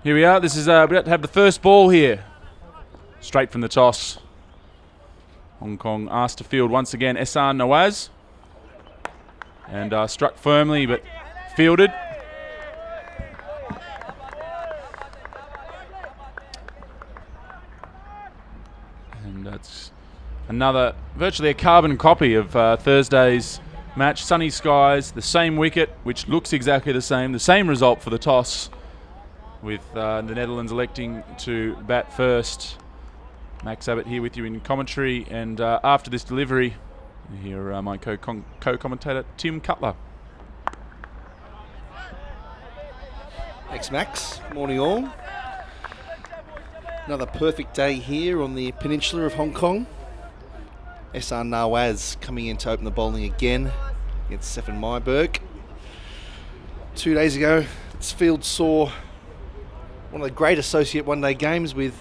Here we are. This is we're about to have the first ball here. Straight from the toss. Hong Kong asked to field once again Ehsan Nawaz. And struck firmly, but fielded. And that's virtually a carbon copy of Thursday's match. Sunny skies, the same wicket, which looks exactly the same result for the toss, with the Netherlands electing to bat first. Max Abbott here with you in commentary, and after this delivery, here my co-commentator Tim Cutler. Thanks, Max. Morning all. Another perfect day here on the peninsula of Hong Kong. Ehsan Nawaz coming in to open the bowling again against Stefan Myberg. 2 days ago, this field saw one of the great associate one-day games, with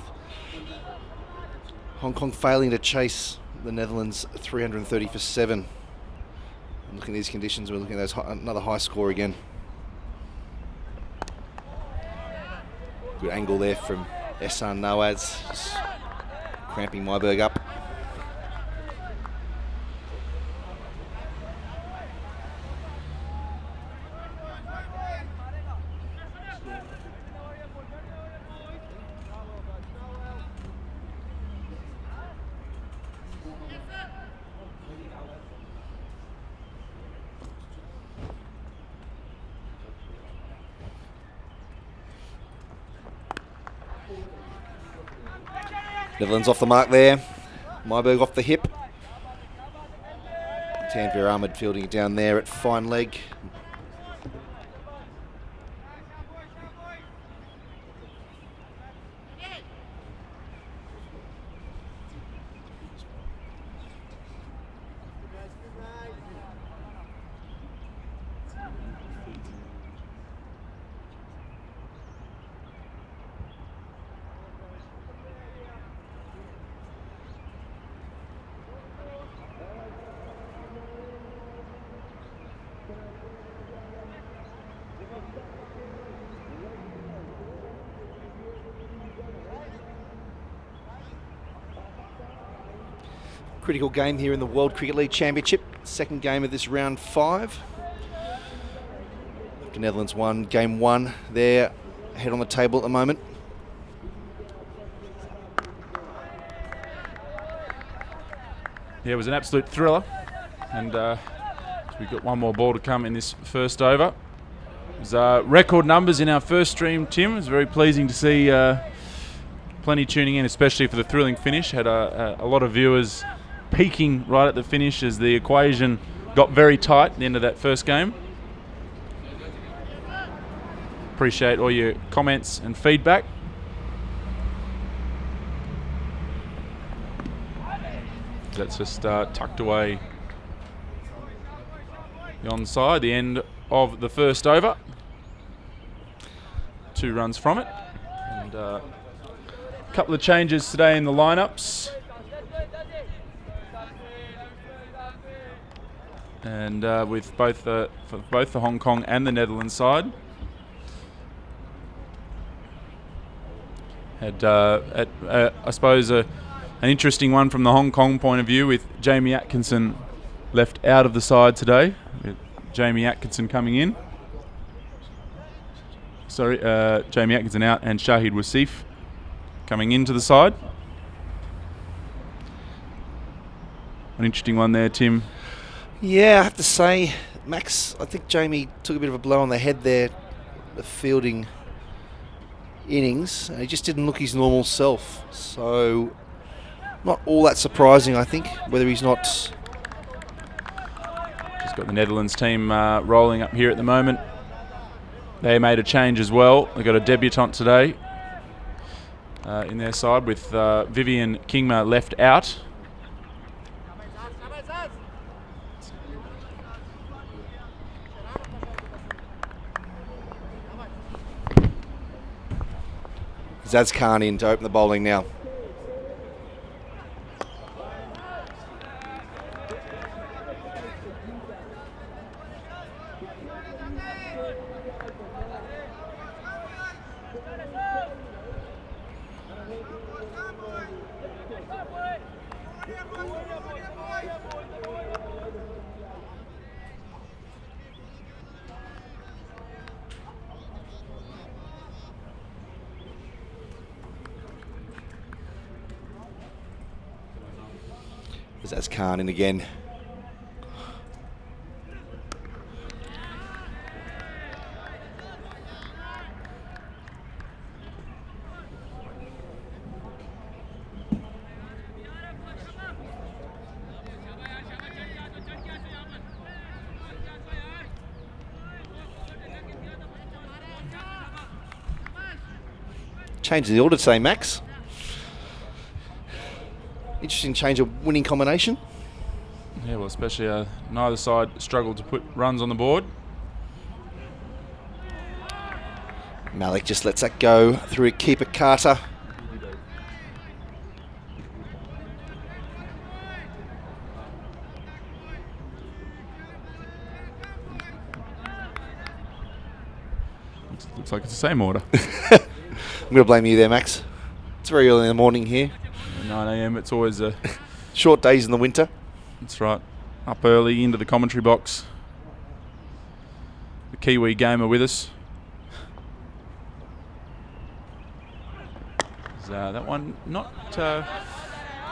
Hong Kong failing to chase the Netherlands 330 for 7. And looking at these conditions, we're looking at another high score again. Good angle there from Ehsan Nawaz, just cramping Myberg up. Netherlands off the mark there. Myberg off the hip. Tanvir Ahmed fielding it down there at fine leg. Critical game here in the World Cricket League Championship. Second game of this round 5. The Netherlands won game 1 there, ahead on the table at the moment. Yeah, it was an absolute thriller. And we've got one more ball to come in this first over. It was record numbers in our first stream, Tim. It was very pleasing to see plenty tuning in, especially for the thrilling finish. Had a lot of viewers peaking right at the finish as the equation got very tight at the end of that first game. Appreciate all your comments and feedback. That's just tucked away the onside, the end of the first over. 2 runs from it. And a couple of changes today in the lineups. And with both the Hong Kong and the Netherlands side. Had, I suppose, an interesting one from the Hong Kong point of view, with Jamie Atkinson left out of the side today. With Jamie Atkinson coming in. Jamie Atkinson out and Shahid Wasif coming into the side. An interesting one there, Tim. Yeah, I have to say, Max, I think Jamie took a bit of a blow on the head there, the fielding innings. He just didn't look his normal self. So, not all that surprising, I think, whether he's not... Just got the Netherlands team rolling up here at the moment. They made a change as well. They got a debutant today in their side, with Vivian Kingma left out. Zaz Khan in to open the bowling now. That's Khan in again. Change the order today, Max. Interesting change of winning combination. Yeah, well, especially neither side struggled to put runs on the board. Malik just lets that go through keeper Carter. Looks like it's the same order. I'm going to blame you there, Max. It's very early in the morning here. 9 a.m. It's always a short days in the winter. That's right. Up early into the commentary box. The Kiwi gamer with us. That one not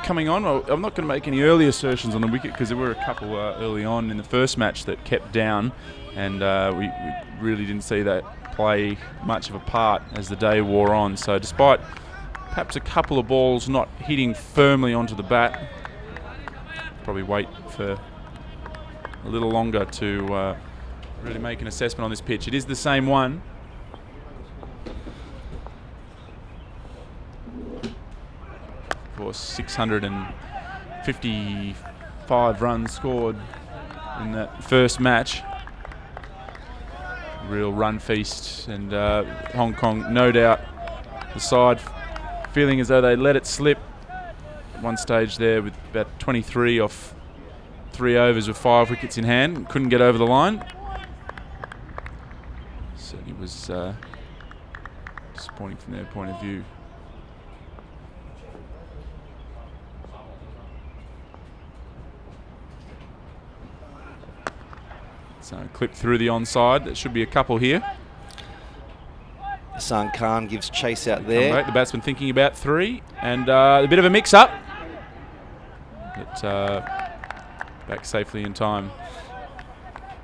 coming on. Well, I'm not going to make any early assertions on the wicket because there were a couple early on in the first match that kept down, and we really didn't see that play much of a part as the day wore on. So despite perhaps a couple of balls not hitting firmly onto the bat, probably wait for a little longer to really make an assessment on this pitch. It is the same one. Of course, 655 runs scored in that first match. Real run feast, and Hong Kong, no doubt, the side feeling as though they let it slip at one stage there with about 23 off 3 overs with 5 wickets in hand. Couldn't get over the line. Certainly was disappointing from their point of view. So clip through the onside. There should be a couple here. Hassan Khan gives chase out there. The batsman thinking about 3, and a bit of a mix-up. But back safely in time.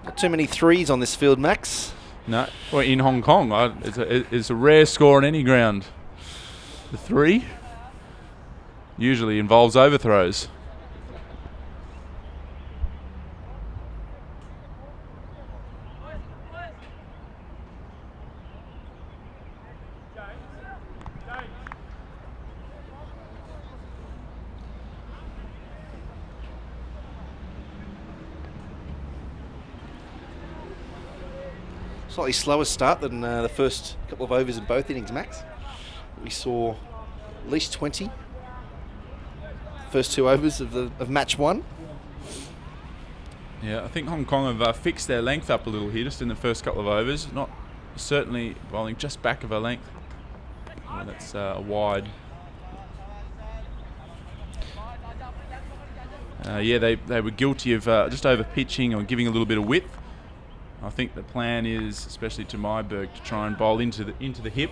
Not too many 3s on this field, Max. No, well, in Hong Kong, it's a rare score on any ground. The 3 usually involves overthrows. Slightly slower start than the first couple of overs in both innings, Max. We saw at least 20 first 2 overs of match 1. Yeah, I think Hong Kong have fixed their length up a little here just in the first couple of overs. Not certainly bowling just back of her length. Well, that's wide. Yeah, they were guilty of just over pitching or giving a little bit of width. I think the plan is, especially to Myberg, to try and bowl into the hip.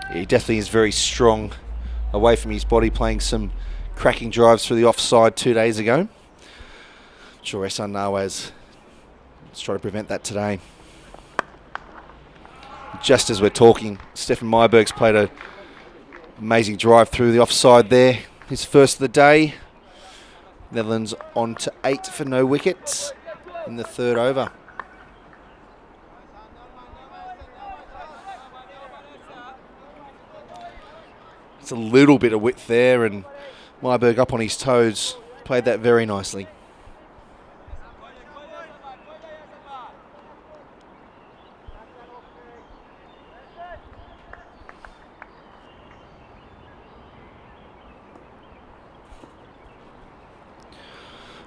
Yeah, he definitely is very strong away from his body, playing some cracking drives through the offside 2 days ago. I'm sure Ehsan Nawaz is trying to prevent that today. Just as we're talking, Stefan Myberg's played an amazing drive through the offside there. His first of the day. Netherlands on to 8 for no wickets in the 3rd over. It's a little bit of width there, and Myberg up on his toes. Played that very nicely.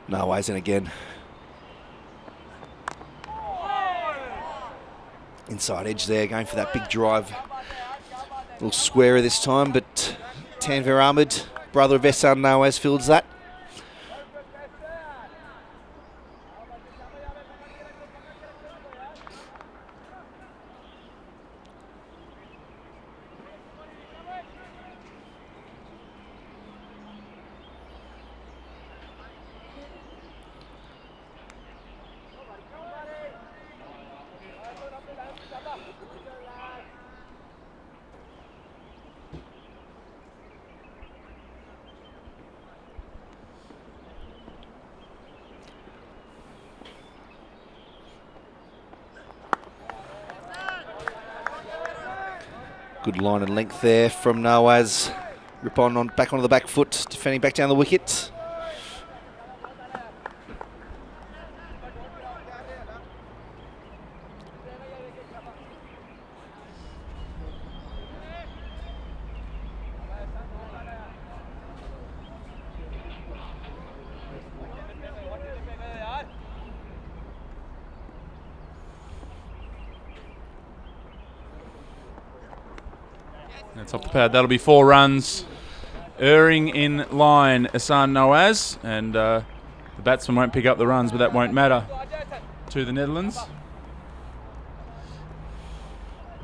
Nawaz in again. Inside edge there, going for that big drive. A little squarer this time, but Tanvir Ahmed, brother of Ehsan Nawaz, fields that. Good line and length there from Nawaz. Ripon on back onto the back foot, defending back down the wicket. That's off the pad. That'll be 4 runs. Erring in line, Ehsan Nawaz, and the batsman won't pick up the runs, but that won't matter to the Netherlands.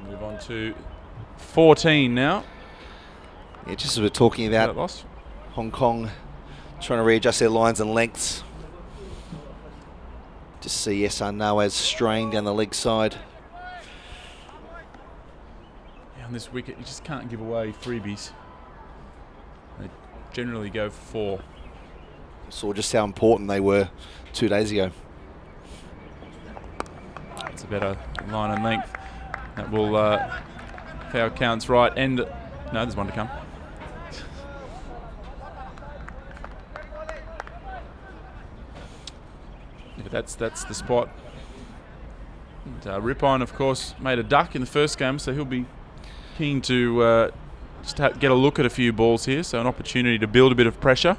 Move on to 14 now. Yeah, just as we're talking about Hong Kong trying to readjust their lines and lengths. Just see Ehsan Nawaz straying down the leg side. On this wicket, you just can't give away freebies. They generally go for 4. Saw just how important they were 2 days ago. It's a better line and length. That will, if our count's right, end. No, there's one to come. Yeah, that's the spot. And, Ripon, of course, made a duck in the first game, so he'll be keen to just get a look at a few balls here, so an opportunity to build a bit of pressure.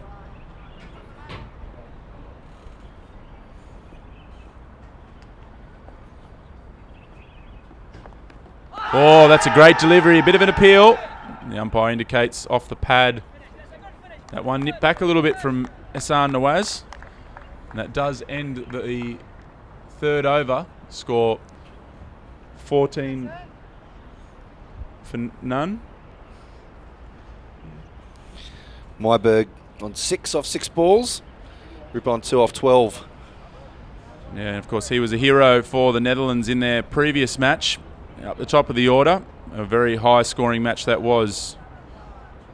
Oh, that's a great delivery, a bit of an appeal. The umpire indicates off the pad. That one nipped back a little bit from Ehsan Nawaz. And that does end the 3rd over. Score 14 for none. Myberg on 6 off 6 balls. Ripon 2 off 12. Yeah, and of course he was a hero for the Netherlands in their previous match. Up the top of the order. A very high scoring match that was.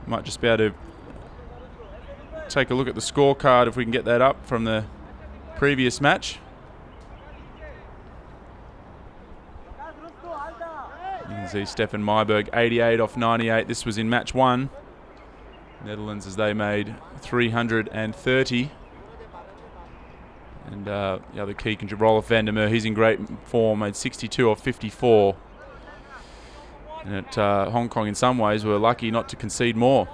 Might just be able to take a look at the scorecard if we can get that up from the previous match. You can see Stefan Myberg, 88 off 98. This was in match 1. Netherlands, as they made 330. And the other key contributor, Rolf van der Merwe, he's in great form, made 62 off 54. And at Hong Kong, in some ways, were lucky not to concede more.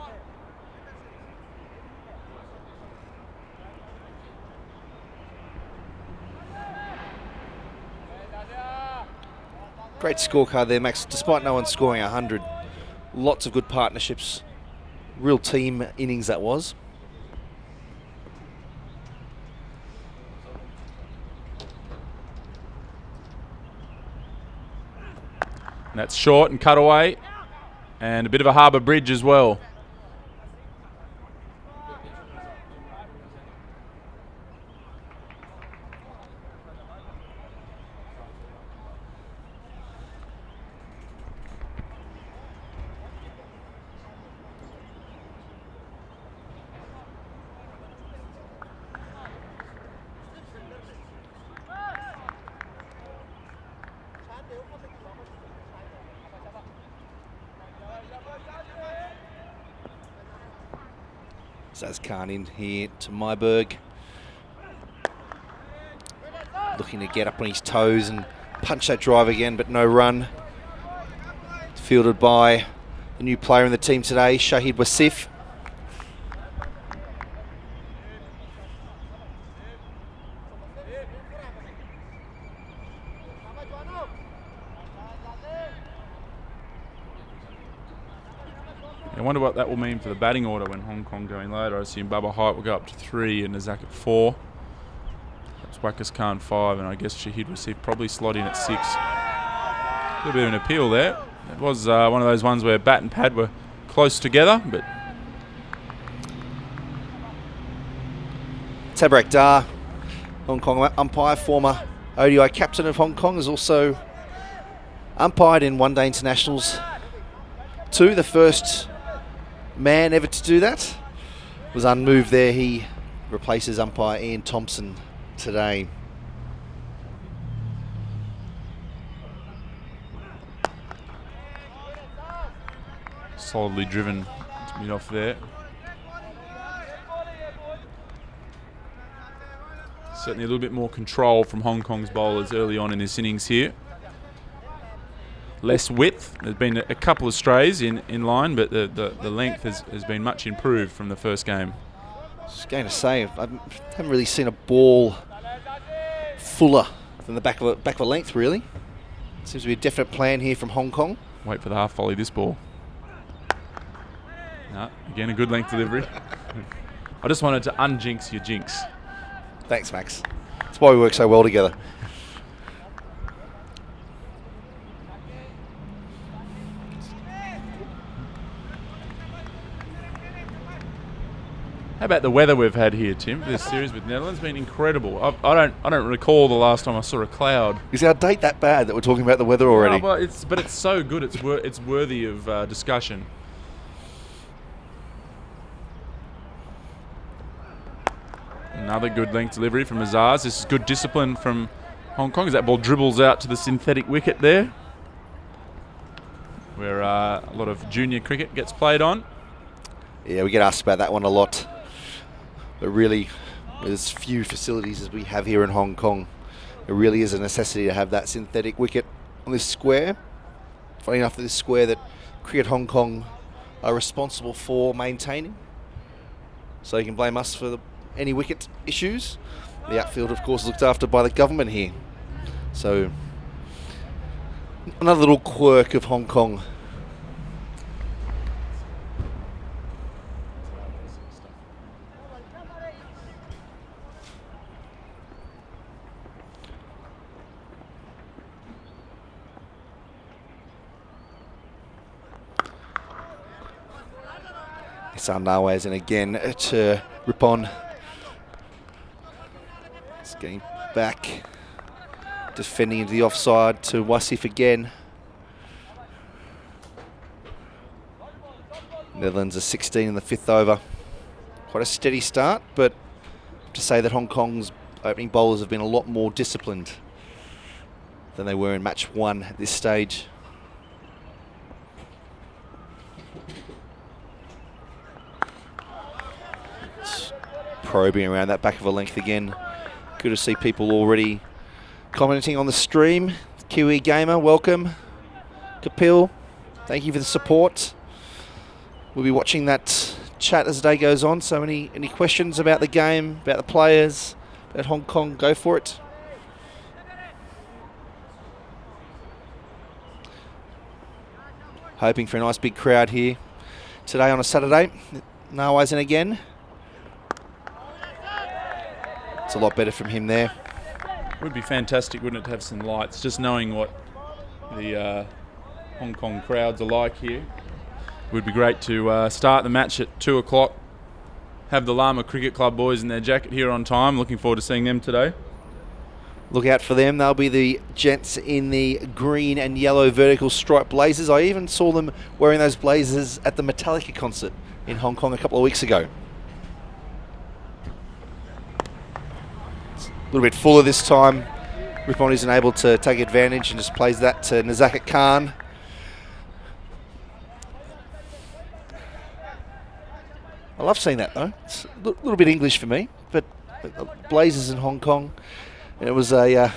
Great scorecard there, Max. Despite no one scoring 100, lots of good partnerships. Real team innings that was. And that's short and cut away, and a bit of a harbour bridge as well. Zaz Khan in here to Myberg. Looking to get up on his toes and punch that drive again, but no run. Fielded by the new player in the team today, Shahid Wasif. I wonder what that will mean for the batting order when Hong Kong go in later. I assume Bubba Height will go up to 3 and Nazak at 4. That's Wakas Khan 5, and I guess Shahid Wasif probably slot in at 6. A little bit of an appeal there. It was one of those ones where bat and pad were close together, but Tabrak Dar, Hong Kong umpire, former ODI captain of Hong Kong, has also umpired in one-day internationals too. The first man ever to do that. Was unmoved there. He replaces umpire Ian Thompson today. solidly driven to mid off there. Certainly a little bit more control from Hong Kong's bowlers early on in this innings here. Less width. There's been a couple of strays in line, but the length has been much improved from the first game. I was going to say, I haven't really seen a ball fuller than the back of a length, really. Seems to be a definite plan here from Hong Kong. Wait for the half volley this ball. No, again, a good length delivery. I just wanted to unjinx your jinx. Thanks, Max. That's why we work so well together. How about the weather we've had here, Tim? This series with Netherlands has been incredible. I don't recall the last time I saw a cloud. Is our date that bad that we're talking about the weather already? No, but it's so good. It's worthy of discussion. Another good length delivery from Azaz. This is good discipline from Hong Kong as that ball dribbles out to the synthetic wicket there, where a lot of junior cricket gets played on. Yeah, we get asked about that one a lot. But really, with as few facilities as we have here in Hong Kong, it really is a necessity to have that synthetic wicket on this square. Funny enough, this square that Cricket Hong Kong are responsible for maintaining. So you can blame us for any wicket issues. The outfield, of course, looked after by the government here. So another little quirk of Hong Kong. Nawaz, and again to Ripon. It's getting back, defending into the offside to Wasif again. Netherlands are 16 in the 5th over. Quite a steady start, but to say that Hong Kong's opening bowlers have been a lot more disciplined than they were in match 1 at this stage. Probing around that back of a length again. Good to see people already commenting on the stream. Kiwi Gamer, welcome. Kapil, thank you for the support. We'll be watching that chat as the day goes on. So any questions about the game, about the players, about Hong Kong, go for it. Hoping for a nice big crowd here today on a Saturday. Nawaz in again. It's a lot better from him there. It would be fantastic, wouldn't it, to have some lights, just knowing what the Hong Kong crowds are like here. It would be great to start the match at 2 o'clock, have the Lama Cricket Club boys in their jacket here on time. Looking forward to seeing them today. Look out for them. They'll be the gents in the green and yellow vertical stripe blazers. I even saw them wearing those blazers at the Metallica concert in Hong Kong a couple of weeks ago. A little bit fuller this time. Ripon isn't able to take advantage and just plays that to Nazak Khan. I love seeing that though. It's a little bit English for me, but Blazers in Hong Kong. And it was an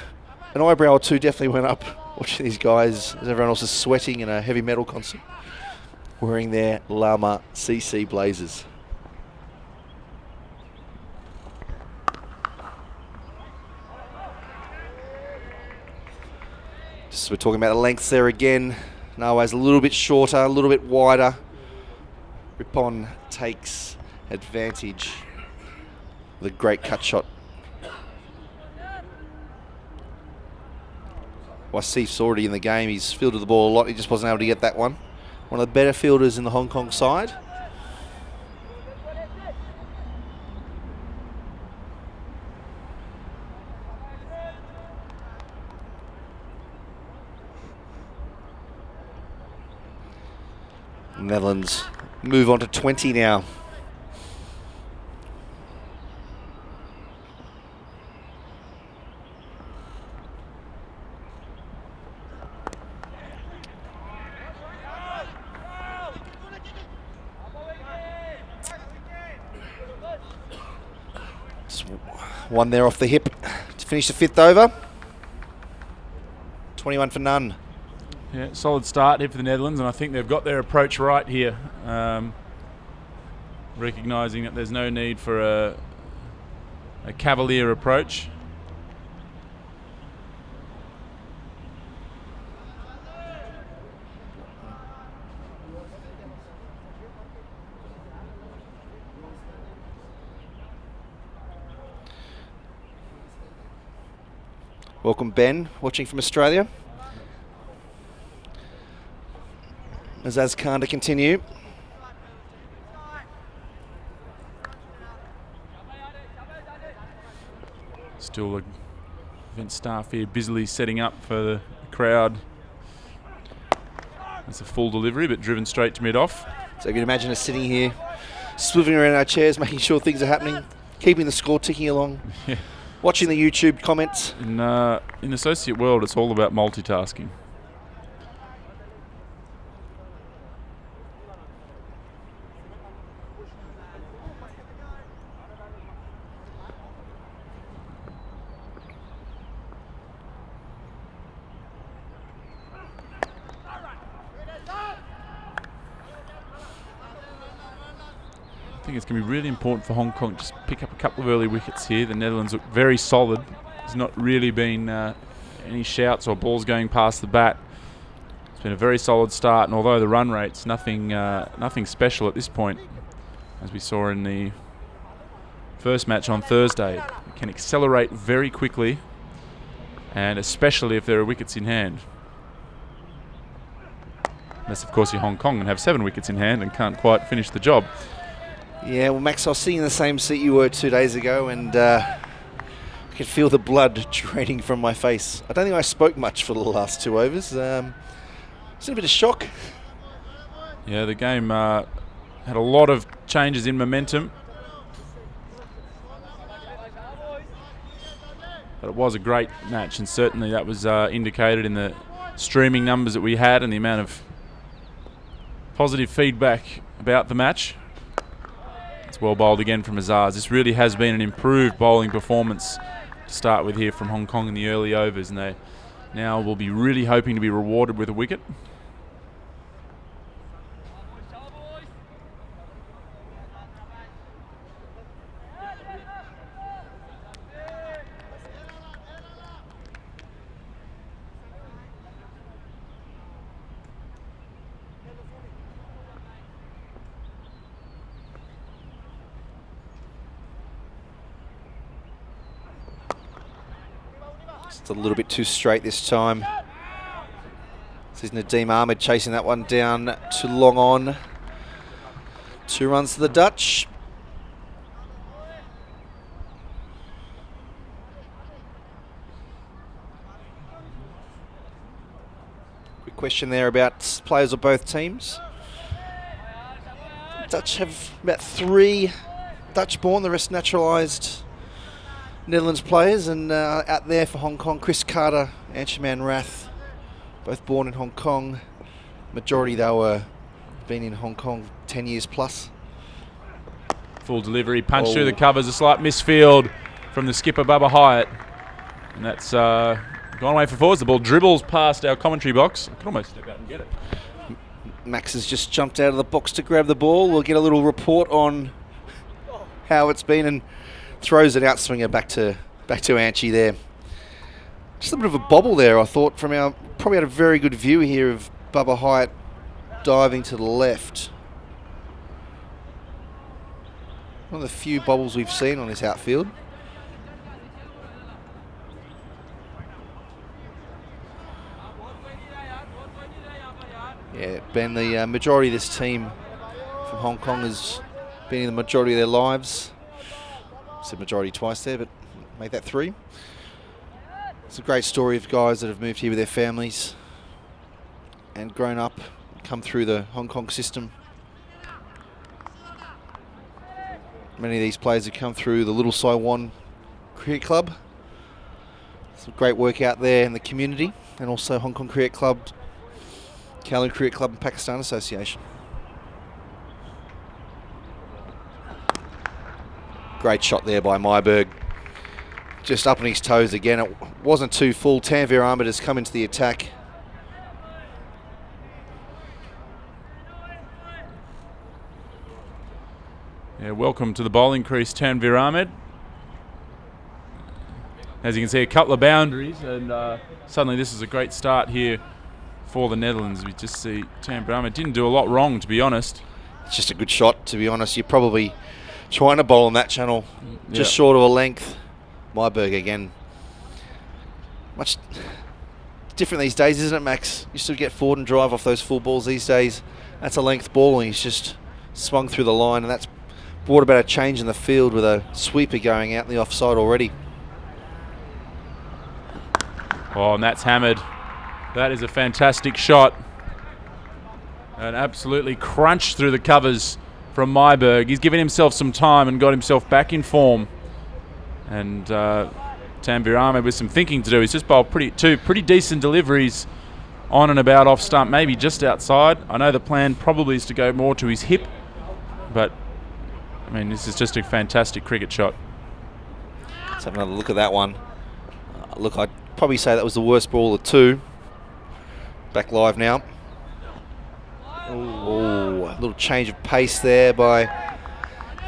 eyebrow or two definitely went up watching these guys as everyone else is sweating in a heavy metal concert, wearing their Lama CC Blazers. So we're talking about the lengths there again. Nawaz a little bit shorter, a little bit wider. Rippon takes advantage with a great cut shot. Wasif's already in the game. He's fielded the ball a lot. He just wasn't able to get that one. One of the better fielders in the Hong Kong side. Netherlands move on to 20 now. One there off the hip to finish the fifth over. 21 for none. Yeah, solid start here for the Netherlands, and I think they've got their approach right here. Recognising that there's no need for a cavalier approach. Welcome, Ben, watching from Australia. Azaz Khan to continue. Still the event staff here busily setting up for the crowd. It's a full delivery, but driven straight to mid-off. So you can imagine us sitting here, swiveling around our chairs, making sure things are happening, keeping the score ticking along. Yeah. Watching the YouTube comments. In associate world, it's all about multitasking. I think it's going to be really important for Hong Kong to just pick up a couple of early wickets here. The Netherlands look very solid. There's not really been any shouts or balls going past the bat. It's been a very solid start, and although the run rate's nothing special at this point, as we saw in the first match on Thursday, it can accelerate very quickly, and especially if there are wickets in hand. Unless, of course, you're Hong Kong and have 7 wickets in hand and can't quite finish the job. Yeah, well, Max, I was sitting in the same seat you were 2 days ago, and I could feel the blood draining from my face. I don't think I spoke much for the last 2 overs. It's a bit of shock. Yeah, the game had a lot of changes in momentum. But it was a great match, and certainly that was indicated in the streaming numbers that we had and the amount of positive feedback about the match. It's well bowled again from Azaz. This really has been an improved bowling performance to start with here from Hong Kong in the early overs, and they now will be really hoping to be rewarded with a wicket. Just a little bit too straight this time. This is Nadeem Ahmed chasing that one down to long on. 2 runs to the Dutch. Quick question there about players of both teams. Dutch have about 3 Dutch born, the rest naturalised Netherlands players, and out there for Hong Kong, Chris Carter, Anshuman Rath, both born in Hong Kong. Majority though been in Hong Kong 10 years plus. Full delivery, punch through the covers, a slight misfield from the skipper Bubba Hyatt, and that's gone away for 4s. The ball dribbles past our commentary box. I can almost step out and get it. Max has just jumped out of the box to grab the ball. We'll get a little report on how it's been, and throws it out swinger back to Anchi there. Just a bit of a bobble there, I thought, from our... Probably had a very good view here of Bubba Hyatt diving to the left. One of the few bobbles we've seen on this outfield. Yeah, Ben, the majority of this team from Hong Kong has been in the majority of their lives. I said majority twice there, but make that 3. It's a great story of guys that have moved here with their families and grown up, come through the Hong Kong system. Many of these players have come through the Little Saiwan Cricket Club. Some great work out there in the community, and also Hong Kong Cricket Club, Kowloon Cricket Club and Pakistan Association. Great shot there by Myberg. Just up on his toes again. It wasn't too full. Tanvir Ahmed has come into the attack. Yeah, welcome to the bowling crease, Tanvir Ahmed. As you can see, a couple of boundaries, and suddenly this is a great start here for the Netherlands. We just see Tanvir Ahmed didn't do a lot wrong, to be honest. It's just a good shot, to be honest. You're probably trying to bowl on that channel, just short of a length. Myberg again. Much different these days, isn't it, Max? You still get forward and drive off those full balls these days. That's a length ball, and he's just swung through the line, and that's brought about a change in the field with a sweeper going out in the offside already. Oh, and that's hammered. That is a fantastic shot. And absolutely crunched through the covers from Myberg. He's given himself some time and got himself back in form. And Tanvir Ahmed with some thinking to do. He's just bowled two pretty decent deliveries on and about off stump, maybe just outside. I know the plan probably is to go more to his hip, but I mean, this is just a fantastic cricket shot. Let's have another look at that one. Look, I'd probably say that was the worst ball of 2. Back live now. Oh, a little change of pace there by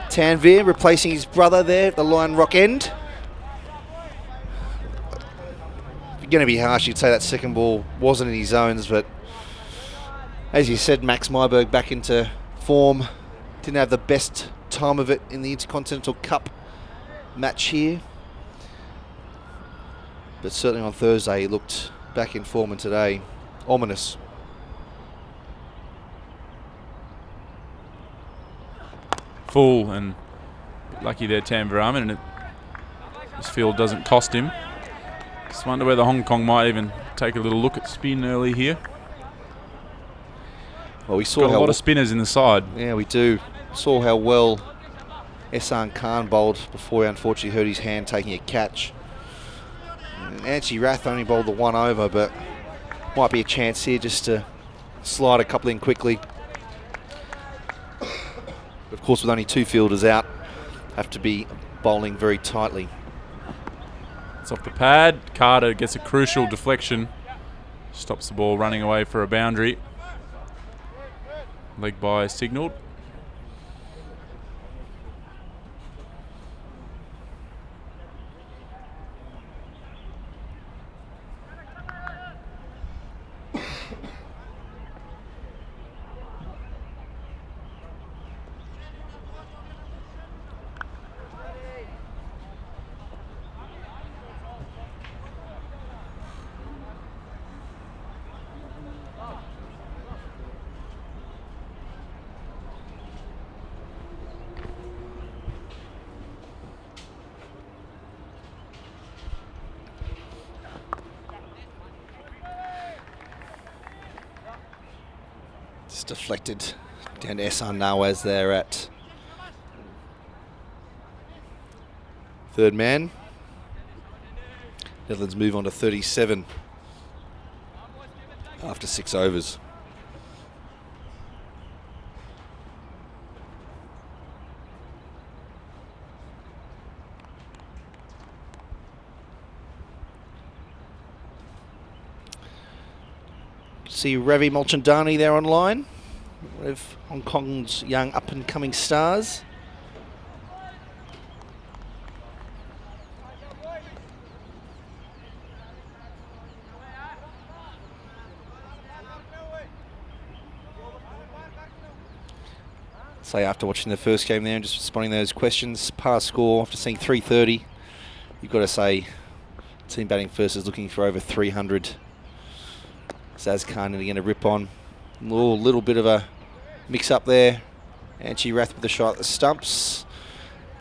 Tanvir, replacing his brother there at the line rock end. If you're going to be harsh, you'd say that second ball wasn't in his zones, but as you said, Max Myberg back into form. Didn't have the best time of it in the Intercontinental Cup match here, but certainly on Thursday he looked back in form, and today ominous. Full, and lucky there Tanvir Ahmed, and this field doesn't cost him. Just wonder whether Hong Kong might even take a little look at spin early here. Well, we saw got a lot of spinners in the side. Yeah, we do. Saw how well Ehsan Khan bowled before he unfortunately hurt his hand taking a catch. Anchi Rath only bowled the 1 over, but might be a chance here just to slide a couple in quickly. Of course, with only 2 fielders out, have to be bowling very tightly. It's off the pad. Carter gets a crucial deflection. Stops the ball running away for a boundary. Leg by signalled. Just deflected down to Ehsan Nawaz there at third man. Netherlands move on to 37 after 6 overs. See Ravi Mulchandani there online, one of Hong Kong's young up-and-coming stars. Let's say after watching the first game there and just responding to those questions, par score after seeing 330, you've got to say team batting first is looking for over 300. Zaz Khan again to rip on. A little bit of a mix up there. Anchi Rath with a shot at the stumps.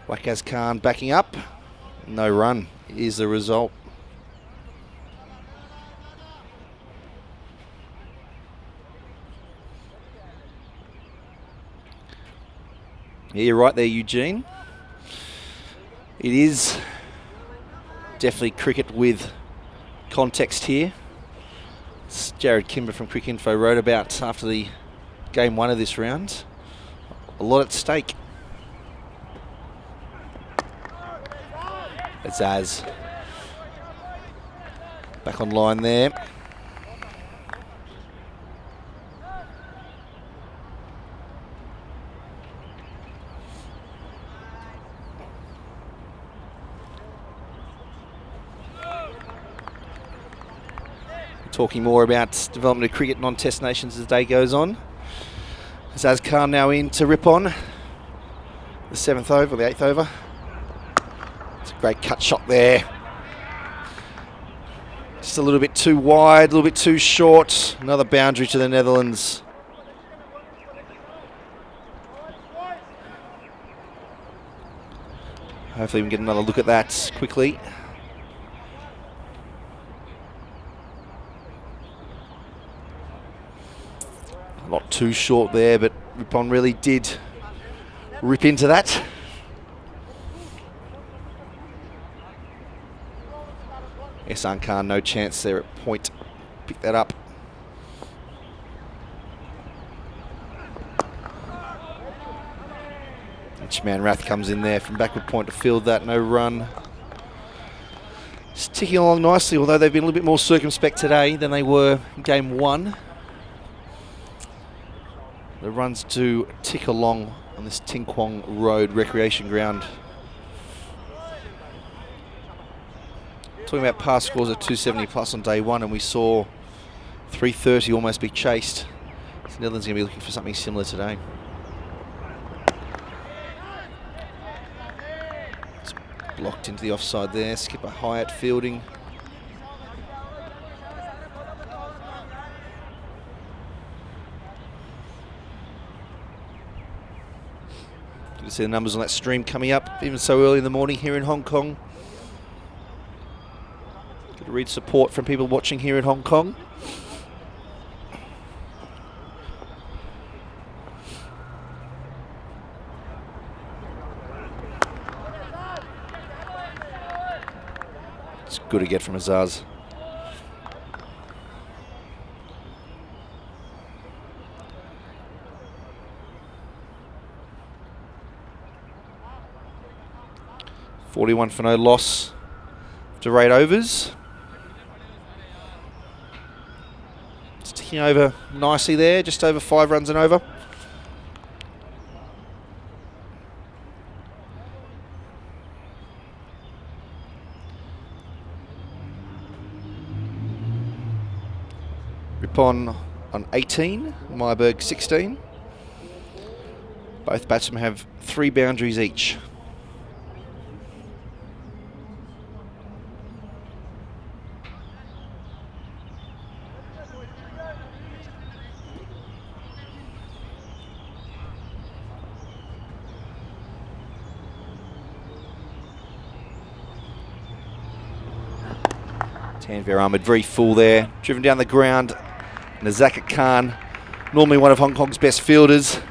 Wakaz Khan backing up. No run is the result. Yeah, you're right there, Eugene. It is definitely cricket with context here. It's Jared Kimber from Crick Info wrote about after the game one of this round. A lot at stake. It's Az. Back on line there. Talking more about development of cricket non-test nations as the day goes on. Zaz Khan now in to rip on the 7th over, the 8th over. It's a great cut shot there. Just a little bit too wide, a little bit too short. Another boundary to the Netherlands. Hopefully we can get another look at that quickly. Not too short there, but Ripon really did rip into that. Ehsan Khan, no chance there at point. Pick that up. Inchman Rath comes in there from backward point to field that, no run. Just ticking along nicely, although they've been a little bit more circumspect today than they were in game one. The runs do tick along on this Ting Kwong Road recreation ground. Talking about past scores of 270 plus on day one, and we saw 330 almost be chased. So Netherlands going to be looking for something similar today. It's blocked into the offside there. Skipper Hyatt fielding. You can see the numbers on that stream coming up even so early in the morning here in Hong Kong. Good to read support from people watching here in Hong Kong. It's good to get from Azaz. .41 for no loss to 8 overs. It's ticking over nicely there, just over 5 runs and over. Ripon on 18, Myberg 16. Both batsmen have 3 boundaries each. Tanvir Ahmed very full there, driven down the ground. Nazakat Khan, normally one of Hong Kong's best fielders,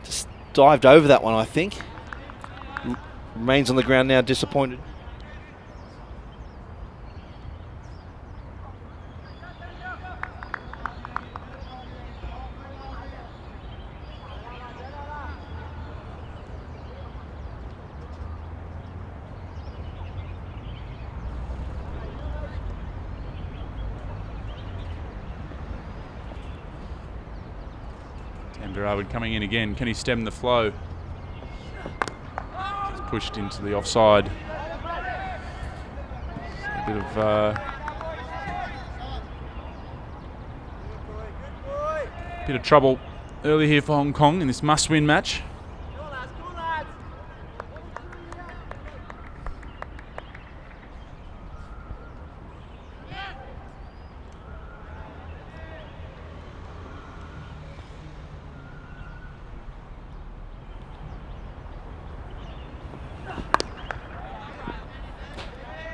just dived over that one, I think. Remains on the ground now, disappointed. Tanvir coming in again. Can he stem the flow? He's pushed into the offside. A bit of trouble early here for Hong Kong in this must-win match.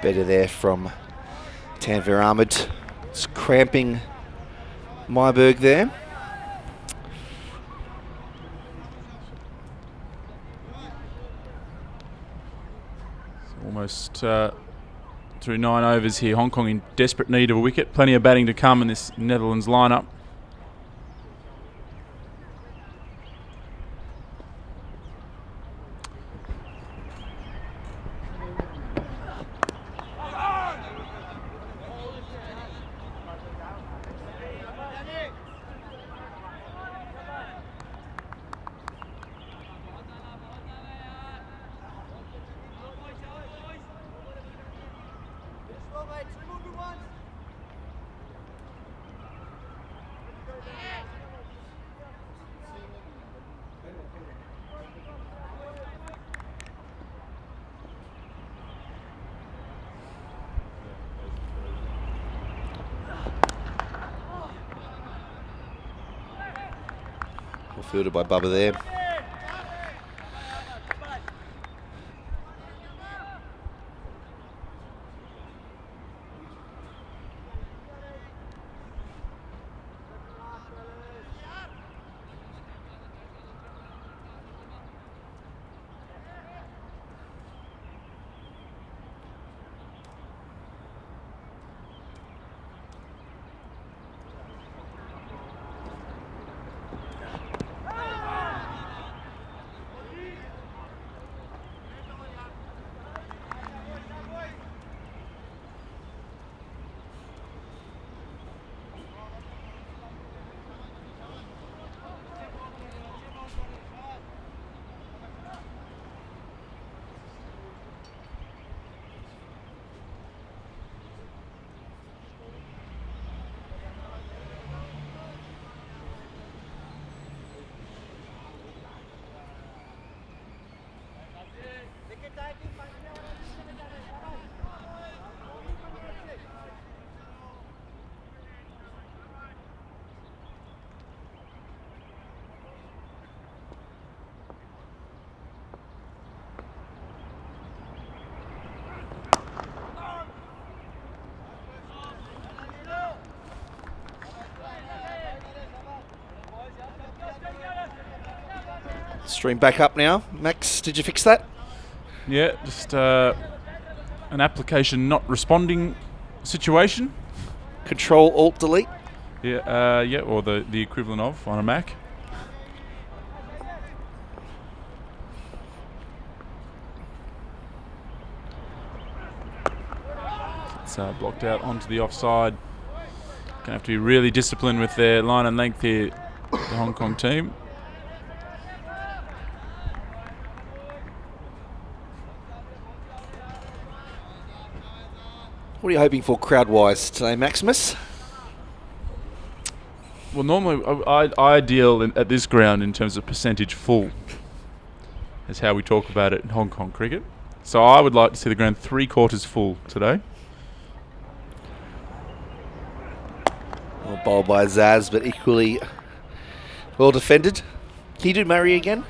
Better there from Tanvir Ahmed. It's cramping Myberg there. Almost through 9 overs here. Hong Kong in desperate need of a wicket. Plenty of batting to come in this Netherlands lineup. Well fielded by Bubba there. Stream back up now. Max, did you fix that? Yeah, just an application not responding situation. Control Alt Delete. Yeah, yeah, or the equivalent of on a Mac. It's blocked out onto the offside. Gonna have to be really disciplined with their line and length here, the Hong Kong team. What are you hoping for crowd-wise today, Maximus? Well, normally I deal at this ground in terms of percentage full. That's how we talk about it in Hong Kong cricket. So I would like to see the ground 3/4 full today. Well, bowled by Zaz, but equally well defended. Can you do Murray again?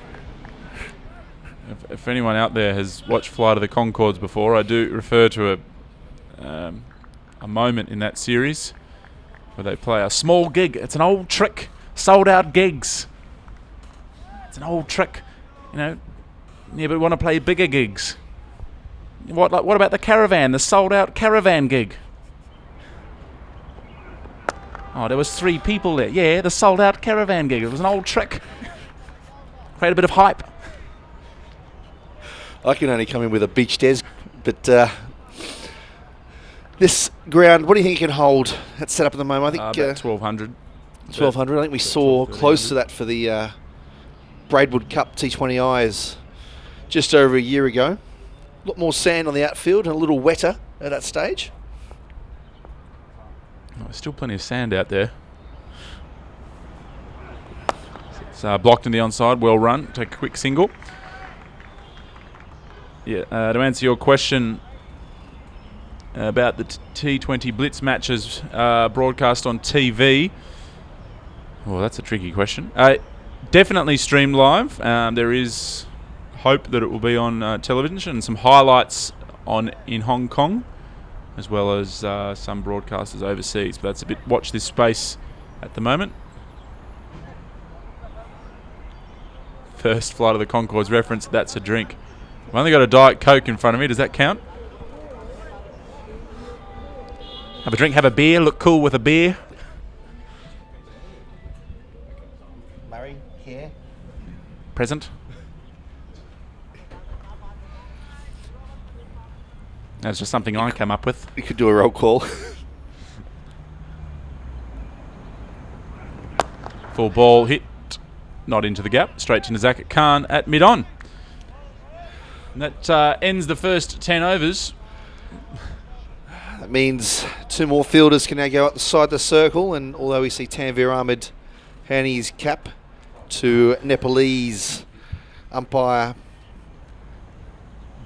If anyone out there has watched Flight of the Conchords before, I do refer to a moment in that series where they play a small gig. It's an old trick. Sold out gigs. It's an old trick, you know. Yeah, but we want to play bigger gigs. What about the caravan? The sold out caravan gig. Oh, there was 3 people there. Yeah, the sold out caravan gig. It was an old trick. Create a bit of hype. I can only come in with a beach des, but this ground, what do you think it can hold? That's set up at the moment. I think about 1,200. 1,200. I think we saw close to that for the Braidwood Cup T20Is just over a year ago. A lot more sand on the outfield and a little wetter at that stage. Oh, there's still plenty of sand out there. It's blocked in the onside. Well run. Take a quick single. Yeah. To answer your question about the T20 Blitz matches broadcast on TV. Well, that's a tricky question. Definitely streamed live. There is hope that it will be on television and some highlights in Hong Kong, as well as some broadcasters overseas. But that's a bit watch this space at the moment. First flight of the Concorde's reference, that's a drink. I've only got a Diet Coke in front of me. Does that count? Have a drink, have a beer, look cool with a beer. Murray, here. Present. That's just something I came up with. We could do a roll call. Full ball hit, not into the gap, straight to Nazak Khan at mid-on. And that ends the first 10 overs. That means 2 more fielders can now go outside the circle, and although we see Tanvir Ahmed handing his cap to Nepalese umpire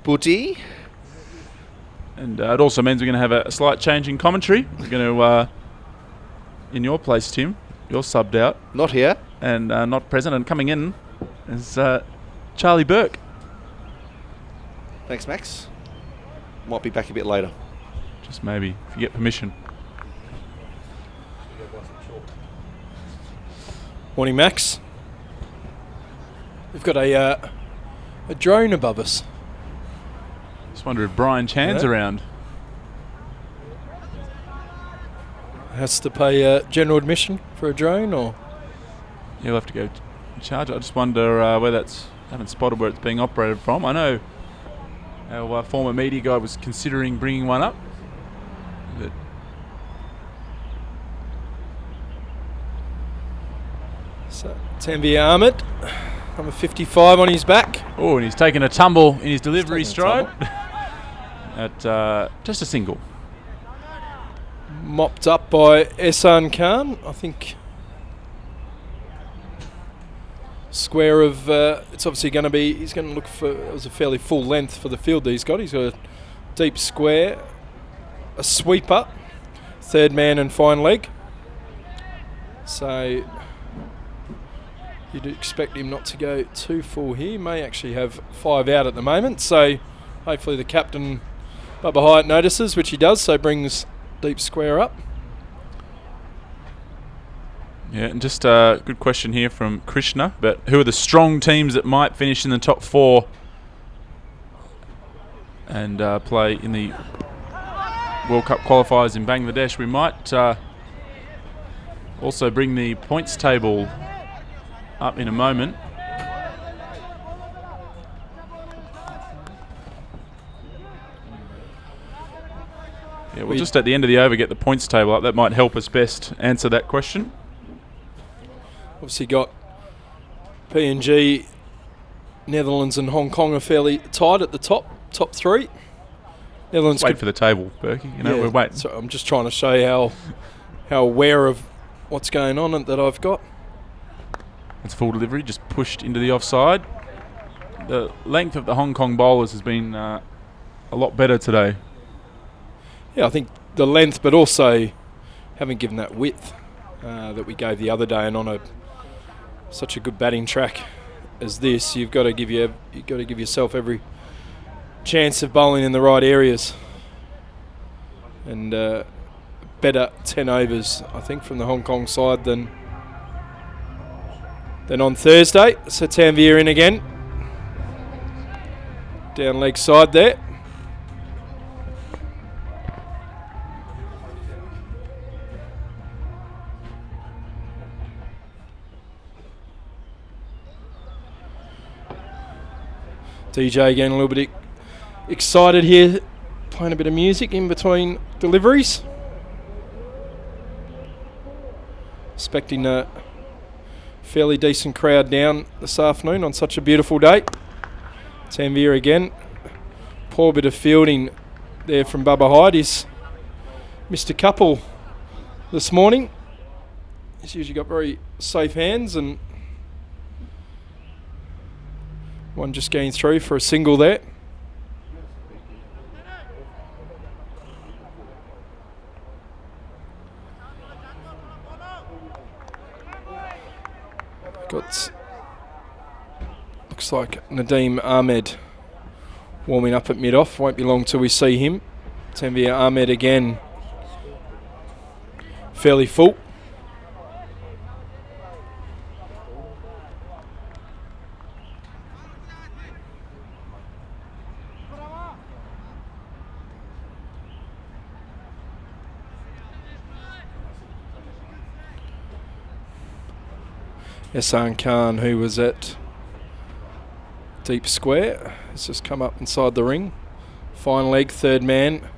Bhuti. And it also means we're going to have a slight change in commentary. We're going to, in your place, Tim, you're subbed out. Not here. And not present, and coming in is Charlie Burke. Thanks, Max. Might be back a bit later. Just maybe, if you get permission. Morning, Max. We've got a drone above us. Just wonder if Brian Chan's around. Has to pay general admission for a drone, or? You'll have to go charge it. I just wonder where that's... I haven't spotted where it's being operated from. I know our former media guy was considering bringing one up. But so, Tanvir Ahmed, number 55 on his back. Oh, and he's taken a tumble in his delivery stride. At just a single. Mopped up by Ehsan Khan, I think. Square of, it's obviously going to be, he's going to look for, it was a fairly full length for the field that he's got. He's got a deep square, a sweeper, third man and fine leg. So you'd expect him not to go too full here. He may actually have 5 out at the moment. So hopefully the captain, Bubba Hyatt, notices, which he does, so brings deep square up. Yeah, and just a good question here from Krishna. But who are the strong teams that might finish in the top 4 and play in the World Cup qualifiers in Bangladesh? We might also bring the points table up in a moment. Yeah, we'll just at the end of the over get the points table up. That might help us best answer that question. Obviously got PNG, Netherlands and Hong Kong are fairly tight at the top 3. Netherlands wait for the table, Berkey. You know, we're waiting. So I'm just trying to show you how aware of what's going on that I've got. It's full delivery, just pushed into the offside. The length of the Hong Kong bowlers has been a lot better today. Yeah, I think the length, but also haven't given that width that we gave the other day, and on such a good batting track as this, you've got to give yourself every chance of bowling in the right areas. And better 10 overs, I think, from the Hong Kong side than on Thursday. So Tanvir in again, down leg side there. DJ getting a little bit excited here, playing a bit of music in between deliveries. Expecting a fairly decent crowd down this afternoon on such a beautiful day. Tanvir again. Poor bit of fielding there from Bubba Hyde. He's missed a couple this morning. He's usually got very safe hands, and One just getting through for a single there. Looks like Nadeem Ahmed warming up at mid-off. Won't be long till we see him. Tanvir Ahmed again, fairly full. Ehsan Khan, who was at deep square, has just come up inside the ring. Fine leg, third man.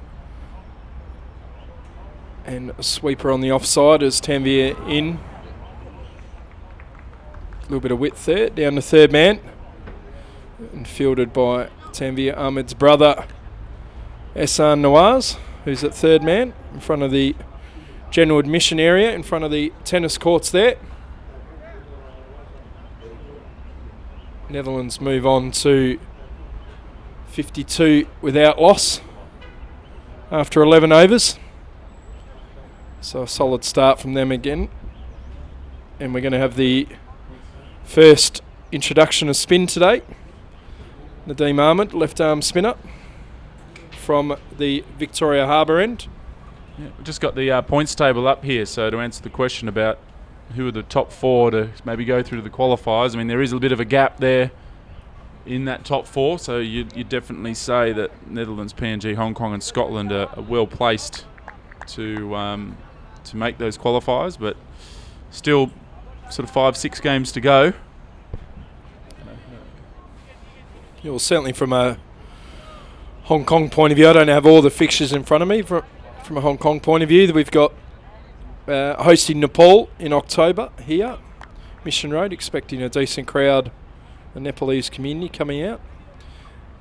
And a sweeper on the offside as Tanvir in. A little bit of width there, down to third man. And fielded by Tanvir Ahmed's brother, Ehsan Nawaz, who's at third man in front of the general admission area, in front of the tennis courts there. Netherlands move on to 52 without loss after 11 overs. So a solid start from them again. And we're going to have the first introduction of spin today. Nadeem Ahmed, left arm spinner from the Victoria Harbour end. Yeah, we've just got the points table up here, so to answer the question about who are the top four to maybe go through to the qualifiers, I mean, there is a bit of a gap there in that top four, so you definitely say that Netherlands, PNG, Hong Kong and Scotland are well placed to make those qualifiers, but still sort of 5-6 games to go. Yeah, well, certainly from a Hong Kong point of view, I don't have all the fixtures in front of me. From a Hong Kong point of view, we've got hosting Nepal in October here, Mission Road, expecting a decent crowd, the Nepalese community coming out.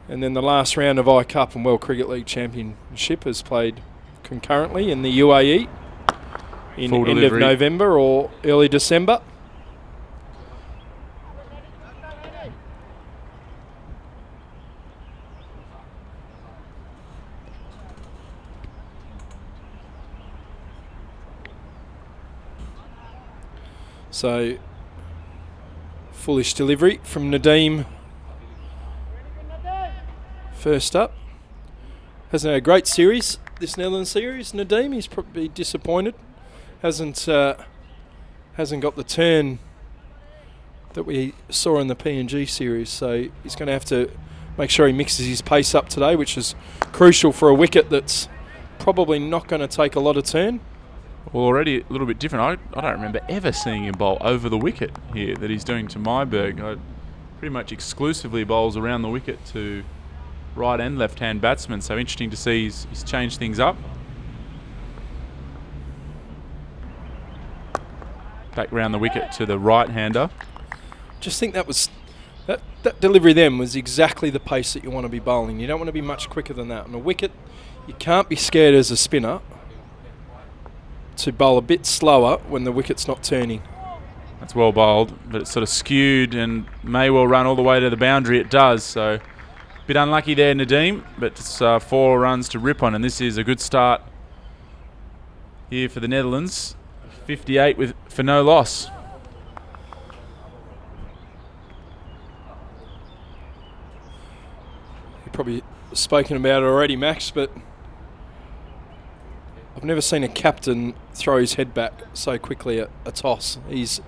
And then the last round of I-Cup and World Cricket League Championship is played concurrently in the UAE in Full end delivery. of November or early December. So, foolish delivery from Nadeem. First up. Hasn't had a great series, this Netherlands series. Nadeem, he's probably disappointed. Hasn't got the turn that we saw in the PNG series. So he's going to have to make sure he mixes his pace up today, which is crucial for a wicket that's probably not going to take a lot of turn. Well, already a little bit different. I don't remember ever seeing him bowl over the wicket here that he's doing to Myberg. I pretty much exclusively bowls around the wicket to right and left-hand batsmen. So interesting to see he's changed things up. Back round the wicket to the right-hander. Just think that delivery then was exactly the pace that you want to be bowling. You don't want to be much quicker than that. On a wicket, you can't be scared as a spinner to bowl a bit slower when the wicket's not turning. That's well bowled, but it's sort of skewed and may well run all the way to the boundary. It does, so a bit unlucky there, Nadeem, but it's 4 runs to rip on, and this is a good start here for the Netherlands. 58 for no loss. You've probably spoken about it already, Max, but I've never seen a captain throw his head back so quickly at a toss. He's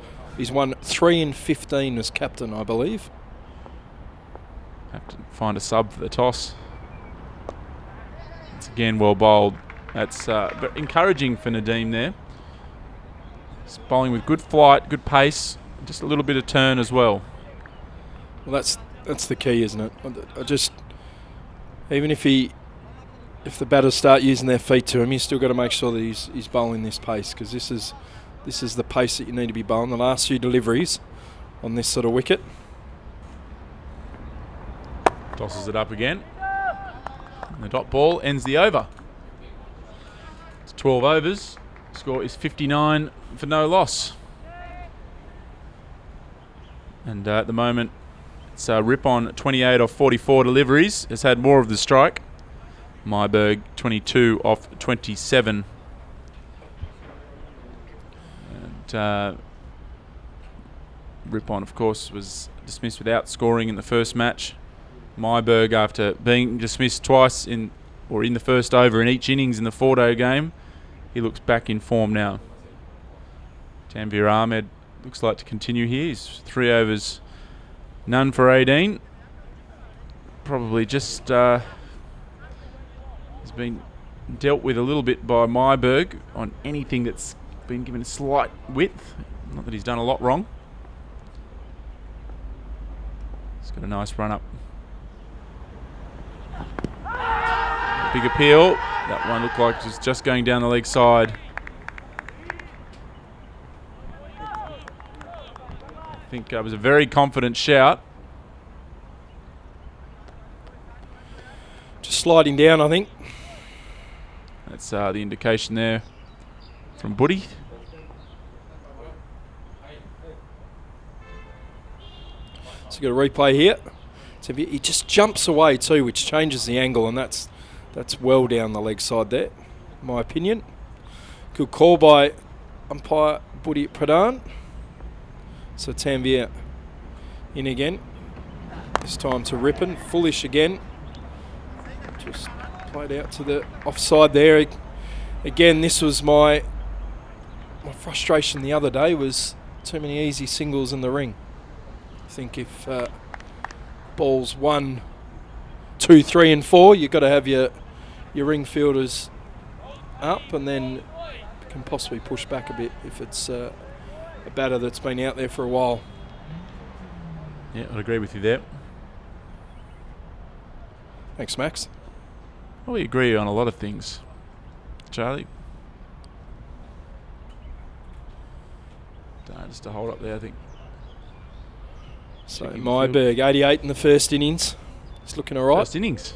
won 3 in 15 as captain, I believe. Have to find a sub for the toss. It's again well bowled. That's encouraging for Nadeem there. He's bowling with good flight, good pace, just a little bit of turn as well. Well, that's the key, isn't it? I just, even if the batters start using their feet to him, you still got to make sure that he's bowling this pace, because this is the pace that you need to be bowling. The last few deliveries on this sort of wicket. Tosses it up again. And the dot ball ends the over. It's 12 overs. Score is 59 for no loss. And at the moment, It's Ripon 28 off 44 deliveries. Has had more of the strike. Myberg 22 off 27. And Ripon, of course, was dismissed without scoring in the first match. Myberg, after being dismissed twice in the first over in each innings in the Fordo game, he looks back in form now. Tanvir Ahmed looks like to continue here. He's 3 overs, none for 18. Probably just has been dealt with a little bit by Myberg on anything that's been given a slight width. Not that he's done a lot wrong. He's got a nice run up. Big appeal. That one looked like it was just going down the leg side. I think it was a very confident shout. Just sliding down, I think. That's the indication there from Buddy. So we've got a replay here. So he just jumps away too, which changes the angle, and that's well down the leg side there, in my opinion. Good call by umpire Buddy Pradhan. So Tanvir in again. This time to Ripon. Foolish again. Just played out to the offside there. Again, this was my frustration the other day, was too many easy singles in the ring. I think if balls 1, 2, 3 and 4, you've got to have your ring fielders up, and then you can possibly push back a bit if it's a batter that's been out there for a while. Yeah, I'd agree with you there. Thanks, Max. Well, we agree on a lot of things, Charlie. Just a hold up there, I think. So Myberg, 88 in the first innings. It's looking all right. First innings.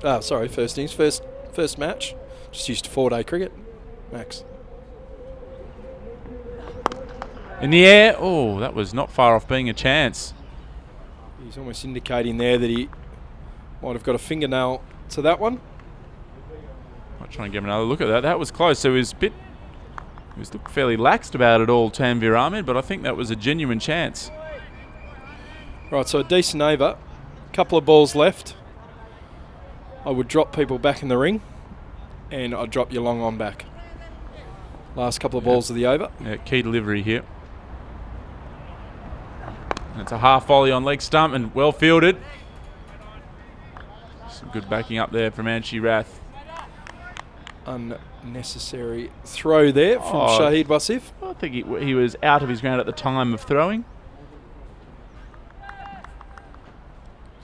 First innings. First match. Just used to 4-day cricket. Max. In the air. Oh, that was not far off being a chance. He's almost indicating there that he might have got a fingernail to that one. Might try and get another look at that. That was close. So he was looked fairly laxed about it all, Tanvir Ahmed, but I think that was a genuine chance. Right, so a decent over. Couple of balls left. I would drop people back in the ring, and I'd drop you long on back. Last couple of balls of the over. Yeah, key delivery here. And it's a half volley on leg stump and well fielded. Some good backing up there from Anshi Rath. Unnecessary throw there from Shahid Wasif. I think he was out of his ground at the time of throwing.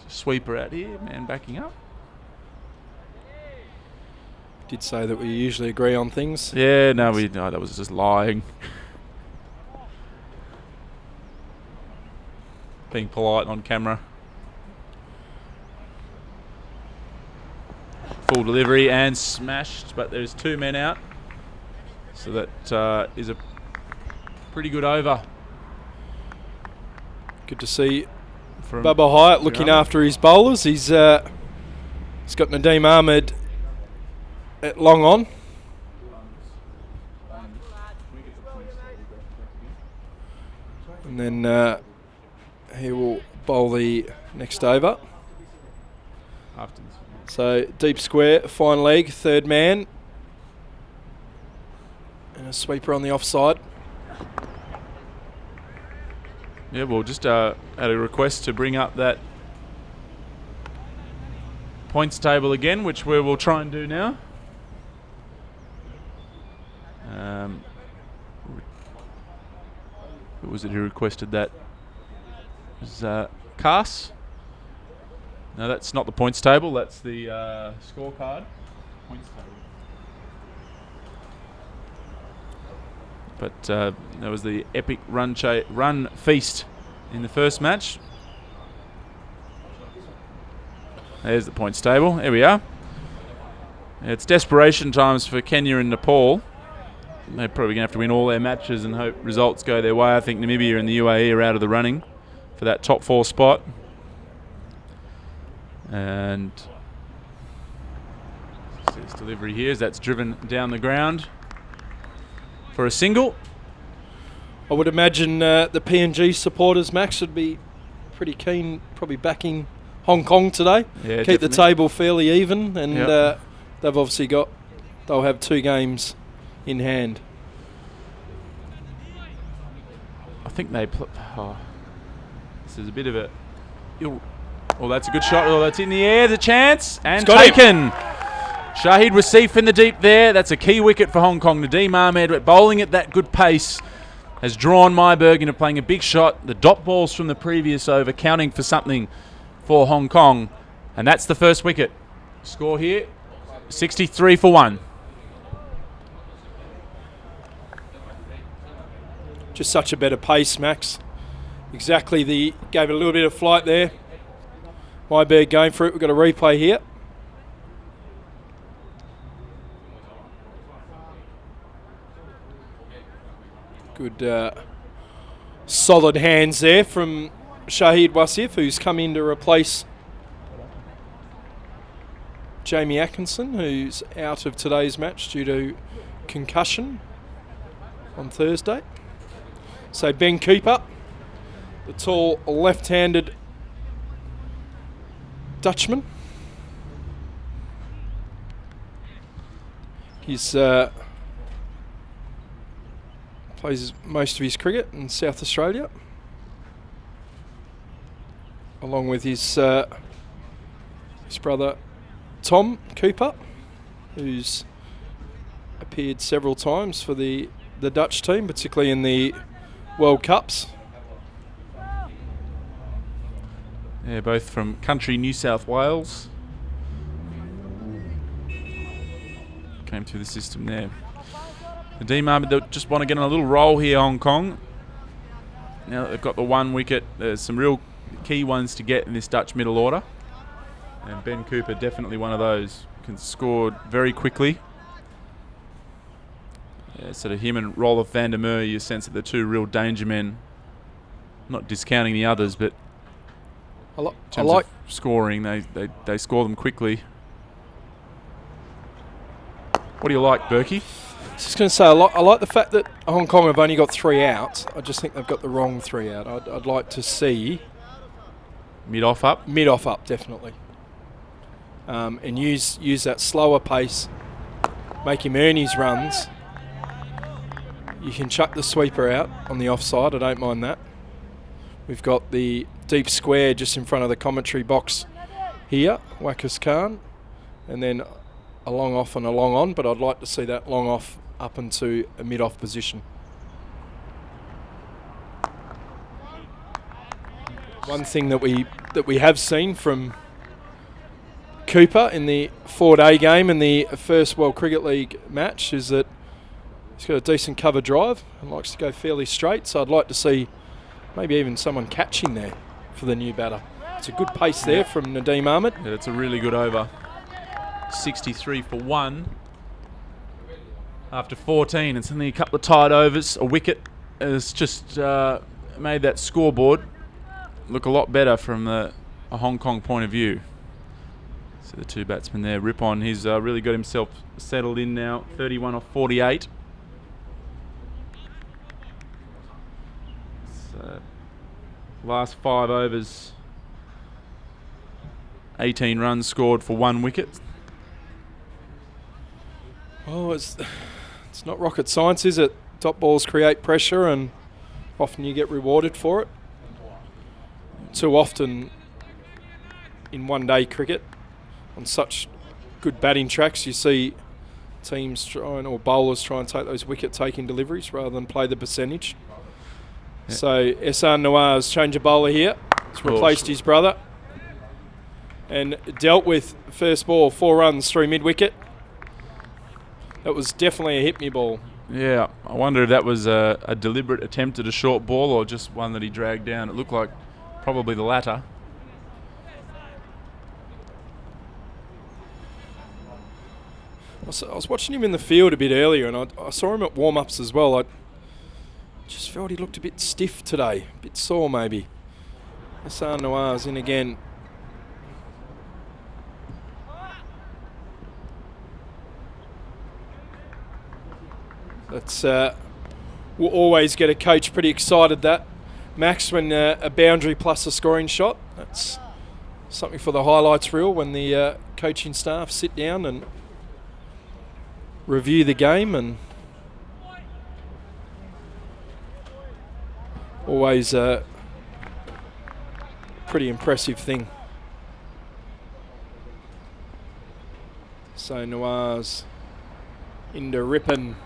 Sweeper out here, man backing up. Did say that we usually agree on things. Yeah, no, that was just lying. Being polite on camera. Full delivery and smashed, but there's 2 men out. So that is a pretty good over. Good to see From Bubba Hyatt looking after his bowlers. He's got Nadeem Ahmed at long on. And then he will bowl the next over. So deep square, fine leg, third man. And a sweeper on the offside. Yeah, well, just had a request to bring up that points table again, which we will try and do now. Who was it who requested that? It was Cass? No, that's not the points table. That's the scorecard. Points table. But that was the epic run feast in the first match. There's the points table. There we are. It's desperation times for Kenya and Nepal. They're probably going to have to win all their matches and hope results go their way. I think Namibia and the UAE are out of the running for that top 4 spot. And his delivery here as that's driven down the ground for a single. I would imagine the PNG supporters, Max, should be pretty keen, probably backing Hong Kong today. Yeah, keep the definitely. table fairly even, and Yep. they've obviously they'll have 2 games in hand. I think they this is a bit of a... Oh, that's a good shot. Oh, that's in the air. The chance. And got him. taken. Shahid Wasif in the deep there. That's a key wicket for Hong Kong. Nadeem Ahmed bowling at that good pace has drawn Myberg into playing a big shot. The dot balls from the previous over counting for something for Hong Kong. And that's the first wicket. Score here, 63 for 1. Just such a better pace, Max. Exactly, gave it a little bit of flight there. Myberg going for it. We've got a replay here. Good solid hands there from Shahid Wasif, who's come in to replace Jamie Atkinson, who's out of today's match due to concussion on Thursday. So Ben Cooper, the tall left-handed Dutchman. He's plays most of his cricket in South Australia, along with his brother Tom Cooper, who's appeared several times for the Dutch team, particularly in the World Cups. Yeah, both from country New South Wales. Came through the system there. Nadeem Ahmed, they just want to get on a little roll here, Hong Kong. Now that they've got the 1 wicket, there's some real key ones to get in this Dutch middle order. And Ben Cooper, definitely one of those. Can score very quickly. Yeah, sort of him and Rolf van der Merwe, you sense that they're 2 real danger men. Not discounting the others, but in terms of scoring, they score them quickly. What do you like, Berkey? Just going to say, I like the fact that Hong Kong have only got 3 outs. I just think they've got the wrong 3 out. I'd like to see Mid-off up? Mid-off up, definitely. And use that slower pace, make him earn his runs. You can chuck the sweeper out on the offside, I don't mind that. We've got the deep square just in front of the commentary box here, Wakas Khan, and then a long off and a long on, but I'd like to see that long off up into a mid-off position. One thing that we have seen from Cooper in the 4-day game in the first World Cricket League match is that he's got a decent cover drive and likes to go fairly straight, so I'd like to see maybe even someone catching there for the new batter. It's a good pace there from Nadeem Ahmed. Yeah, it's a really good over. 63 for 1. After 14, it's only a couple of tight overs. A wicket has just made that scoreboard look a lot better from a Hong Kong point of view. So the 2 batsmen there, Ripon, he's really got himself settled in now. 31 off 48. So last 5 overs, 18 runs scored for 1 wicket. Oh, it's not rocket science, is it? Top balls create pressure and often you get rewarded for it. Too often in 1-day cricket on such good batting tracks you see teams or bowlers try and take those wicket-taking deliveries rather than play the percentage. Yeah. So Ehsan Nawaz, change of bowler here. He's replaced his brother and dealt with first ball, 4 runs through mid-wicket. That was definitely a hit-me ball. Yeah, I wonder if that was a deliberate attempt at a short ball or just one that he dragged down. It looked like probably the latter. I was watching him in the field a bit earlier and I saw him at warm-ups as well. I just felt he looked a bit stiff today, a bit sore maybe. Ehsan Nawaz in again. It's we'll always get a coach pretty excited that, Max, when a boundary plus a scoring shot. That's something for the highlights reel when the coaching staff sit down and review the game, and always a pretty impressive thing. So Noir's into Rippon,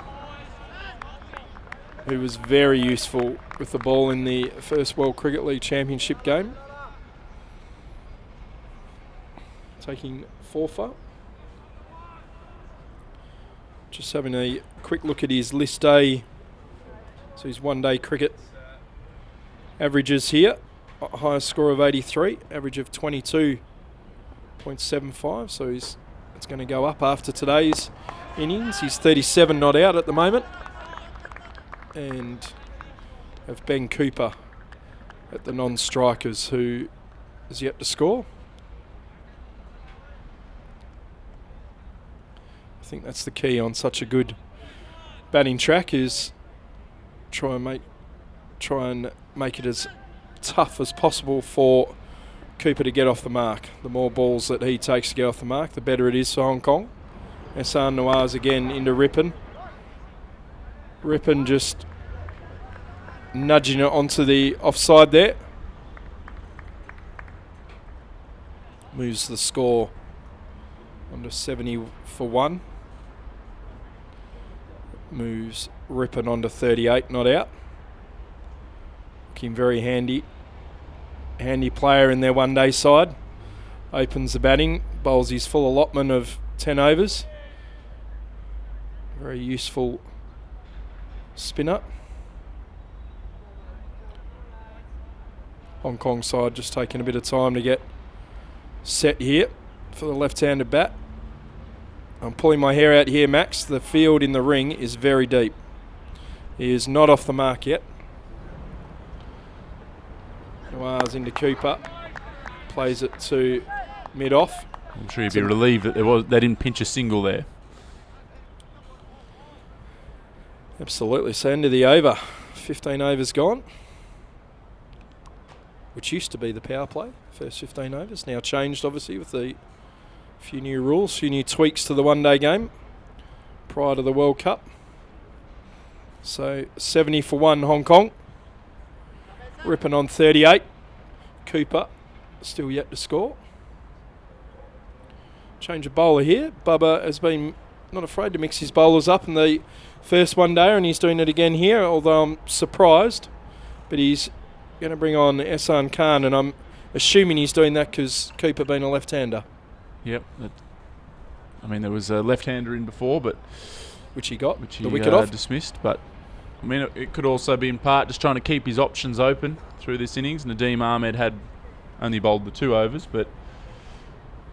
who was very useful with the ball in the first World Cricket League Championship game. Taking Forfa. Just having a quick look at his list A. So his one-day cricket averages here. Highest score of 83, average of 22.75. So it's going to go up after today's innings. He's 37 not out at the moment. And have Ben Cooper at the non-strikers, who is yet to score. I think that's the key on such a good batting track, is try and make it as tough as possible for Cooper to get off the mark. The more balls that he takes to get off the mark, the better it is for Hong Kong. Hassan Nawaz again into Rippon. Rippon just nudging it onto the offside there. Moves the score under 70 for 1. Moves Rippon onto 38 not out. Looking very handy player in their one-day side. Opens the batting, bowls his full allotment of 10 overs. Very useful spinner. Hong Kong side just taking a bit of time to get set here for the left-handed bat. I'm pulling my hair out here, Max. The field in the ring is very deep. He is not off the mark yet. Noir's into Cooper. Plays it to mid-off. I'm sure you'd be relieved that they didn't pinch a single there. Absolutely. So end of the over. 15 overs gone. Which used to be the power play, first 15 overs. Now changed, obviously, with the few new rules, few new tweaks to the one-day game prior to the World Cup. So 70 for 1 Hong Kong. Rippon on 38. Cooper still yet to score. Change of bowler here. Bubba has been not afraid to mix his bowlers up in the first one day, and he's doing it again here, although I'm surprised. But he's going to bring on Ehsan Khan, and I'm assuming he's doing that because Cooper being a left-hander. Yep. I mean, there was a left-hander in before, but which he got, which he the wicket off. Dismissed. But I mean, it could also be in part just trying to keep his options open through this innings. Nadeem Ahmed had only bowled the 2 overs, but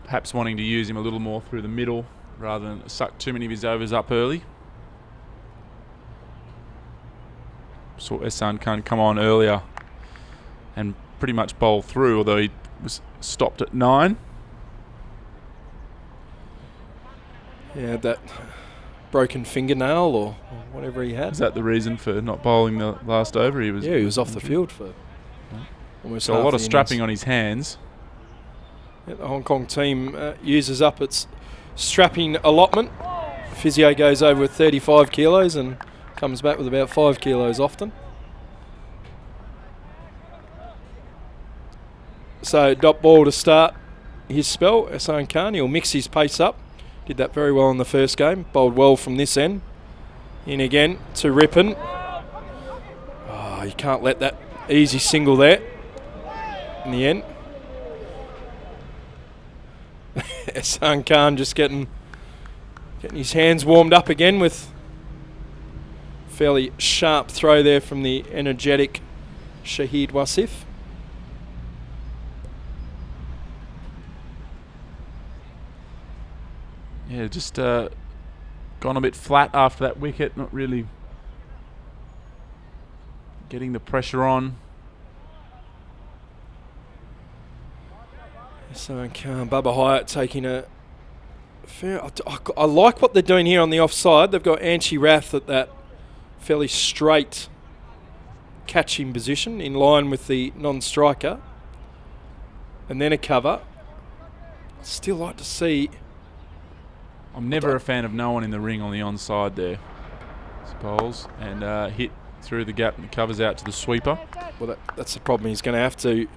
perhaps wanting to use him a little more through the middle rather than suck too many of his overs up early. Saw Ehsan Khan come on earlier and pretty much bowl through, although he was stopped at 9. Yeah, that broken fingernail or whatever he had. Is that the reason for not bowling the last over? He was off the field for almost so a lot of strapping on his hands. Yeah, the Hong Kong team uses up its strapping allotment. Physio goes over with 35 kilos and comes back with about 5 kilos often. So dot ball to start his spell. Ehsan Khan, he'll mix his pace up. Did that very well in the first game. Bowled well from this end. In again to Rippon. Oh, you can't let that easy single there in the end. Ehsan Khan just getting his hands warmed up again with fairly sharp throw there from the energetic Shahid Wasif. Yeah, just gone a bit flat after that wicket, not really getting the pressure on. So Bubba Hyatt taking a fair... I like what they're doing here on the offside. They've got Anchi Rath at that fairly straight catching position in line with the non-striker, and then a cover. Still like to see. I'm never a fan of no one in the ring on the onside there. Bowls and hit through the gap and covers out to the sweeper. Well, that's the problem. He's going to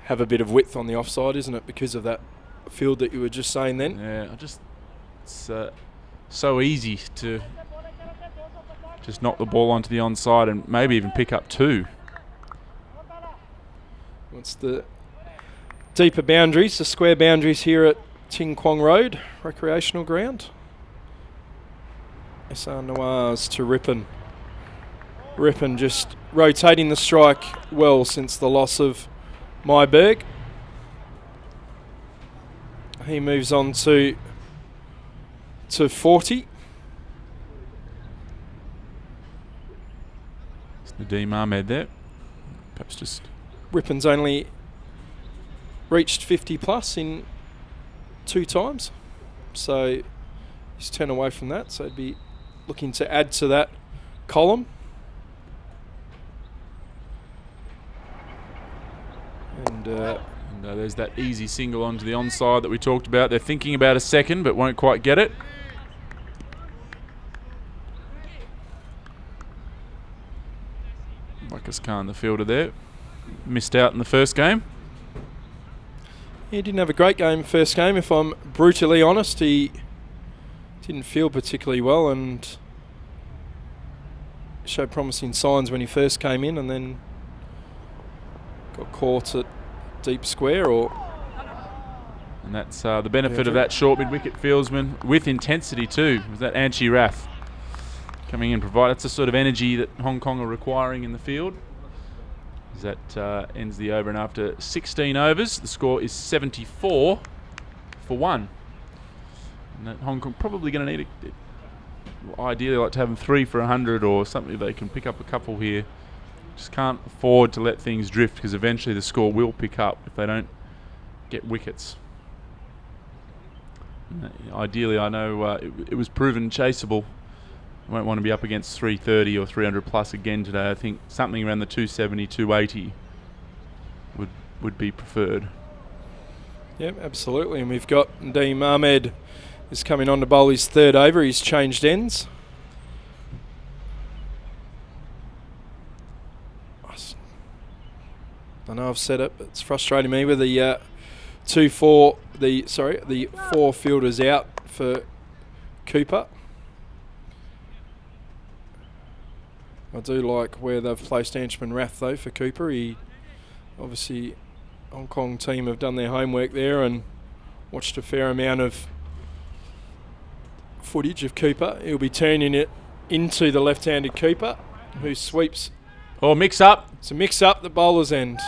have a bit of width on the offside, isn't it, because of that field that you were just saying then? Yeah, it's so easy to just knock the ball onto the onside and maybe even pick up 2. What's the deeper boundaries, the square boundaries here at Ting Kwong Road Recreational Ground? SR Noirs to Ripon. Ripon just rotating the strike well since the loss of Myberg. He moves on to 40. It's Nadeem Ahmed there. Perhaps just... Ripon's only reached 50 plus in 2 times. So he's 10 away from that. So he'd be looking to add to that column. And there's that easy single onto the onside that we talked about. They're thinking about a second but won't quite get it. Marcus Khan, the fielder there, missed out in the first game. He didn't have a great game first game, if I'm brutally honest. He didn't feel particularly well and showed promising signs when he first came in, and then got caught at deep square. And that's the benefit of that short mid-wicket fieldsman with intensity too. Was that Anchi Rath coming in provide? That's the sort of energy that Hong Kong are requiring in the field. As that ends the over, and after 16 overs, the score is 74 for 1. And that Hong Kong probably going to need ideally like to have them 3 for 100 or something. They can pick up a couple here. Just can't afford to let things drift, because eventually the score will pick up if they don't get wickets. Ideally, I know it was proven chaseable. I won't want to be up against 330 or 300 plus again today. I think something around the 270, 280 would be preferred. Yep, absolutely. And we've got Nadeem Ahmed is coming on to bowl his 3rd over. He's changed ends. I know I've said it, but it's frustrating me with the 4 fielders out for Cooper. I do like where they've placed Anchman Rath though for Cooper. He obviously, Hong Kong team have done their homework there and watched a fair amount of footage of Cooper. He'll be turning it into the left-handed Cooper, who sweeps. Oh, mix up. It's a mix up the bowler's end.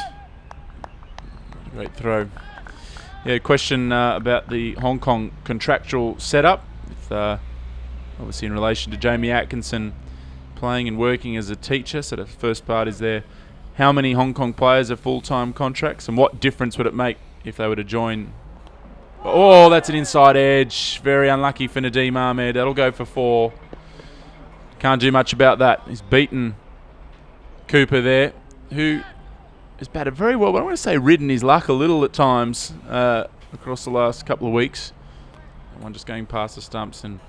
Great throw. Yeah, question about the Hong Kong contractual setup. Obviously in relation to Jamie Atkinson playing and working as a teacher. So the first part is there, how many Hong Kong players have full-time contracts, and what difference would it make if they were to join? Oh, that's an inside edge. Very unlucky for Nadeem Ahmed. That'll go for 4. Can't do much about that. He's beaten Cooper there, who has batted very well, but I want to say ridden his luck a little at times across the last couple of weeks. One just going past the stumps and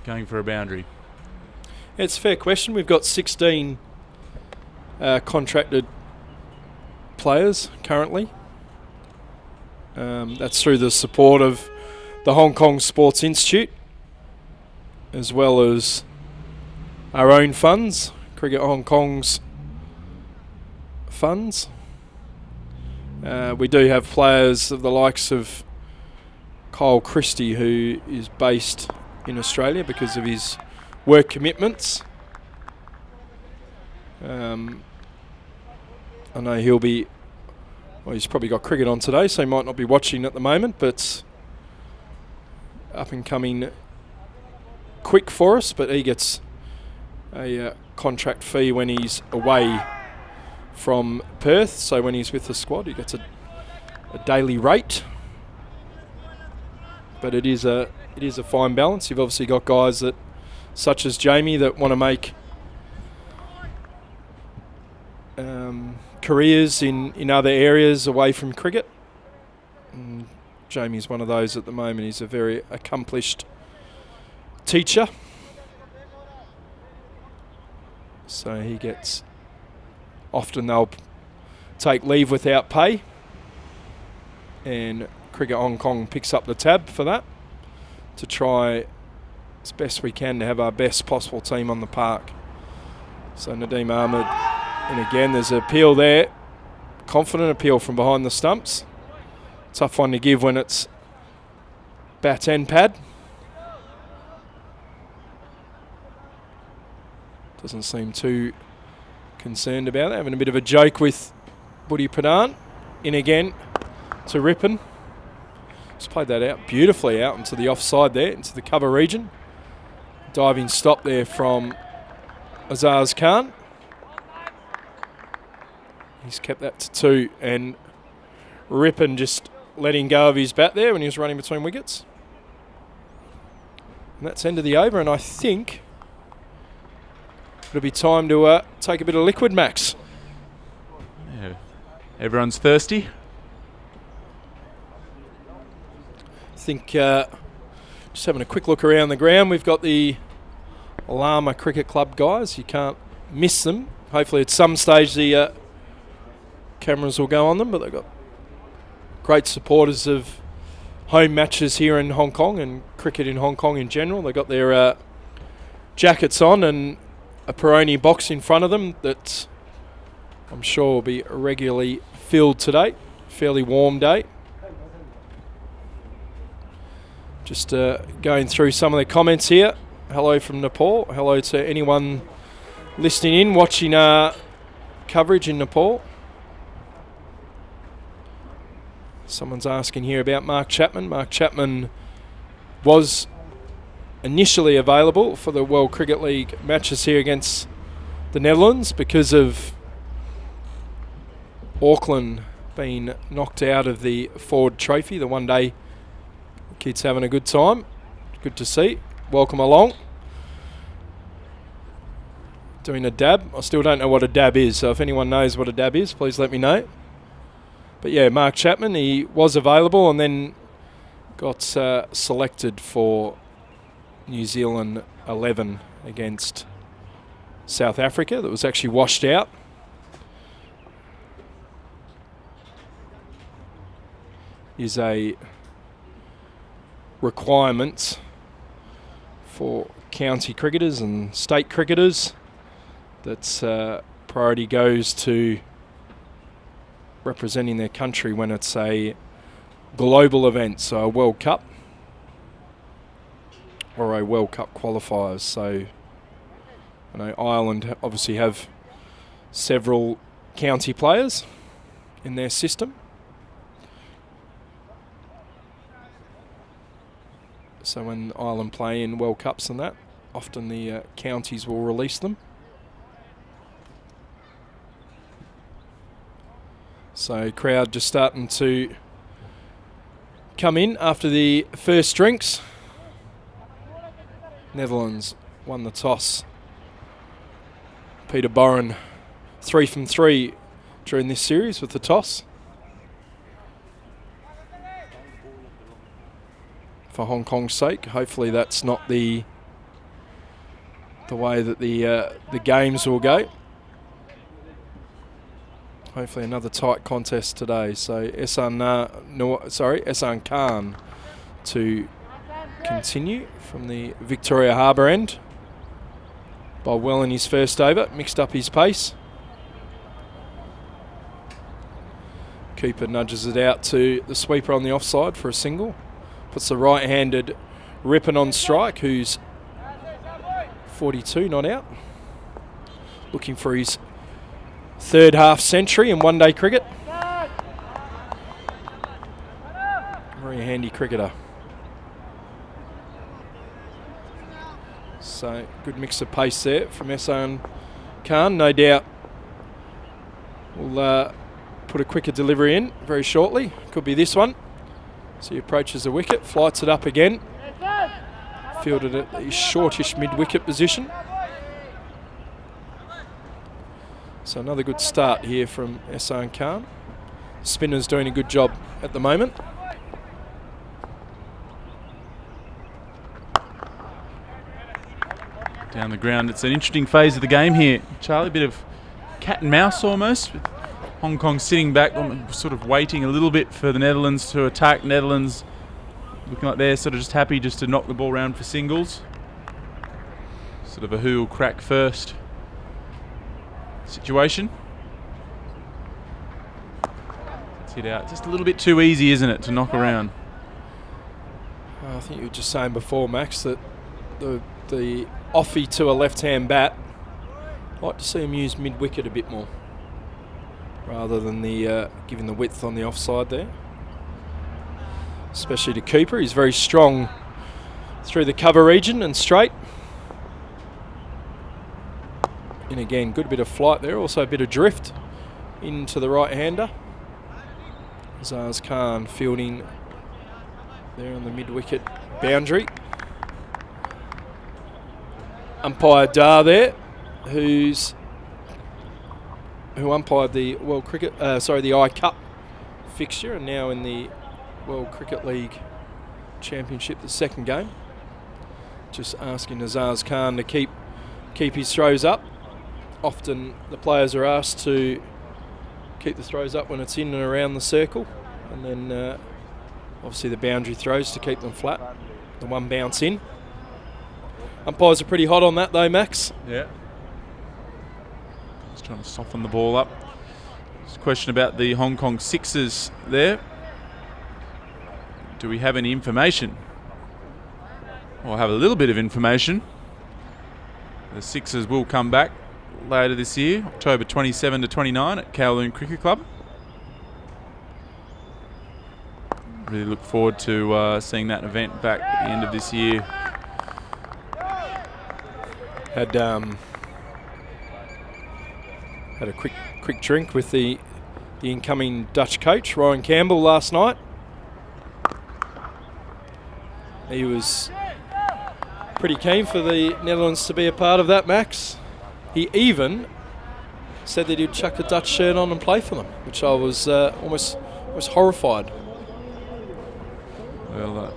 going for a boundary. It's a fair question. We've got 16 contracted players currently. That's through the support of the Hong Kong Sports Institute, as well as our own funds, Cricket Hong Kong's funds. We do have players of the likes of Kyle Christie, who is based in Australia because of his work commitments. I know he'll be, well, he's probably got cricket on today, so he might not be watching at the moment, but up and coming quick for us. But he gets a contract fee when he's away from Perth, so when he's with the squad he gets a daily rate. But it is a fine balance. You've obviously got guys that, such as Jamie, that want to make careers in other areas away from cricket. And Jamie's one of those at the moment. He's a very accomplished teacher. So he gets, often they'll take leave without pay, and Cricket Hong Kong picks up the tab for that to try as best we can to have our best possible team on the park. So Nadeem Ahmed, and again there's an appeal there, confident appeal from behind the stumps. Tough one to give when it's bat and pad. Doesn't seem too concerned about it. Having a bit of a joke with Buddy Pradhan. In again to Rippon. Just played that out beautifully out into the offside there, into the cover region. Diving stop there from Azaz Khan. He's kept that to 2, and Rippon just letting go of his bat there when he was running between wickets. And that's end of the over, and I think it'll be time to take a bit of liquid, Max. Yeah. Everyone's thirsty. I think just having a quick look around the ground, we've got the Lama Cricket Club guys. You can't miss them. Hopefully at some stage the cameras will go on them, but they've got great supporters of home matches here in Hong Kong and cricket in Hong Kong in general. They've got their jackets on and a Peroni box in front of them that I'm sure will be regularly filled today. Fairly warm day. Just going through some of the comments here. Hello from Nepal. Hello to anyone listening in, watching our coverage in Nepal. Someone's asking here about Mark Chapman. Mark Chapman was initially available for the World Cricket League matches here against the Netherlands because of Auckland being knocked out of the Ford Trophy, the one-day. Kids having a good time. Good to see. Welcome along. Doing a dab. I still don't know what a dab is, so if anyone knows what a dab is, please let me know. But yeah, Mark Chapman, he was available and then got selected for New Zealand 11 against South Africa. That was actually washed out. Is a requirement for county cricketers and state cricketers. That's priority goes to representing their country when it's a global event, so a World Cup or a World Cup qualifiers. So I know Ireland obviously have several county players in their system. So when Ireland play in World Cups and that, often the counties will release them. So crowd just starting to come in after the first drinks. Netherlands won the toss. Peter Boren 3 from 3 during this series with the toss. For Hong Kong's sake, hopefully that's not the way that the games will go. Hopefully another tight contest today. So Ehsan Khan to continue from the Victoria Harbour end. Bowled well in his first over, mixed up his pace. Keeper nudges it out to the sweeper on the offside for a single. Puts the right-handed Rippon on strike, who's 42, not out. Looking for his third half century in one-day cricket. Very handy cricketer. So good mix of pace there from Ehsan Khan. No doubt we'll put a quicker delivery in very shortly. Could be this one. So he approaches the wicket, flights it up again. Fielded at the shortish mid-wicket position. So another good start here from Ehsan Khan. Spinner's doing a good job at the moment. Down the ground. It's an interesting phase of the game here, Charlie. A bit of cat and mouse almost. With Hong Kong sitting back, sort of waiting a little bit for the Netherlands to attack. Netherlands looking like they're sort of just happy just to knock the ball around for singles. Sort of a who will crack first situation. It's hit out. Just a little bit too easy, isn't it, to knock around? I think you were just saying before, Max, that the offie to a left-hand bat, I'd like to see him use mid-wicket a bit more, rather than the giving the width on the offside there. Especially to Cooper, he's very strong through the cover region and straight. And again, good bit of flight there, also a bit of drift into the right-hander. Azaz Khan fielding there on the mid-wicket boundary. Umpire Dar there, who umpired the the I Cup fixture, and now in the World Cricket League Championship, the second game. Just asking Azaz Khan to keep his throws up. Often the players are asked to keep the throws up when it's in and around the circle, and then obviously the boundary throws to keep them flat. The one bounce in. Umpires are pretty hot on that though, Max. Yeah. Just trying to soften the ball up. Just a question about the Hong Kong Sixers there. Do we have any information? We'll have a little bit of information. The Sixers will come back later this year, October 27 to 29 at Kowloon Cricket Club. Really look forward to seeing that event back at the end of this year. Had a quick drink with the incoming Dutch coach, Ryan Campbell, last night. He was pretty keen for the Netherlands to be a part of that, Max. He even said that he'd chuck a Dutch shirt on and play for them, which I was almost horrified. Well,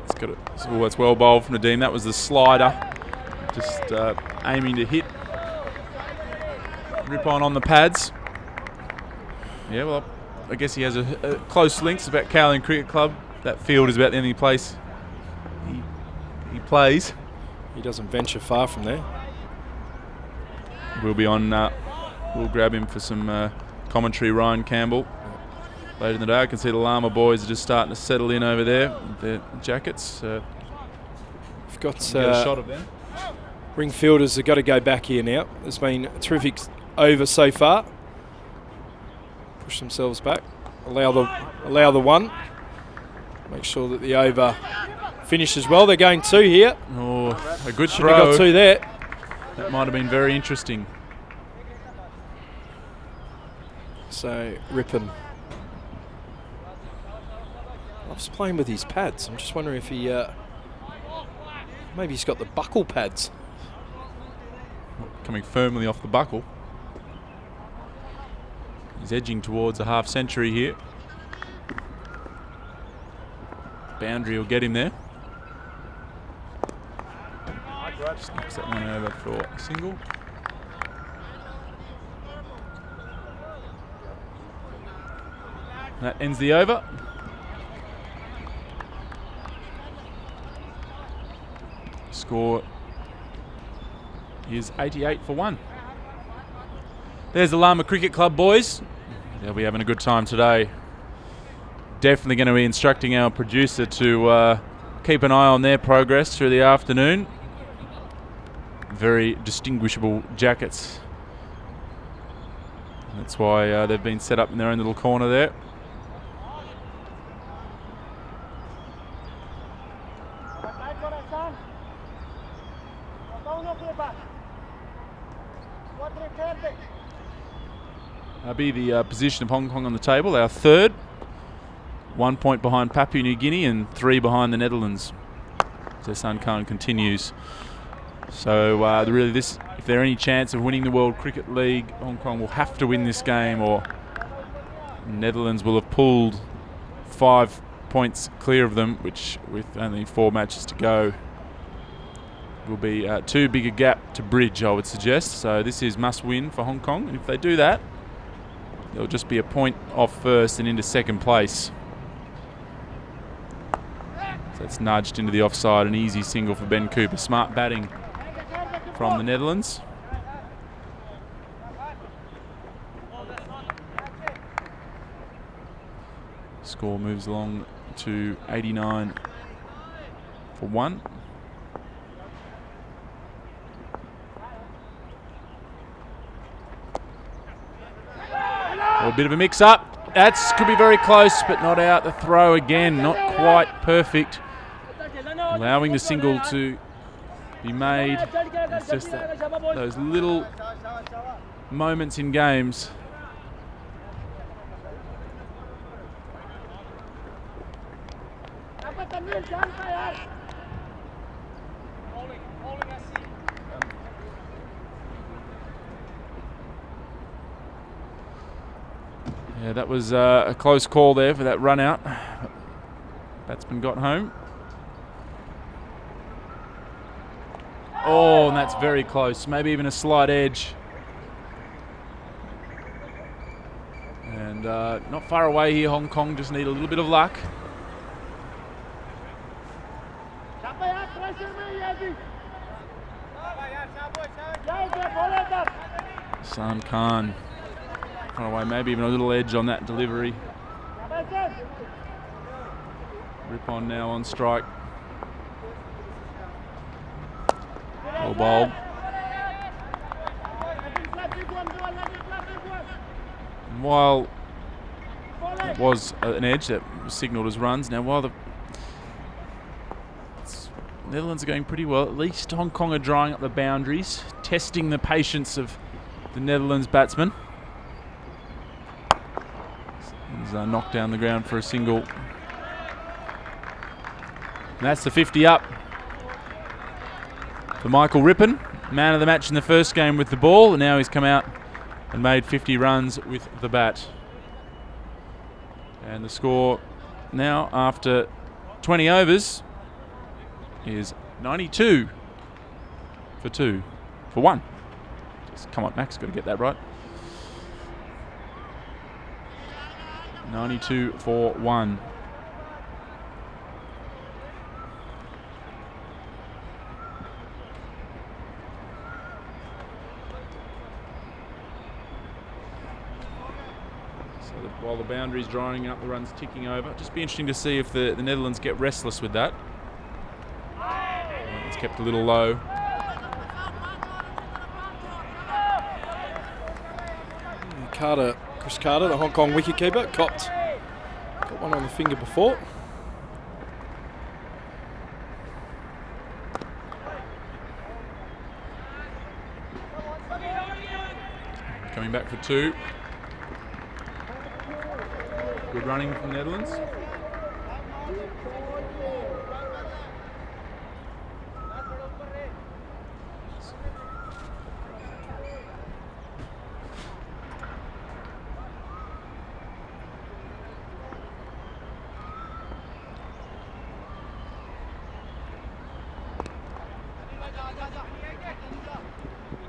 it's well bowled from Nadeem. That was the slider, just aiming to hit. Rip on the pads. Yeah, well, I guess he has a close links about Kowloon Cricket Club. That field is about the only place he plays. He doesn't venture far from there. We'll be on. We'll grab him for some commentary. Ryan Campbell later in the day. I can see the Llama boys are just starting to settle in over there with their jackets. We've got a shot of them. Ring fielders have got to go back here now. There's been a terrific over so far. Push themselves back. Allow the one. Make sure that the over finishes well. They're going two here. Oh, a good Shouldn't have got two there. That might have been very interesting. So Rippon loves playing with his pads. I'm just wondering if he maybe he's got the buckle pads. Coming firmly off the buckle. He's edging towards a half century here. Boundary will get him there. Just knocks that one over for a single. That ends the over. Score is 88 for 1. There's the Llama Cricket Club boys. They'll be having a good time today. Definitely going to be instructing our producer to keep an eye on their progress through the afternoon. Very distinguishable jackets. That's why they've been set up in their own little corner there. That'll be the position of Hong Kong on the table, our third. 1 point behind Papua New Guinea and 3 behind the Netherlands. Ehsan Khan continues. So really, if if they're any chance of winning the World Cricket League, Hong Kong will have to win this game, or Netherlands will have pulled 5 points clear of them, which with only 4 matches to go will be too big a gap to bridge, I would suggest. So this is must win for Hong Kong, and if they do that, they'll just be a point off first and into second place. So it's nudged into the offside, an easy single for Ben Cooper. Smart batting from the Netherlands. Score moves along to 89 for 1. A bit of a mix-up. That could be very close, but not out. The throw again, not quite perfect. Allowing the single to be made. It's just those little moments in games. Yeah, that was a close call there for that run out. Batsman got home. Oh, and that's very close. Maybe even a slight edge. And not far away here. Hong Kong just need a little bit of luck. San Khan. Run away, maybe even a little edge on that delivery. Ripon now on strike. Well bowled. And while it was an edge that was signalled as runs, now while the Netherlands are going pretty well, at least Hong Kong are drawing up the boundaries, testing the patience of the Netherlands batsman. He's knocked down the ground for a single. And that's the 50 up for Michael Ripon, man of the match in the first game with the ball, and now he's come out and made 50 runs with the bat. And the score now after 20 overs is 92 for 1. Just come on, Max, got to get that right. 92 for 1. So while the boundary's drawing up, the run's ticking over. Just be interesting to see if the Netherlands get restless with that. It's kept a little low. Chris Carter, the Hong Kong wicketkeeper, got one on the finger before. Coming back for 2. Good running from the Netherlands.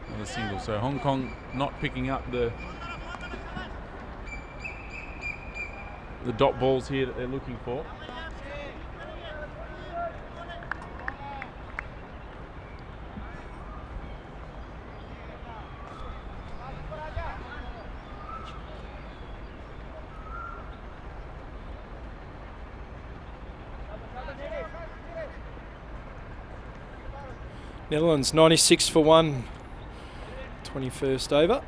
Another single. So Hong Kong not picking up the dot balls here that they're looking for. Netherlands 96 for 1, 21st over.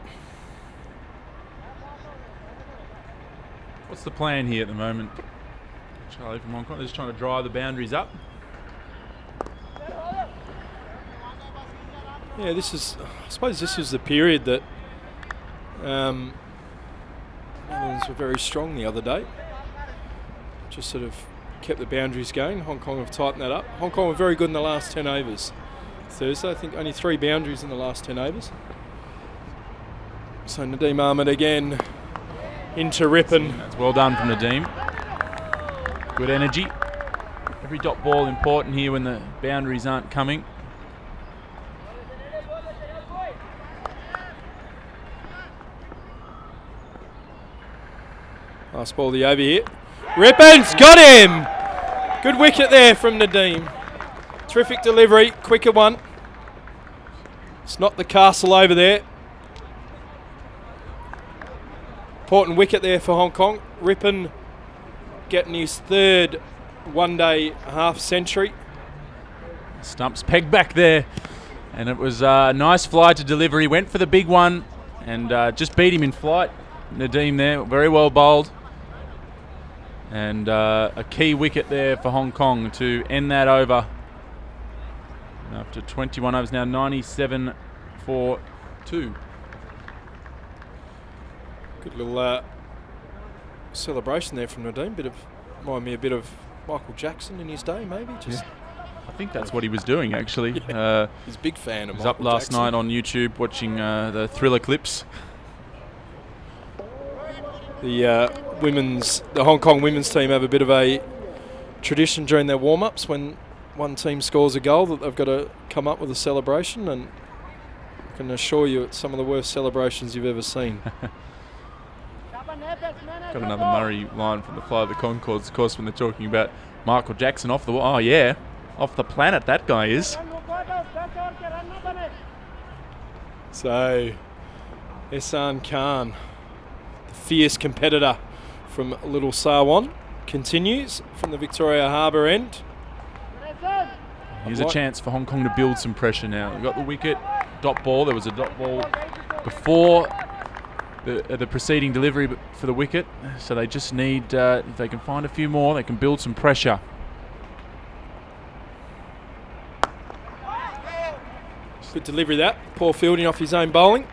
What's the plan here at the moment? Charlie from Hong Kong, they're just trying to drive the boundaries up. Yeah, I suppose this was the period that Netherlands were very strong the other day. Just sort of kept the boundaries going. Hong Kong have tightened that up. Hong Kong were very good in the last 10 overs. Thursday. I think only 3 boundaries in the last 10 overs. So Nadeem Ahmed again into Ripon. That's well done from Nadeem. Good energy. Every dot ball important here when the boundaries aren't coming. Last ball of the over here. Ripon's got him! Good wicket there from Nadeem. Terrific delivery, quicker one. It's not the castle over there. Important wicket there for Hong Kong. Ripon getting his 3rd one-day half century. Stumps pegged back there. And it was a nice fly to delivery. Went for the big one and just beat him in flight. Nadeem there, very well bowled. And a key wicket there for Hong Kong to end that over. After 21 overs now, 97 for 2. Good little celebration there from Nadeem. Remind me a bit of Michael Jackson in his day, maybe. Just I think that's what he was doing, actually. He's a big fan of He was Michael up last Jackson. night on YouTube watching the Thriller clips. The Hong Kong women's team have a bit of a tradition during their warm-ups. When one team scores a goal, that they've got to come up with a celebration, and I can assure you it's some of the worst celebrations you've ever seen. Got another Murray line from the Fly of the Concords, of course, when they're talking about Michael Jackson off the wall. Oh, yeah, off the planet that guy is. So, Ehsan Khan, the fierce competitor from Little Sarwan, continues from the Victoria Harbour end. Here's a chance for Hong Kong to build some pressure now. We've got the wicket, dot ball. There was a dot ball before the preceding delivery for the wicket. So they just need, if they can find a few more, they can build some pressure. Good delivery that. Poor fielding off his own bowling.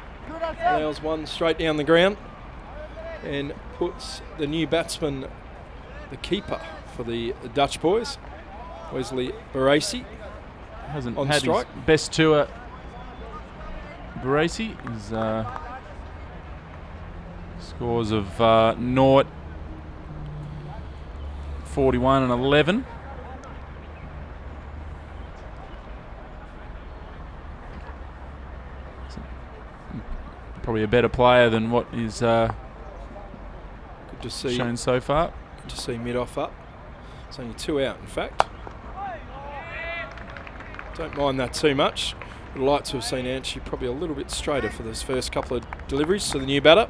Allows one straight down the ground and puts the new batsman, the keeper for the Dutch boys, Wesley Barassi, Hasn't on had strike. his best tour. Barassi is scores of 0, 41 and 11. Probably a better player than what is Good to see. shown so far. Good to see mid-off up. It's only 2 out, in fact. Don't mind that too much. Would like to have seen Anchi probably a little bit straighter for those first couple of deliveries to the new batter.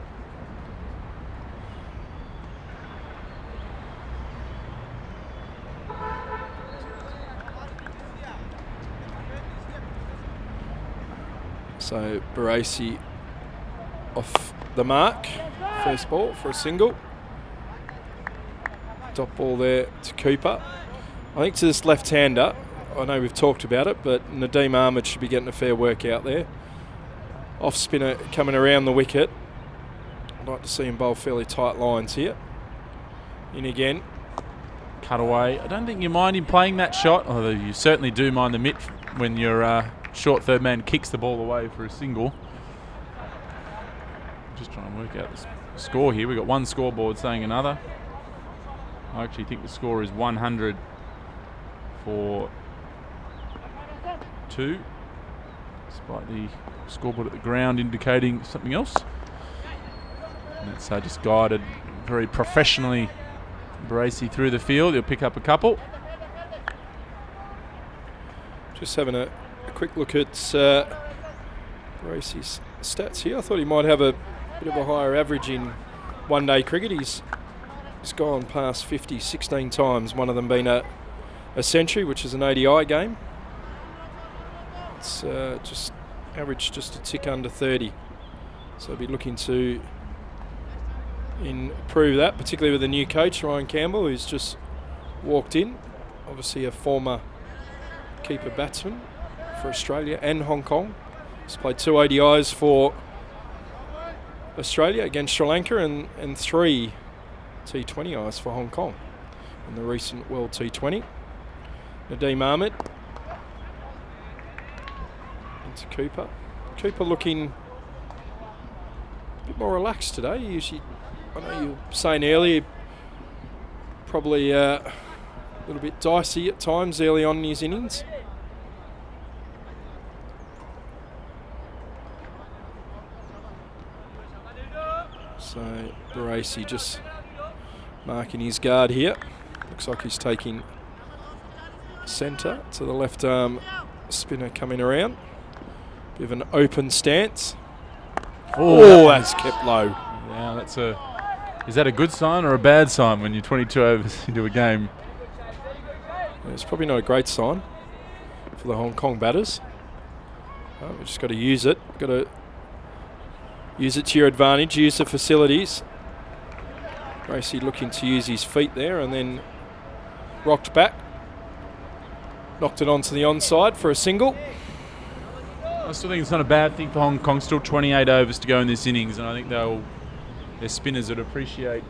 So Barassi off the mark. First ball for a single. Dot ball there to Cooper. I think to this left-hander, I know we've talked about it, but Nadeem Ahmed should be getting a fair work out there. Off spinner coming around the wicket. I'd like to see him bowl fairly tight lines here. In again. Cut away. I don't think you mind him playing that shot, although you certainly do mind the mitt when your short third man kicks the ball away for a single. Just trying to work out the score here. We've got one scoreboard saying another. I actually think the score is 100 for 2, despite the scoreboard at the ground indicating something else. And it's just guided very professionally. Barassi through the field. He'll pick up a couple. Just having a quick look at Barassi's stats here. I thought he might have a bit of a higher average in one-day cricket. He's gone past 50 16 times, one of them being a century, which is an ODI game. It's just average just a tick under 30. So I'll be looking to improve that, particularly with the new coach, Ryan Campbell, who's just walked in. Obviously a former keeper batsman for Australia and Hong Kong. He's played 2 ODIs for Australia against Sri Lanka and 3 T20Is for Hong Kong in the recent World T20. Nadeem Ahmed to Cooper. Cooper looking a bit more relaxed today. Usually, I know you were saying earlier, probably a little bit dicey at times early on in his innings. So Barassi just marking his guard here. Looks like he's taking centre to the left arm spinner coming around. Bit of an open stance. Oh, that's kept low. Yeah, that's a. Is that a good sign or a bad sign when you're 22 overs into a game? Yeah, it's probably not a great sign for the Hong Kong batters. We've just got to use it. Got to use it to your advantage. Use the facilities. Barassi looking to use his feet there and then rocked back. Knocked it onto the onside for a single. I still think it's not a bad thing for Hong Kong. Still 28 overs to go in this innings, and I think their spinners would appreciate,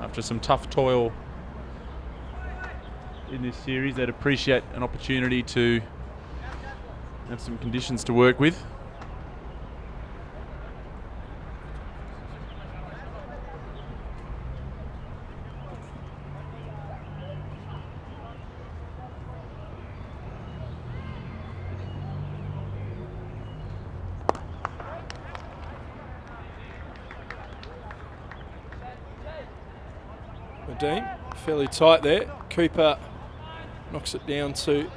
after some tough toil in this series, they'd appreciate an opportunity to have some conditions to work with. Dean, fairly tight there. Cooper knocks it down to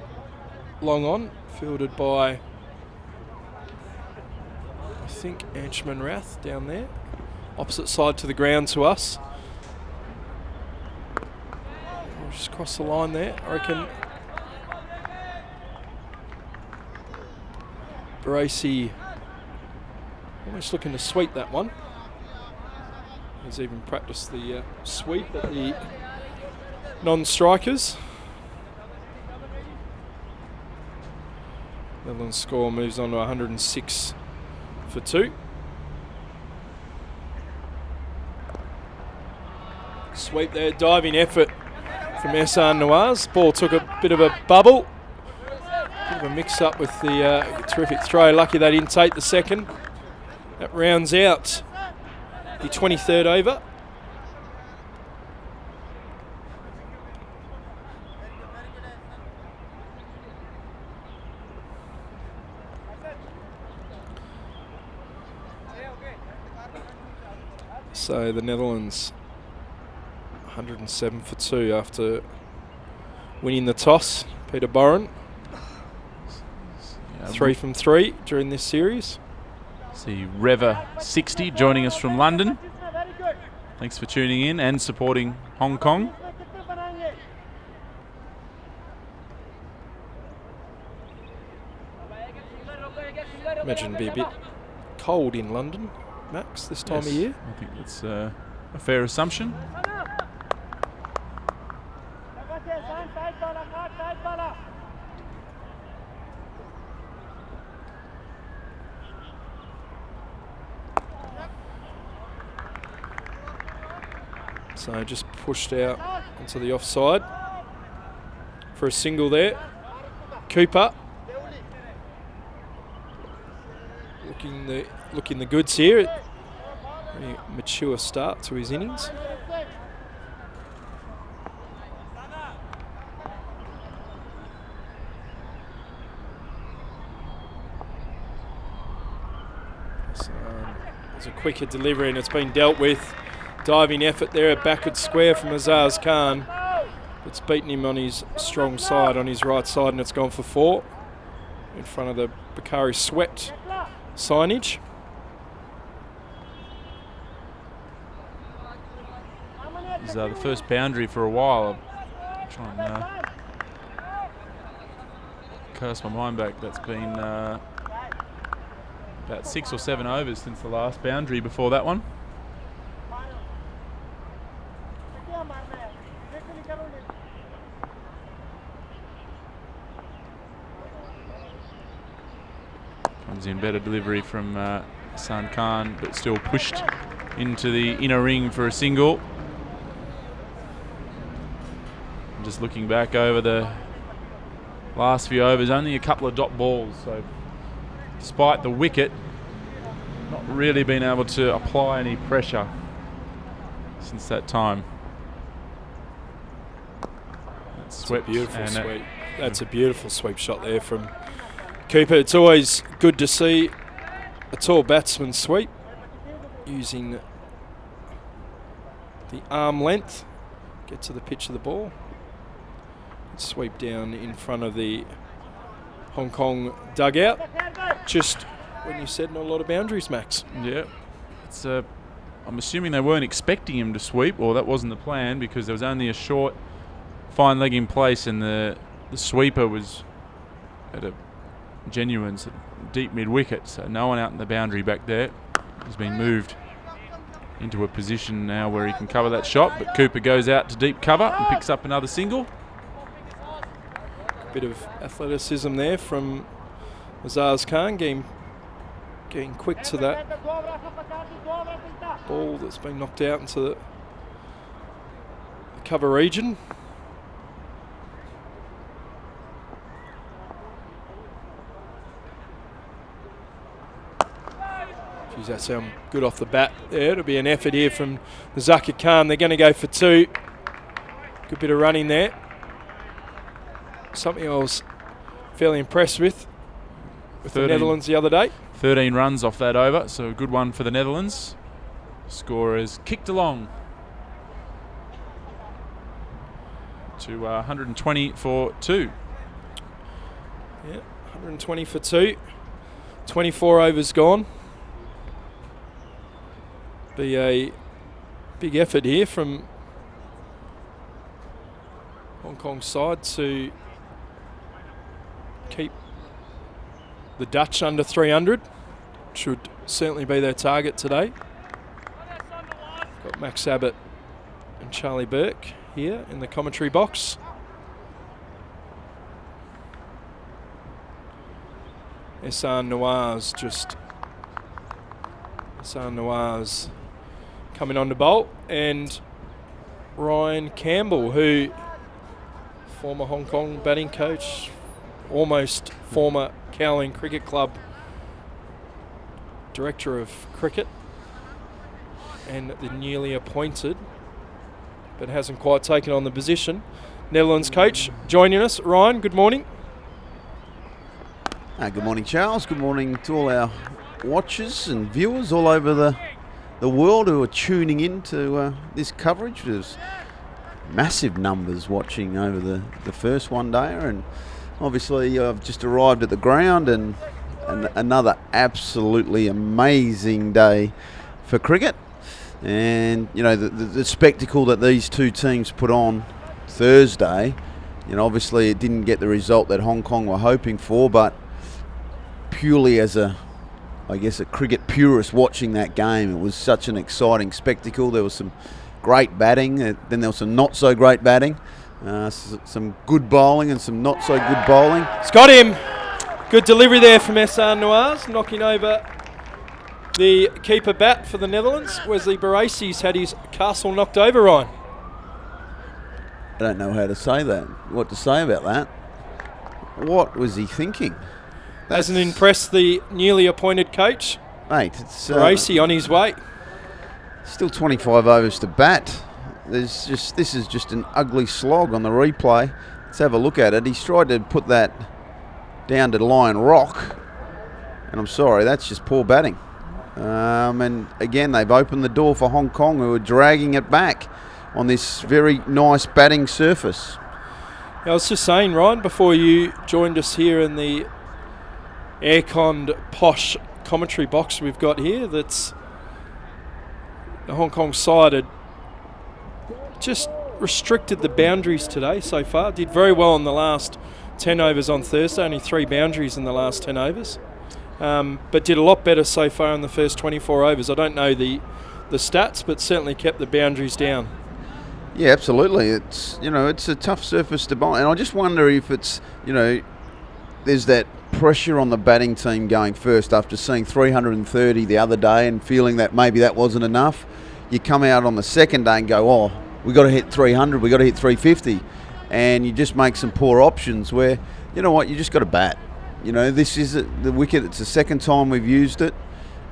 long on, fielded by, I think, Anchman Rath down there. Opposite side to the ground to us. We'll just cross the line there. I reckon Barassi almost looking to sweep that one. He's even practiced the sweep at the non-strikers. Netherlands score moves on to 106 for 2. Sweep there, diving effort from SR Nawaz. Ball took a bit of a bubble. Bit of a mix-up with the terrific throw. Lucky they didn't take the second. That rounds out the 23rd over. So the Netherlands 107 for 2 after winning the toss. Peter Boren, 3 from 3 during this series. See Reva 60 joining us from London. Thanks for tuning in and supporting Hong Kong. Imagine it'd be a bit cold in London, Max, this time of year. I think that's a fair assumption. So just pushed out into the offside for a single there. Cooper looking the goods here. Very mature start to his innings. So it's a quicker delivery and it's been dealt with. Diving effort there, a backward square from Azaz Khan. It's beaten him on his strong side, on his right side, and it's gone for 4 in front of the Bakari Sweat signage. This is the first boundary for a while. I'm trying to cast my mind back. That's been about 6 or 7 overs since the last boundary before that one. Comes in better delivery from Hassan Khan, but still pushed into the inner ring for a single. Just looking back over the last few overs, only a couple of dot balls, so despite the wicket, not really been able to apply any pressure since that time. That's swept. Beautiful sweep. That's a beautiful sweep shot there from Cooper. It's always good to see a tall batsman sweep using the arm length, get to the pitch of the ball, sweep down in front of the Hong Kong dugout. Just when you said not a lot of boundaries, Max. Yeah, it's I'm assuming they weren't expecting him to sweep, or that wasn't the plan, because there was only a short fine leg in place, and the sweeper was at a genuine deep mid wicket, so no one out in the boundary back there. He's been moved into a position now where he can cover that shot, but Cooper goes out to deep cover and picks up another single. Bit of athleticism there from Azaz Khan, getting quick to that ball that's been knocked out into the cover region. Geez, that sound good off the bat there. It'll be an effort here from Zakir Khan. They're going to go for 2. Good bit of running there. Something I was fairly impressed with the Netherlands the other day. 13 runs off that over, so a good one for the Netherlands. Score is kicked along to 120 for 2. Yeah, 120 for 2. 24 overs gone. Be a big effort here from Hong Kong side to keep the Dutch under 300. Should certainly be their target today. Got Max Abbott and Charlie Burke here in the commentary box. Ehsan Nawaz coming on to bowl, and Ryan Campbell, who former Hong Kong batting coach, almost former Kowloon Cricket Club director of cricket, and the newly appointed, but hasn't quite taken on the position, Netherlands coach, joining us. Ryan, good morning. Good morning, Charles. Good morning to all our watchers and viewers all over the world who are tuning in to this coverage. There's massive numbers watching over the first one dayer, and obviously I've just arrived at the ground, and another absolutely amazing day for cricket. And you know, the spectacle that these two teams put on Thursday, you know, obviously it didn't get the result that Hong Kong were hoping for, but purely as a cricket purist watching that game, it was such an exciting spectacle. There was some great batting, then there was some not so great batting, some good bowling and some not so good bowling. It's got him. Good delivery there from Ehsan Nawaz, knocking over the keeper bat for the Netherlands. Wesley Barasi's had his castle knocked over, Ryan. I don't know what to say about that. What was he thinking? Hasn't impressed the newly appointed coach. Mate, it's Barasi on his way. Still 25 overs to bat. This is just an ugly slog on the replay. Let's have a look at it. He's tried to put that down to line rock, and I'm sorry, that's just poor batting. And again, they've opened the door for Hong Kong, who are dragging it back on this very nice batting surface. I was just saying, Ryan, before you joined us here in the air-conned posh commentary box we've got here, that's the Hong Kong side had just restricted the boundaries today so far. Did very well in the last 10 overs on Thursday, only 3 boundaries in the last 10 overs. But did a lot better so far in the first 24 overs. I don't know the stats, but certainly kept the boundaries down. Yeah, absolutely. It's a tough surface to bowl, and I just wonder if it's there's that pressure on the batting team going first after seeing 330 the other day and feeling that maybe that wasn't enough. You come out on the second day and go, oh, we got to hit 300, we got to hit 350, and you just make some poor options where, you know what, you just got to bat. You know, this is the wicket. It's the second time we've used it.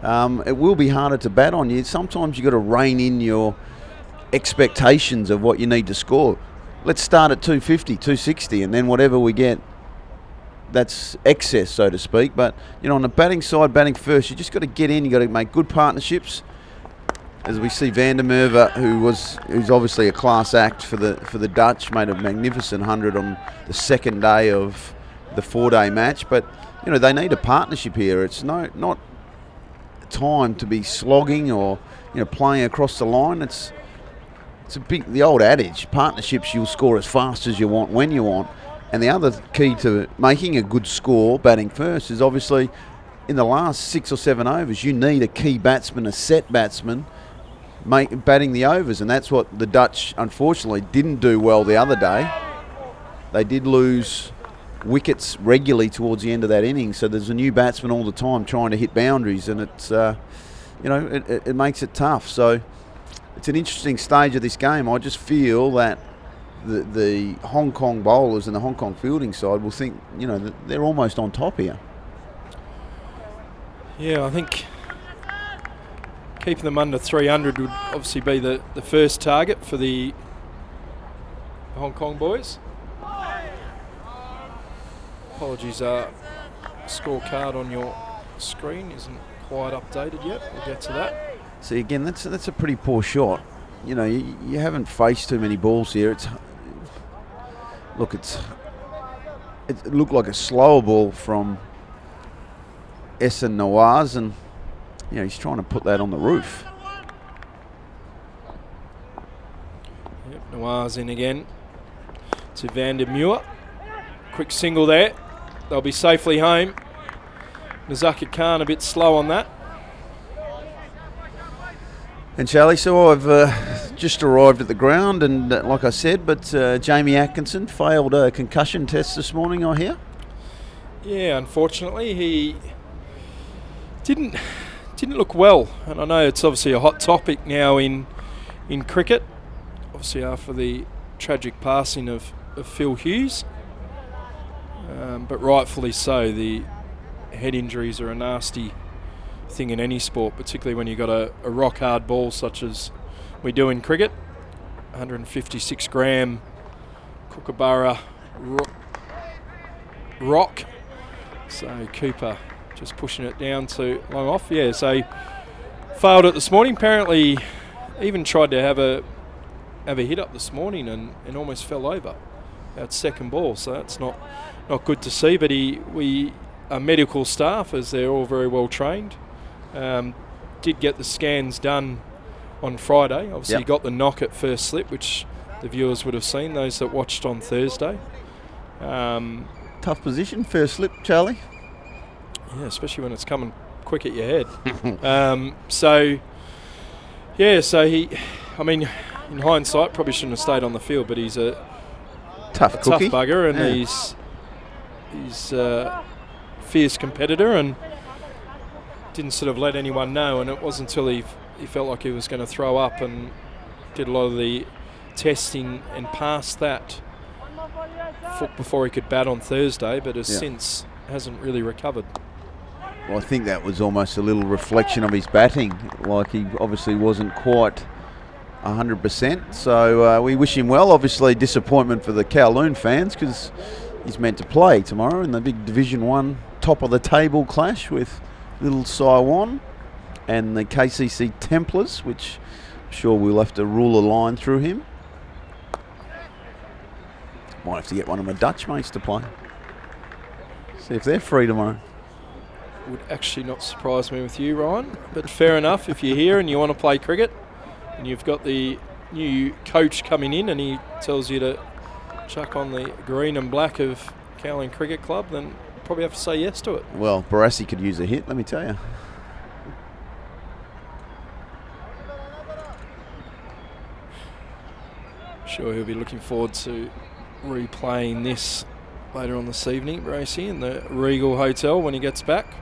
It will be harder to bat on you. Sometimes you've got to rein in your expectations of what you need to score. Let's start at 250, 260, and then whatever we get, that's excess, so to speak. But, you know, on the batting side, batting first, you just got to get in. You got to make good partnerships. As we see Van der Merwe, who's obviously a class act for the Dutch, made a magnificent 100 on the second day of the 4-day match. But, you know, they need a partnership here. It's not time to be slogging or, you know, playing across the line. It's the old adage, partnerships, you'll score as fast as you want when you want. And the other key to making a good score, batting first, is obviously in the last 6 or 7 overs, you need a key batsman, a set batsman, batting the overs. And that's what the Dutch, unfortunately, didn't do well the other day. They did lose wickets regularly towards the end of that innings. So there's a new batsman all the time trying to hit boundaries, and it's, you know, it makes it tough. So it's an interesting stage of this game. I just feel that the Hong Kong bowlers and the Hong Kong fielding side will think, you know, that they're almost on top here. Yeah, I think keeping them under 300 would obviously be the first target for the Hong Kong boys. Apologies, scorecard on your screen isn't quite updated yet. We'll get to that. See, again, that's a pretty poor shot. You know, you haven't faced too many balls here. It looked like a slower ball from Ehsan Nawaz, and, you know, he's trying to put that on the roof. Yep, Nawaz in again to Van der Merwe. Quick single there. They'll be safely home. Nazaka Khan a bit slow on that. And Charlie, so I've just arrived at the ground, and like I said, but Jamie Atkinson failed a concussion test this morning, I hear. Yeah, unfortunately, he didn't look well, and I know it's obviously a hot topic now in cricket. Obviously, after the tragic passing of Phil Hughes, but rightfully so. The head injuries are a nasty thing in any sport, particularly when you've got a rock hard ball such as we do in cricket. 156 gram Kookaburra rock. So Cooper just pushing it down to long off. Yeah, so failed it this morning. Apparently even tried to have a hit up this morning and almost fell over at second ball. So that's not good to see. But we are medical staff, as they're all very well trained. Did get the scans done on Friday. Obviously, got the knock at first slip, which the viewers would have seen, those that watched on Thursday. Tough position, first slip, Charlie. Yeah, especially when it's coming quick at your head. So he, I mean, in hindsight, probably shouldn't have stayed on the field, but he's a tough bugger, and he's a fierce competitor, and didn't sort of let anyone know. And it wasn't until he felt like he was going to throw up and did a lot of the testing and passed that before he could bat on Thursday, but has since hasn't really recovered. Well, I think that was almost a little reflection of his batting. Like, he obviously wasn't quite 100%. So we wish him well. Obviously, disappointment for the Kowloon fans, because he's meant to play tomorrow in the big Division 1 top of the table clash with Little Saiwan and the KCC Templars, which I'm sure we'll have to rule a line through him. Might have to get one of my Dutch mates to play. See if they're free tomorrow. Would actually not surprise me with you, Ryan. But fair enough, if you're here and you want to play cricket and you've got the new coach coming in and he tells you to chuck on the green and black of Kowloon Cricket Club, then probably have to say yes to it. Well, Barassi could use a hit, let me tell you. Sure, he'll be looking forward to replaying this later on this evening, Barassi, in the Regal Hotel when he gets back.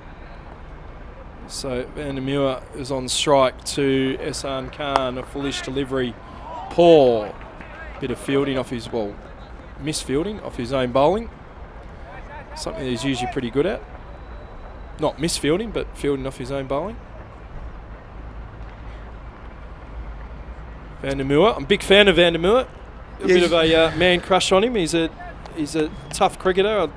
So Van der Merwe is on strike to Ehsan Khan, a foolish delivery. Poor bit of fielding off his, misfielding off his own bowling. something that he's usually pretty good at. Not misfielding, but fielding off his own bowling. Van der Merwe. I'm a big fan of Van der Merwe. A bit of a man crush on him. He's a tough cricketer. I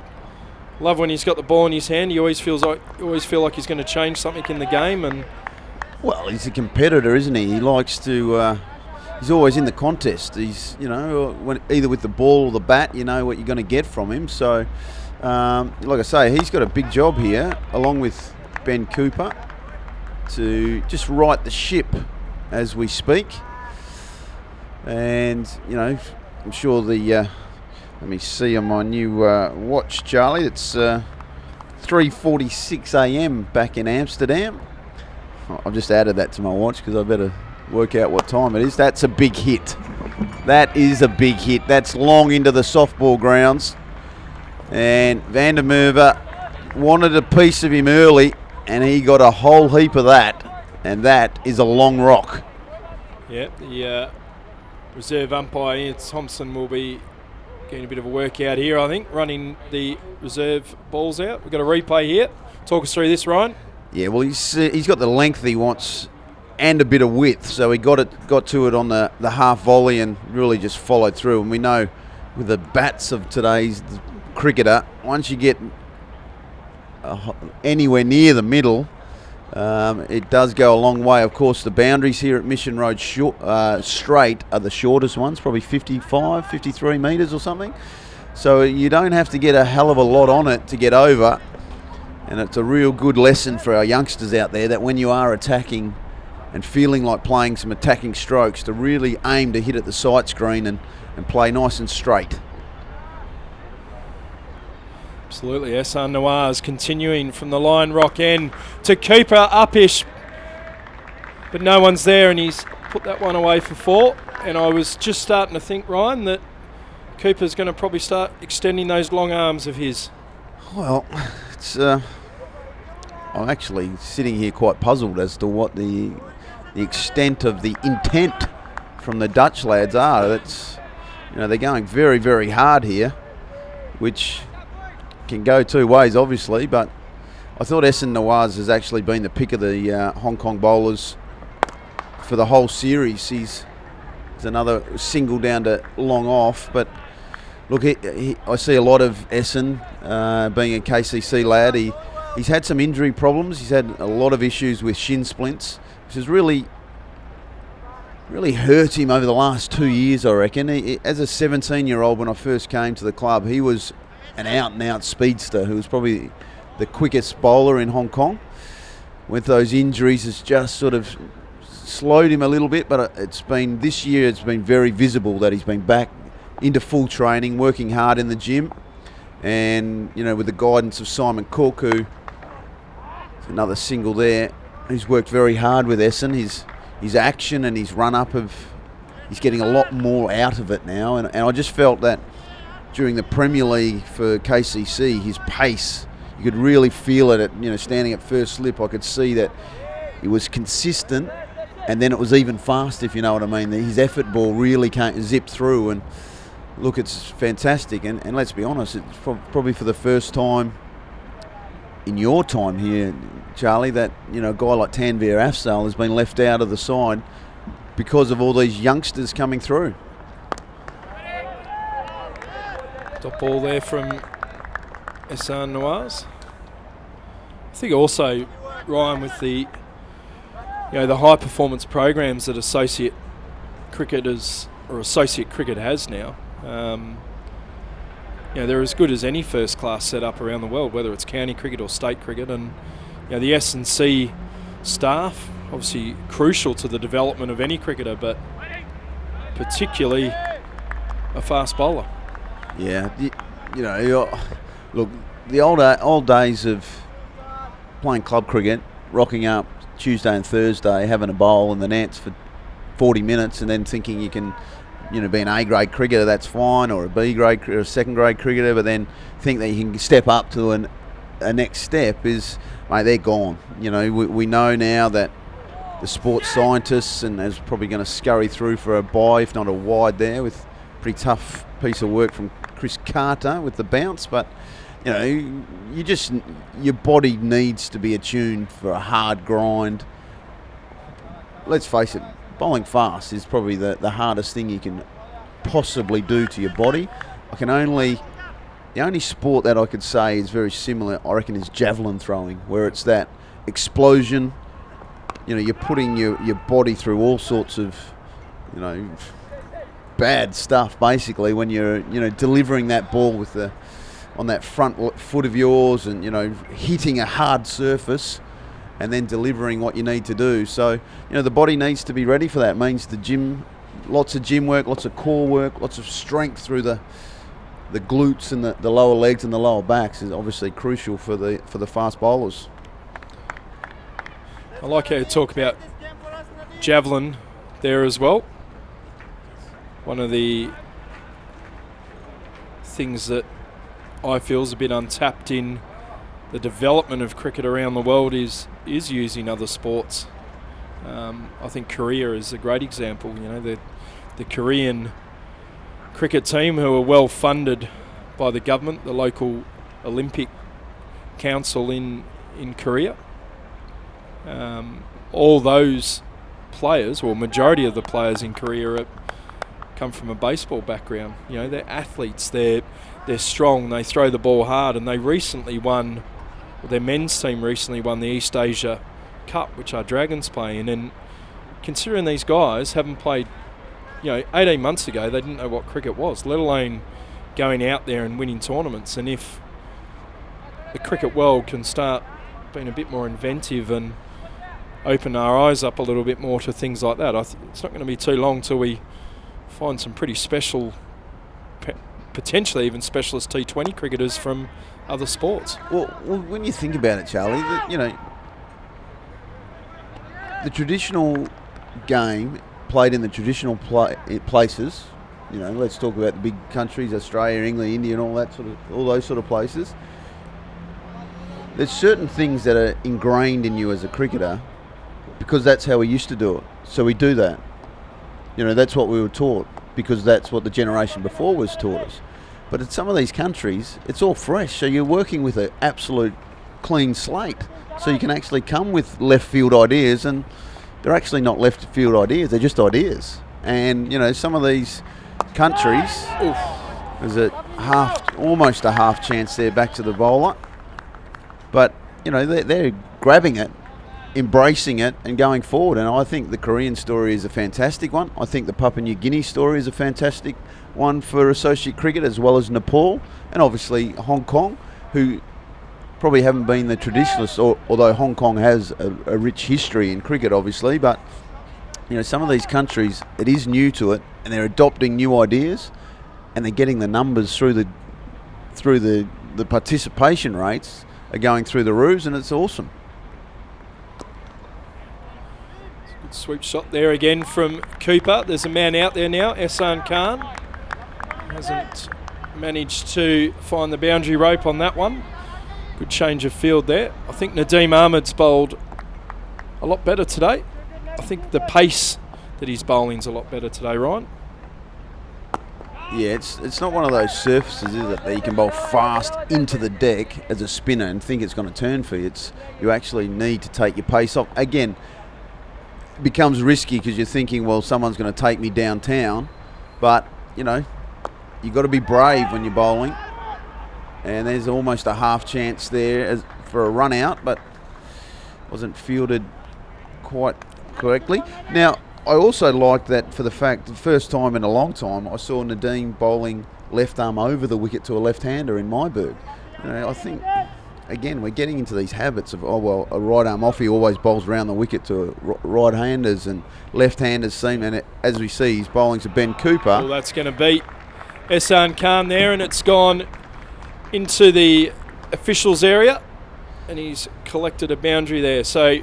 love when he's got the ball in his hand. He always feel like he's going to change something in the game. And well, he's a competitor, isn't he? He likes to. He's always in the contest. He's, either with the ball or the bat, you know what you're going to get from him. So, like I say, he's got a big job here, along with Ben Cooper, to just right the ship as we speak. And, I'm sure the... let me see on my new watch, Charlie. It's 3:46 a.m. back in Amsterdam. I've just added that to my watch because I better work out what time it is. That's a big hit. That is a big hit. That's long into the softball grounds. And Van der Merwe wanted a piece of him early, and he got a whole heap of that. And that is a long rock. Yeah, the reserve umpire Ian Thompson will be getting a bit of a workout here, I think, running the reserve balls out. We've got a replay here. Talk us through this, Ryan. Yeah, well, he's got the length he wants and a bit of width, so he got to it on the half volley and really just followed through. And we know with the bats of today's cricketer, once you get anywhere near the middle, it does go a long way. Of course, the boundaries here at Mission Road straight are the shortest ones, probably 55, 53 metres or something. So you don't have to get a hell of a lot on it to get over. And it's a real good lesson for our youngsters out there that when you are attacking and feeling like playing some attacking strokes, to really aim to hit at the sight screen and play nice and straight. Absolutely. Ehsan Nawaz continuing from the line rock end to Cooper, upish, but no one's there, and he's put that one away for 4. And I was just starting to think, Ryan, that Cooper's going to probably start extending those long arms of his. Well, it's I'm actually sitting here quite puzzled as to what the extent of the intent from the Dutch lads are. That's, they're going very, very hard here, which can go two ways, obviously, but I thought Ehsan Nawaz has actually been the pick of the Hong Kong bowlers for the whole series. He's another single down to long off, but look, I see a lot of Ehsan being a KCC lad. He's had some injury problems. He's had a lot of issues with shin splints, which has really hurt him over the last 2 years, I reckon. As a 17-year-old, when I first came to the club, he was an out-and-out speedster who was probably the quickest bowler in Hong Kong. With those injuries, it's just sort of slowed him a little bit, but this year it's been very visible that he's been back into full training, working hard in the gym, and with the guidance of Simon Cook, who another single there, who's worked very hard with Ehsan. His action and his run-up he's getting a lot more out of it now, and I just felt that during the Premier League for KCC, his pace, you could really feel it at, standing at first slip. I could see that it was consistent, and then it was even fast, if you know what I mean. His effort ball really can't zip through, and look, it's fantastic. And let's be honest, it's probably for the first time in your time here, Charlie, that a guy like Tanveer Afzal has been left out of the side because of all these youngsters coming through. Top ball there from Ehsan Nawaz. I think also, Ryan, with the the high performance programs that associate cricketers or associate cricket has now, they're as good as any first class setup around the world, whether it's county cricket or state cricket. And the S&C staff, obviously crucial to the development of any cricketer, but particularly a fast bowler. Yeah, look, the old days of playing club cricket, rocking up Tuesday and Thursday, having a bowl in the nets for 40 minutes and then thinking you can, be an A-grade cricketer, that's fine, or a B-grade or a second-grade cricketer, but then think that you can step up to a next step they're gone. We know now that the sports scientists, and is probably going to scurry through for a bye, if not a wide there, with pretty tough piece of work from Chris Carter with the bounce, but you know, your body needs to be attuned for a hard grind. Let's face it, bowling fast is probably the hardest thing you can possibly do to your body. The only sport that I could say is very similar, I reckon, is javelin throwing, where it's that explosion. You know, you're putting your body through all sorts of, you know, bad stuff basically when you're, you know, delivering that ball on that front foot of yours, and, you know, hitting a hard surface and then delivering what you need to do. So, you know, the body needs to be ready for that. It means the gym, lots of gym work, lots of core work, lots of strength through the glutes and the lower legs and the lower backs is obviously crucial for the fast bowlers. I like how you talk about javelin there as well. One of the things that I feel is a bit untapped in the development of cricket around the world is using other sports. I think Korea is a great example. You know, the Korean cricket team, who are well funded by the government, the local Olympic Council in Korea. All those players, or majority of the players in Korea, come from a baseball background. You know, they're athletes. They're strong. They throw the ball hard, and they recently won. Their men's team recently won the East Asia Cup, which our Dragons play in. And considering these guys haven't played, you know, 18 months ago, they didn't know what cricket was, let alone going out there and winning tournaments. And if the cricket world can start being a bit more inventive and open our eyes up a little bit more to things like that, it's not going to be too long till we find some pretty special, potentially even specialist T20 cricketers from other sports. Well, when you think about it, Charlie, you know, the traditional game played in the traditional places. You know, let's talk about the big countries, Australia, England, India, and all those sort of places. There's certain things that are ingrained in you as a cricketer because that's how we used to do it. So we do that. You know, that's what we were taught because that's what the generation before was taught us. But in some of these countries, it's all fresh. So you're working with an absolute clean slate. So you can actually come with left field ideas, and they're actually not left field ideas, they're just ideas. And, you know, some of these countries, there's almost a half chance there back to the bowler. But, you know, they're grabbing it, embracing it and going forward. And I think the Korean story is a fantastic one. I think the Papua New Guinea story is a fantastic one for associate cricket, as well as Nepal and obviously Hong Kong, who probably haven't been the traditionalists, although Hong Kong has a rich history in cricket, obviously. But, you know, some of these countries, it is new to it, and they're adopting new ideas, and they're getting the numbers through the participation rates are going through the roofs, and it's awesome. Good sweep shot there again from Cooper. There's a man out there now, Ehsan Khan. Hasn't managed to find the boundary rope on that one. Good change of field there. I think Nadeem Ahmed's bowled a lot better today. I think the pace that he's bowling's a lot better today, Ryan. Yeah, it's not one of those surfaces, is it, that you can bowl fast into the deck as a spinner and think it's going to turn for you. You actually need to take your pace off. Again, it becomes risky because you're thinking, well, someone's going to take me downtown. But, you know, you've got to be brave when you're bowling. And there's almost a half chance there for a run out, but wasn't fielded quite correctly. Now, I also like that for the fact the first time in a long time I saw Nadeem bowling left arm over the wicket to a left-hander in Myburg. You know, I think, again, we're getting into these habits of, oh, well, a right arm offie always bowls round the wicket to right-handers, and left-handers seem, and as we see, he's bowling to Ben Cooper. Well, that's going to beat Ehsan Khan there, and it's gone into the officials area, and he's collected a boundary there. So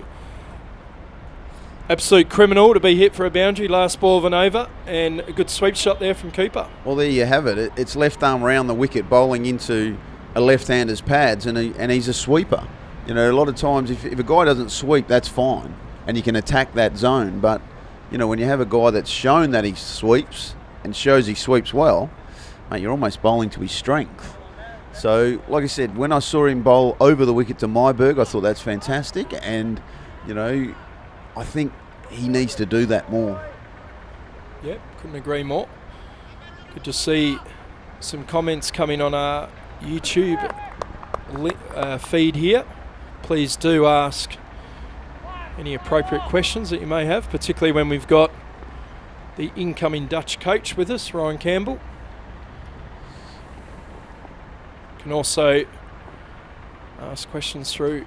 absolute criminal to be hit for a boundary, last ball of an over, and a good sweep shot there from Cooper. Well, there you have it. It's left arm round the wicket, bowling into a left-hander's pads, and he's a sweeper. You know, a lot of times if a guy doesn't sweep, that's fine, and you can attack that zone. But, you know, when you have a guy that's shown that he sweeps and shows he sweeps well, mate, you're almost bowling to his strength. So, like I said, when I saw him bowl over the wicket to Myberg, I thought that's fantastic. And, you know, I think he needs to do that more. Yep, couldn't agree more. Good to see some comments coming on our YouTube feed here. Please do ask any appropriate questions that you may have, particularly when we've got the incoming Dutch coach with us, Ryan Campbell. Can also ask questions through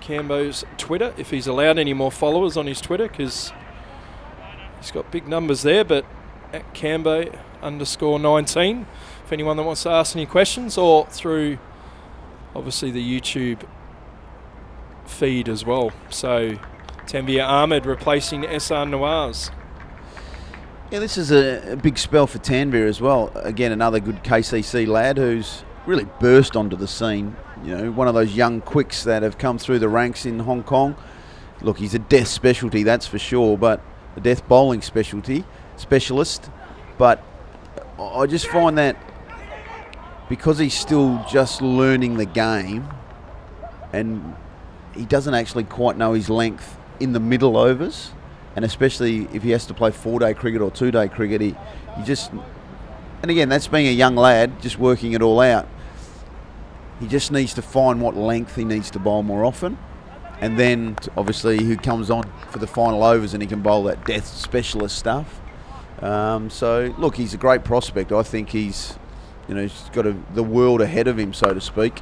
Cambo's Twitter if he's allowed any more followers on his Twitter, because he's got big numbers there, but at Cambo_19 if anyone that wants to ask any questions, or through obviously the YouTube feed as well. So Tanvir Ahmed replacing SR Nawaz. Yeah, this is a big spell for Tanvir as well. Again, another good KCC lad who's really burst onto the scene. You know, one of those young quicks that have come through the ranks in Hong Kong. Look, he's a death specialty, that's for sure, but a death bowling specialist. But I just find that because he's still just learning the game and he doesn't actually quite know his length in the middle overs, and especially if he has to play 4-day cricket or 2-day cricket, he just, and again, that's being a young lad just working it all out. He just needs to find what length he needs to bowl more often, and then obviously who comes on for the final overs and he can bowl that death specialist stuff. So look, he's a great prospect. I think he's got the world ahead of him, so to speak.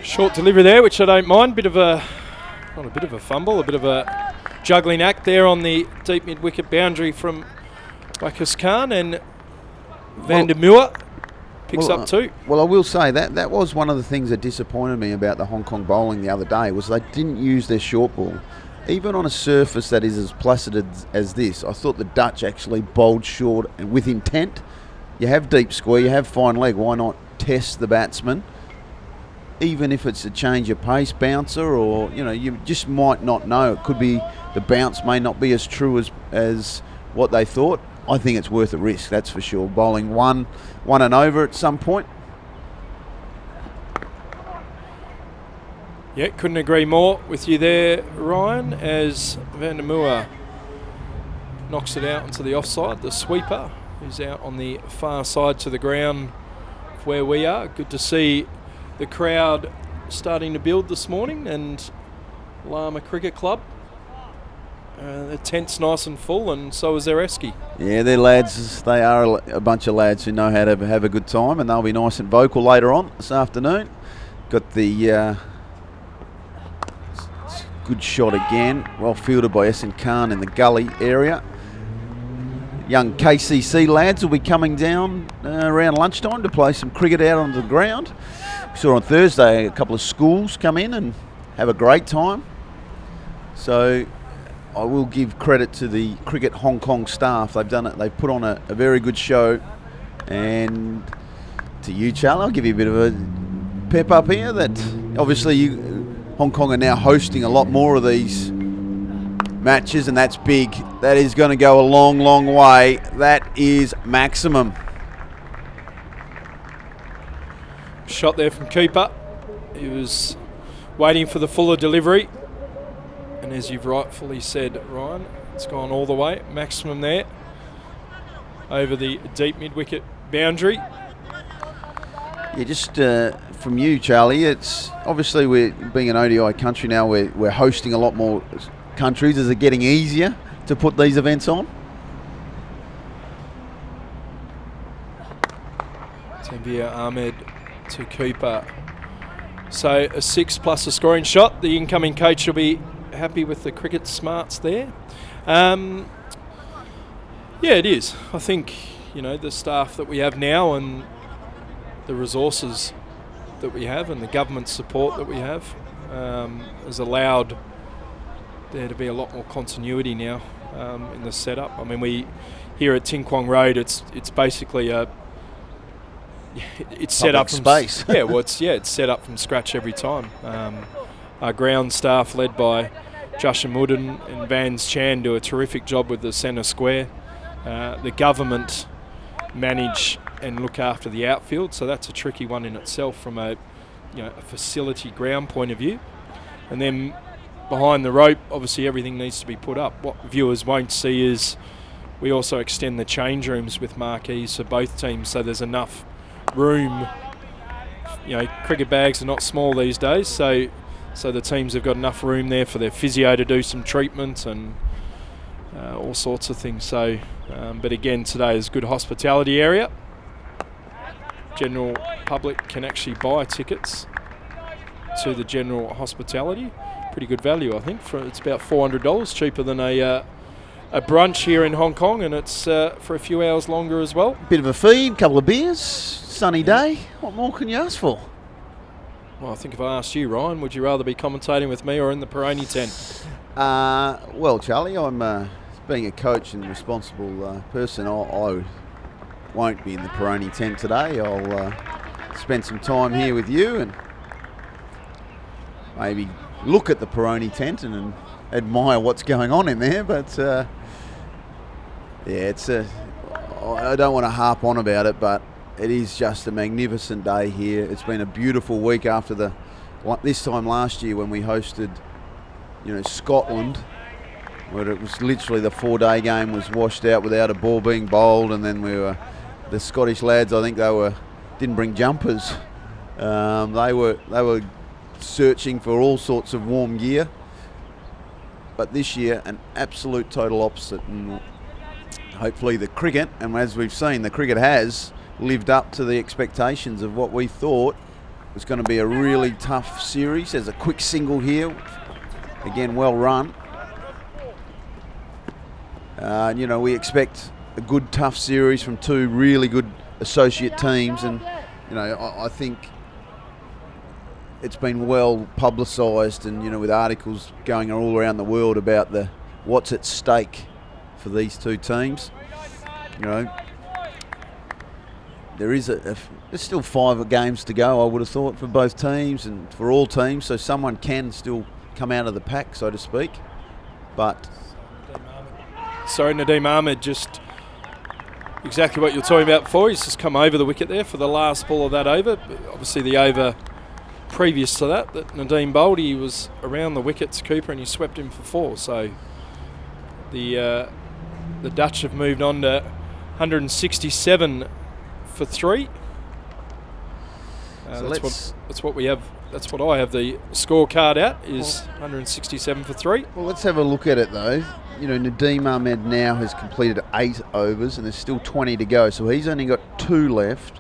Short delivery there, which I don't mind. Not a bit of a fumble, a bit of a juggling act there on the deep mid-wicket boundary from Waqas Khan, and Van der Muur picks up two. Well, I will say that was one of the things that disappointed me about the Hong Kong bowling the other day, was they didn't use their short ball. Even on a surface that is as placid as this, I thought the Dutch actually bowled short and with intent. You have deep square, you have fine leg, why not test the batsman? Even if it's a change of pace bouncer, or you just might not know. It could be the bounce may not be as true as what they thought. I think it's worth a risk, that's for sure. Bowling one and over at some point. Yeah, couldn't agree more with you there, Ryan, as Van der Muur knocks it out into the offside. The sweeper, who's out on the far side to the ground where we are. Good to see the crowd starting to build this morning, and Lama Cricket Club. The tent's nice and full, and so is their esky. Yeah, they're lads. They are a bunch of lads who know how to have a good time, and they'll be nice and vocal later on this afternoon. Got the good shot again, well fielded by Essen Khan in the gully area. Young KCC lads will be coming down around lunchtime to play some cricket out on the ground. We saw on Thursday a couple of schools come in and have a great time. So I will give credit to the Cricket Hong Kong staff. They've done it. They've put on a very good show. And to you, Charlie, I'll give you a bit of a pep up here that obviously Hong Kong are now hosting a lot more of these matches, and that's big. That is going to go a long, long way. That is maximum. Shot there from Cooper. He was waiting for the fuller delivery, and as you've rightfully said, Ryan, it's gone all the way. Maximum there over the deep mid-wicket boundary. Yeah, just from you, Charlie, it's obviously we're being an ODI country now, we're hosting a lot more countries. Is it getting easier to put these events on? Tanvir Ahmed to Cooper. So a 6 plus a scoring shot. The incoming coach will be happy with the cricket smarts there. Yeah, it is. I think, the staff that we have now and the resources that we have and the government support that we have has allowed there to be a lot more continuity now in the setup. I mean, we here at Tin Kwong Road, it's basically it's set up from space. It's set up from scratch every time. Our ground staff, led by Jushin Mudden and Vans Chan, do a terrific job with the centre square. The government manage and look after the outfield. So that's a tricky one in itself from a facility ground point of view. And then behind the rope, obviously everything needs to be put up. What viewers won't see is we also extend the change rooms with marquees for both teams, so there's enough room. Cricket bags are not small these days, so the teams have got enough room there for their physio to do some treatment and all sorts of things. So, but again, today is a good hospitality area. General public can actually buy tickets to the general hospitality. Pretty good value, I think. It's about $400, cheaper than a brunch here in Hong Kong, and it's for a few hours longer as well. Bit of a feed, couple of beers, sunny day. What more can you ask for? Well, I think if I asked you, Ryan, would you rather be commentating with me or in the Peroni tent? Well, Charlie, I'm being a coach and responsible person. I won't be in the Peroni tent today. I'll spend some time here with you and maybe look at the Peroni tent and admire what's going on in there. But I don't want to harp on about it, but it is just a magnificent day here. It's been a beautiful week after this time last year when we hosted, Scotland, where it was literally the 4-day game was washed out without a ball being bowled, and then the Scottish lads, I think didn't bring jumpers. They were searching for all sorts of warm gear. But this year, an absolute total opposite, and hopefully the cricket, and as we've seen, the cricket has lived up to the expectations of what we thought was going to be a really tough series. There's a quick single here, again well run. We expect a good tough series from two really good associate teams, and I think it's been well publicised, and with articles going all around the world about what's at stake for these two teams. There's still 5 games to go, I would have thought, for both teams and for all teams, so someone can still come out of the pack, so to speak. But sorry, Nadeem Ahmed, just exactly what you were talking about before. He's just come over the wicket there for the last ball of that over. Obviously the over previous to that Nadeem bowled, he was around the wicket to Cooper and he swept him for 4. So the Dutch have moved on to 167 for 3. That's what we have. That's what I have the scorecard at, is 167 for 3. Well, let's have a look at it though. Nadeem Ahmed now has completed 8 overs and there's still 20 to go, so he's only got 2 left.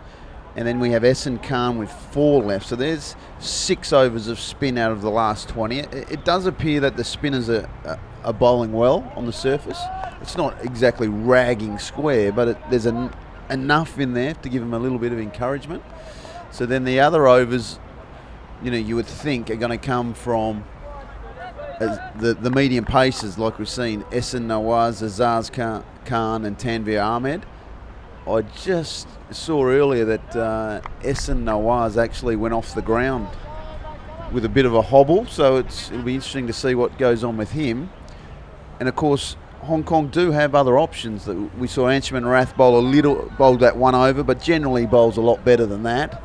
And then we have Ehsan Khan with 4 left. So there's 6 overs of spin out of the last 20. It does appear that the spinners are bowling well on the surface. It's not exactly ragging square, but there's enough in there to give them a little bit of encouragement. So then the other overs, you would think are going to come from the medium paces, like we've seen, Ehsan Nawaz, Azaz Khan and Tanveer Ahmed. I just saw earlier that Ehsan Nawaz actually went off the ground with a bit of a hobble, so it'll be interesting to see what goes on with him. And of course, Hong Kong do have other options. That we saw Anshuman Rath bowled that 1 over, but generally bowls a lot better than that.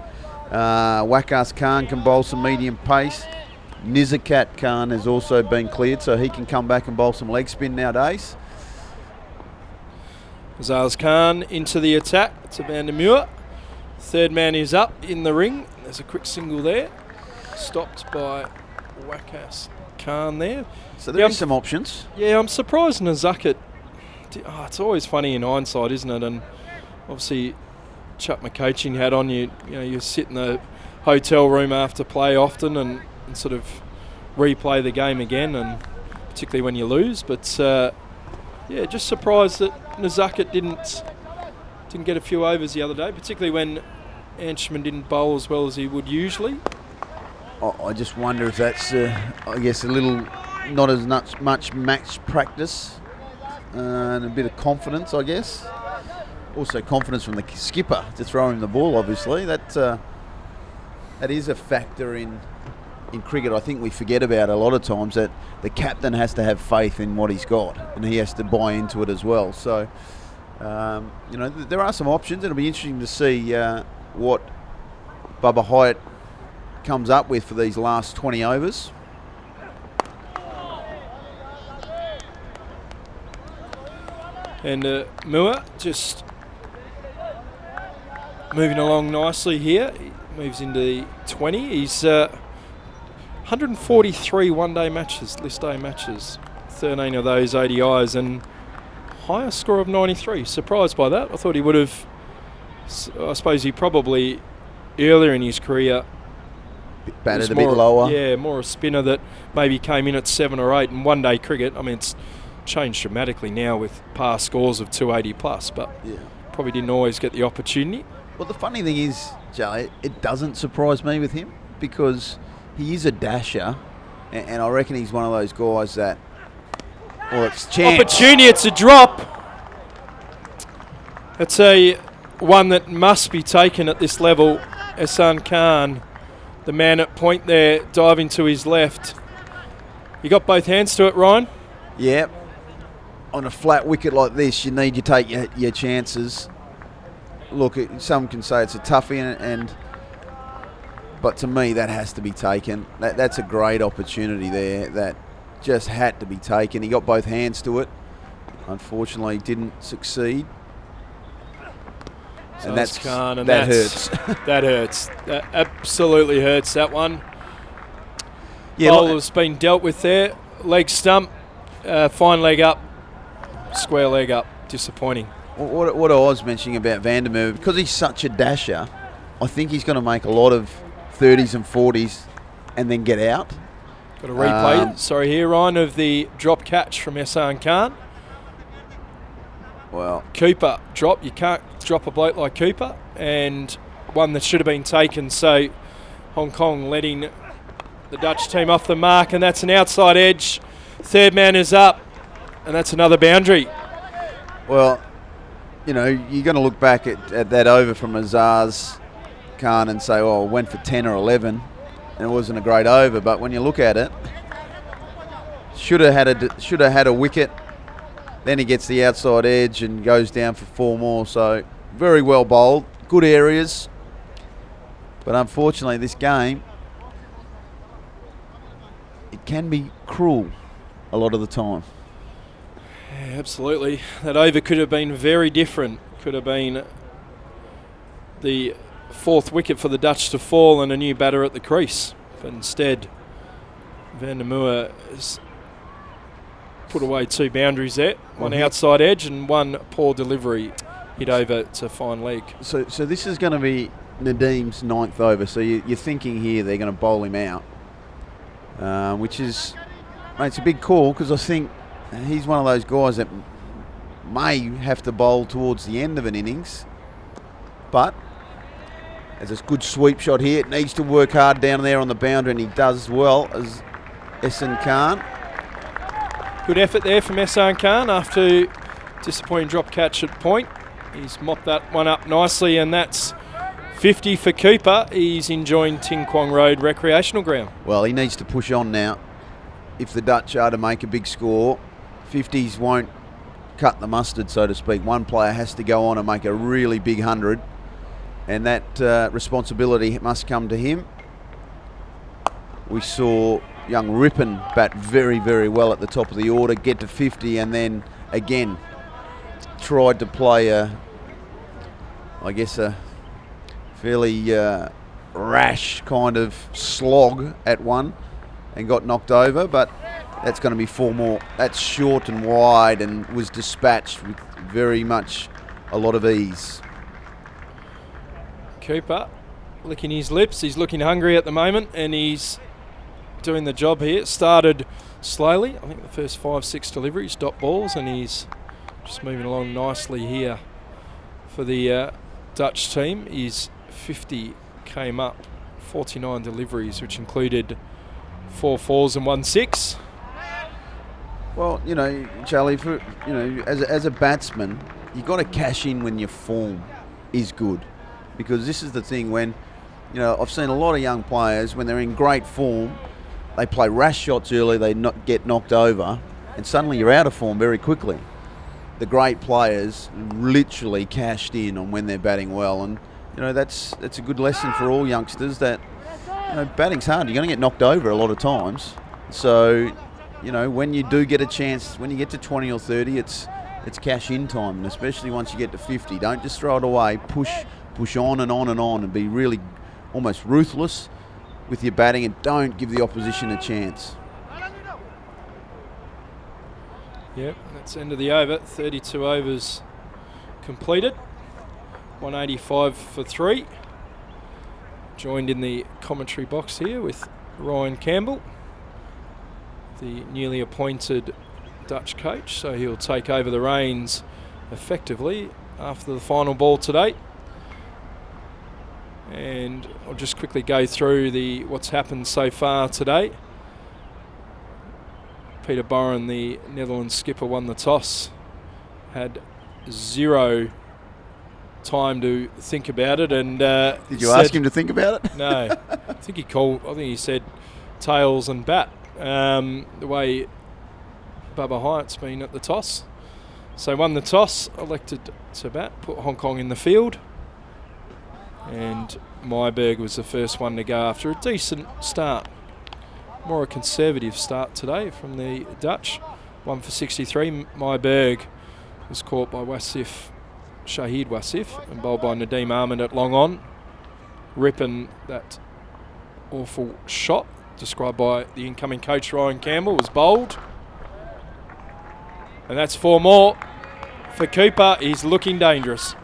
Waqas Khan can bowl some medium pace. Nizakat Khan has also been cleared, so he can come back and bowl some leg spin nowadays. Azaz Khan into the attack to Van der Muur. Third man is up in the ring. There's a quick single there. Stopped by Waqas Khan there. So there are some options. Yeah, I'm surprised Nizakat. It's always funny in hindsight, isn't it? And obviously, chuck my coaching hat on. You sit in the hotel room after play often and sort of replay the game again, and particularly when you lose. But just surprised that Nizakat didn't get a few overs the other day, particularly when Anshuman didn't bowl as well as he would usually. I just wonder if that's, I guess, a little not as much match practice and a bit of confidence, I guess. Also confidence from the skipper to throw him the ball, obviously. That is a factor in cricket. I think we forget about a lot of times, that the captain has to have faith in what he's got and he has to buy into it as well. So There are some options. It'll be interesting to see what Bubba Hyatt comes up with for these last 20 overs. And Mua just moving along nicely here. He moves into the 20. He's 143 one-day matches, list day matches, 13 of those ODIs, and highest score of 93. Surprised by that. I thought he would have, I suppose he probably earlier in his career batted a bit lower. Yeah, more a spinner that maybe came in at 7 or 8. And one-day cricket, I mean, it's changed dramatically now with past scores of 280 plus, but probably didn't always get the opportunity. Well, the funny thing is, Joe, it doesn't surprise me with him because he is a dasher, and I reckon he's one of those guys that, well, it's chance. Opportunity, it's a drop. It's a one that must be taken at this level. Ehsan Khan, the man at point there, diving to his left. You got both hands to it, Ryan? Yep. On a flat wicket like this, you need to take your chances. Look, some can say it's a toughie, but to me that has to be taken. That's a great opportunity there that just had to be taken. He got both hands to it. Unfortunately, didn't succeed. So and that hurts. That hurts. That absolutely hurts, that one. Yeah, Bowler's been dealt with there. Leg stump, fine leg up, square leg up. Disappointing. What I was mentioning about Vandermeer, because he's such a dasher, I think he's going to make a lot of 30s and 40s and then get out. Got a replay, here, Ryan, of the drop catch from Ehsan Khan. Well, Cooper drop. You can't drop a bloke like Cooper, and one that should have been taken. So Hong Kong letting the Dutch team off the mark, and that's an outside edge. Third man is up, and that's another boundary. Well, you're going to look back at that over from Azaz Khan and say, it went for 10 or 11, and it wasn't a great over. But when you look at it, should have had a wicket. Then he gets the outside edge and goes down for 4 more. So very well bowled, good areas. But unfortunately, this game, it can be cruel a lot of the time. Yeah, absolutely. That over could have been very different. Could have been the 4th wicket for the Dutch to fall and a new batter at the crease. But instead, Van der Merwe has put away 2 boundaries there. One outside edge and one poor delivery hit over to fine leg. So this is going to be Nadim's 9th over. So you're thinking here they're going to bowl him out, which is, it's a big call because I think he's one of those guys that may have to bowl towards the end of an innings. But there's a good sweep shot here. It needs to work hard down there on the boundary, and he does well as Ehsan Khan. Good effort there from Ehsan Khan after disappointing drop catch at point. He's mopped that one up nicely, and that's 50 for Cooper. He's enjoying Ting Kwong Road Recreational Ground. Well, he needs to push on now. If the Dutch are to make a big score, 50s won't cut the mustard, so to speak. One player has to go on and make a really big 100, and that responsibility must come to him. We saw young Rippon bat very, very well at the top of the order, get to 50, and then again tried to play a fairly rash kind of slog at one and got knocked over, but that's going to be 4 more. That's short and wide and was dispatched with very much a lot of ease. Cooper licking his lips. He's looking hungry at the moment, and he's doing the job here. Started slowly. I think the first 5-6 deliveries, dot balls, and he's just moving along nicely here for the Dutch team. His 50 came up, 49 deliveries, which included 4 4s and 1 6. Well, Charlie, as a batsman, you've got to cash in when your form is good, because this is the thing when, I've seen a lot of young players when they're in great form, they play rash shots early, they get knocked over, and suddenly you're out of form very quickly. the great players literally cashed in on when they're batting well, and that's a good lesson for all youngsters that batting's hard. You're going to get knocked over a lot of times. So, when you do get a chance, when you get to 20 or 30, it's cash in time, and especially once you get to 50, don't just throw it away. Push on and on and on, and be really almost ruthless with your batting, and don't give the opposition a chance. Yep, that's the end of the over. 32 overs completed. 185 for 3. Joined in the commentary box here with Ryan Campbell, the newly appointed Dutch coach, so he'll take over the reins effectively after the final ball today. And I'll just quickly go through what's happened so far today. Peter Boren, the Netherlands skipper, won the toss. Had 0 time to think about it, and did you ask him to think about it? No, I think he said tails and bat. The way Bubba Hyatt's been at the toss, so won the toss, elected to bat, put Hong Kong in the field, and Myberg was the first one to go after a decent start. More a conservative start today from the Dutch. 1 for 63. Myberg was caught by Shahid Wasif, and bowled by Nadeem Ahmed at long on, ripping that awful shot described by the incoming coach Ryan Campbell was bowled. And that's 4 more for Cooper. He's looking dangerous.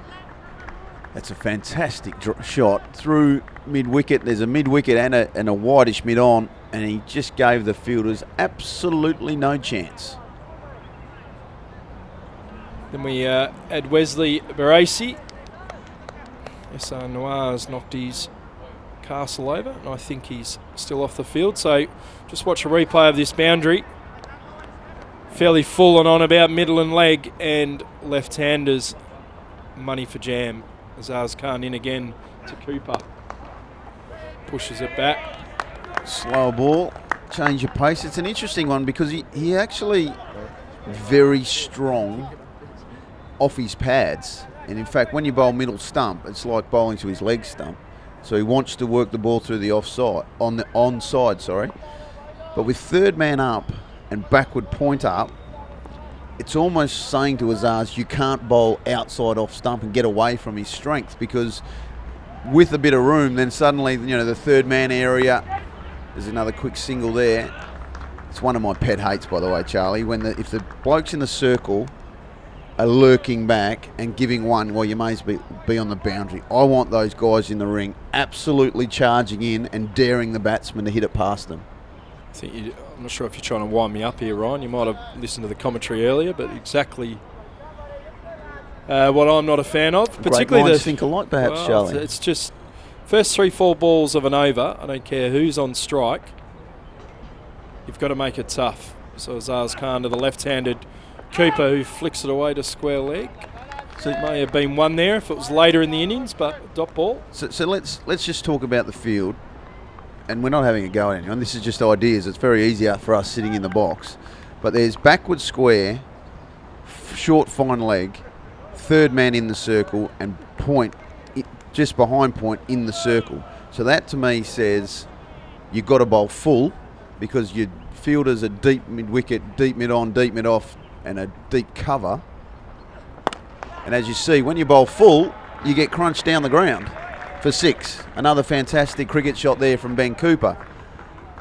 That's a fantastic shot through mid-wicket. There's a mid-wicket and a wideish mid-on, and he just gave the fielders absolutely no chance. Then we add Wesley Barassi. SR Noir's knocked his castle over, and I think he's still off the field. So just watch a replay of this boundary. Fairly full and on about middle and leg, and left-handers money for jam. Azaz Khan in again to Cooper. Pushes it back. Slow ball, change of pace. It's an interesting one because he actually very strong off his pads. And in fact, when you bowl middle stump, it's like bowling to his leg stump. So he wants to work the ball through the onside. But with third man up and backward point up, it's almost saying to Azaz, you can't bowl outside off stump and get away from his strength, because with a bit of room, then suddenly, the third man area, there's another quick single there. It's one of my pet hates, by the way, Charlie, if the blokes in the circle are lurking back and giving one, well, you may as well be on the boundary. I want those guys in the ring absolutely charging in and daring the batsman to hit it past them. I'm not sure if you're trying to wind me up here, Ryan. You might have listened to the commentary earlier, but exactly what I'm not a fan of. Particularly minds think alike, perhaps, Charlie. It's just first 3-4 balls of an over. I don't care who's on strike. You've got to make it tough. So Azaz Khan to the left-handed Cooper, who flicks it away to square leg. So it may have been one there if it was later in the innings, but dot ball. So let's just talk about the field. And we're not having a go at anyone. This is just ideas. It's very easy for us sitting in the box. But there's backward square, short fine leg, third man in the circle, and point just behind point in the circle. So that to me says you've got to bowl full, because your fielders are deep mid-wicket, deep mid-on, deep mid-off, and a deep cover. And as you see, when you bowl full, you get crunched down the ground for 6. Another fantastic cricket shot there from Ben Cooper.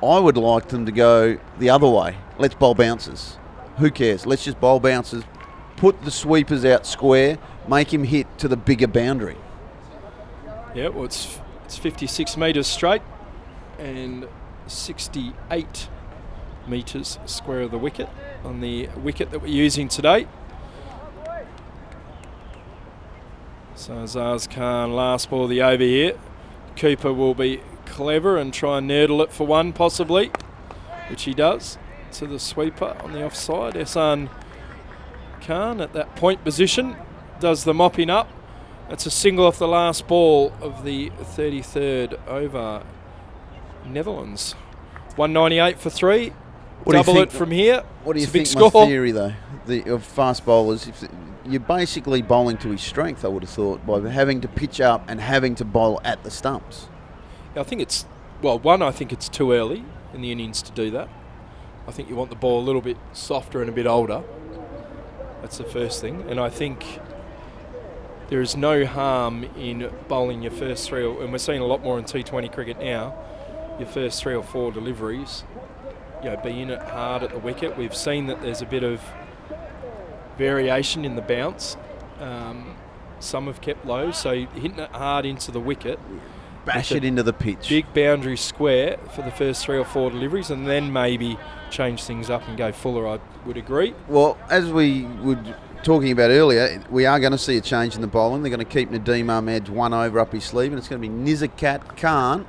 I would like them to go the other way. Let's bowl bouncers. Who cares? Let's just bowl bouncers. Put the sweepers out square. Make him hit to the bigger boundary. Yeah, well, it's 56 metres straight and 68 metres square of the wicket on the wicket that we're using today. So Azaz Khan, last ball of the over here. Cooper will be clever and try and nurdle it for one possibly, which he does, to the sweeper on the offside. Ehsan Khan at that point position does the mopping up. That's a single off the last ball of the 33rd over. Netherlands. 198 for 3. What do you double think- it from here. What do you It's a big think my score. theory, though, of fast bowlers? If you're basically bowling to his strength, I would have thought, by having to pitch up and having to bowl at the stumps. I think it's, I think it's too early in the innings to do that. I think you want the ball a little bit softer and a bit older. That's the first thing. And I think there is no harm in bowling your first three, and we're seeing a lot more in T20 cricket now, your first 3 or 4 deliveries, be in it hard at the wicket. We've seen that there's a bit of variation in the bounce. Some have kept low, so hitting it hard into the wicket. Bash it into the pitch. Big boundary square for the first 3 or 4 deliveries, and then maybe change things up and go fuller, I would agree. Well, as we were talking about earlier, we are going to see a change in the bowling. They're going to keep Nadeem Ahmed's 1 over up his sleeve, and it's going to be Nizakat Khan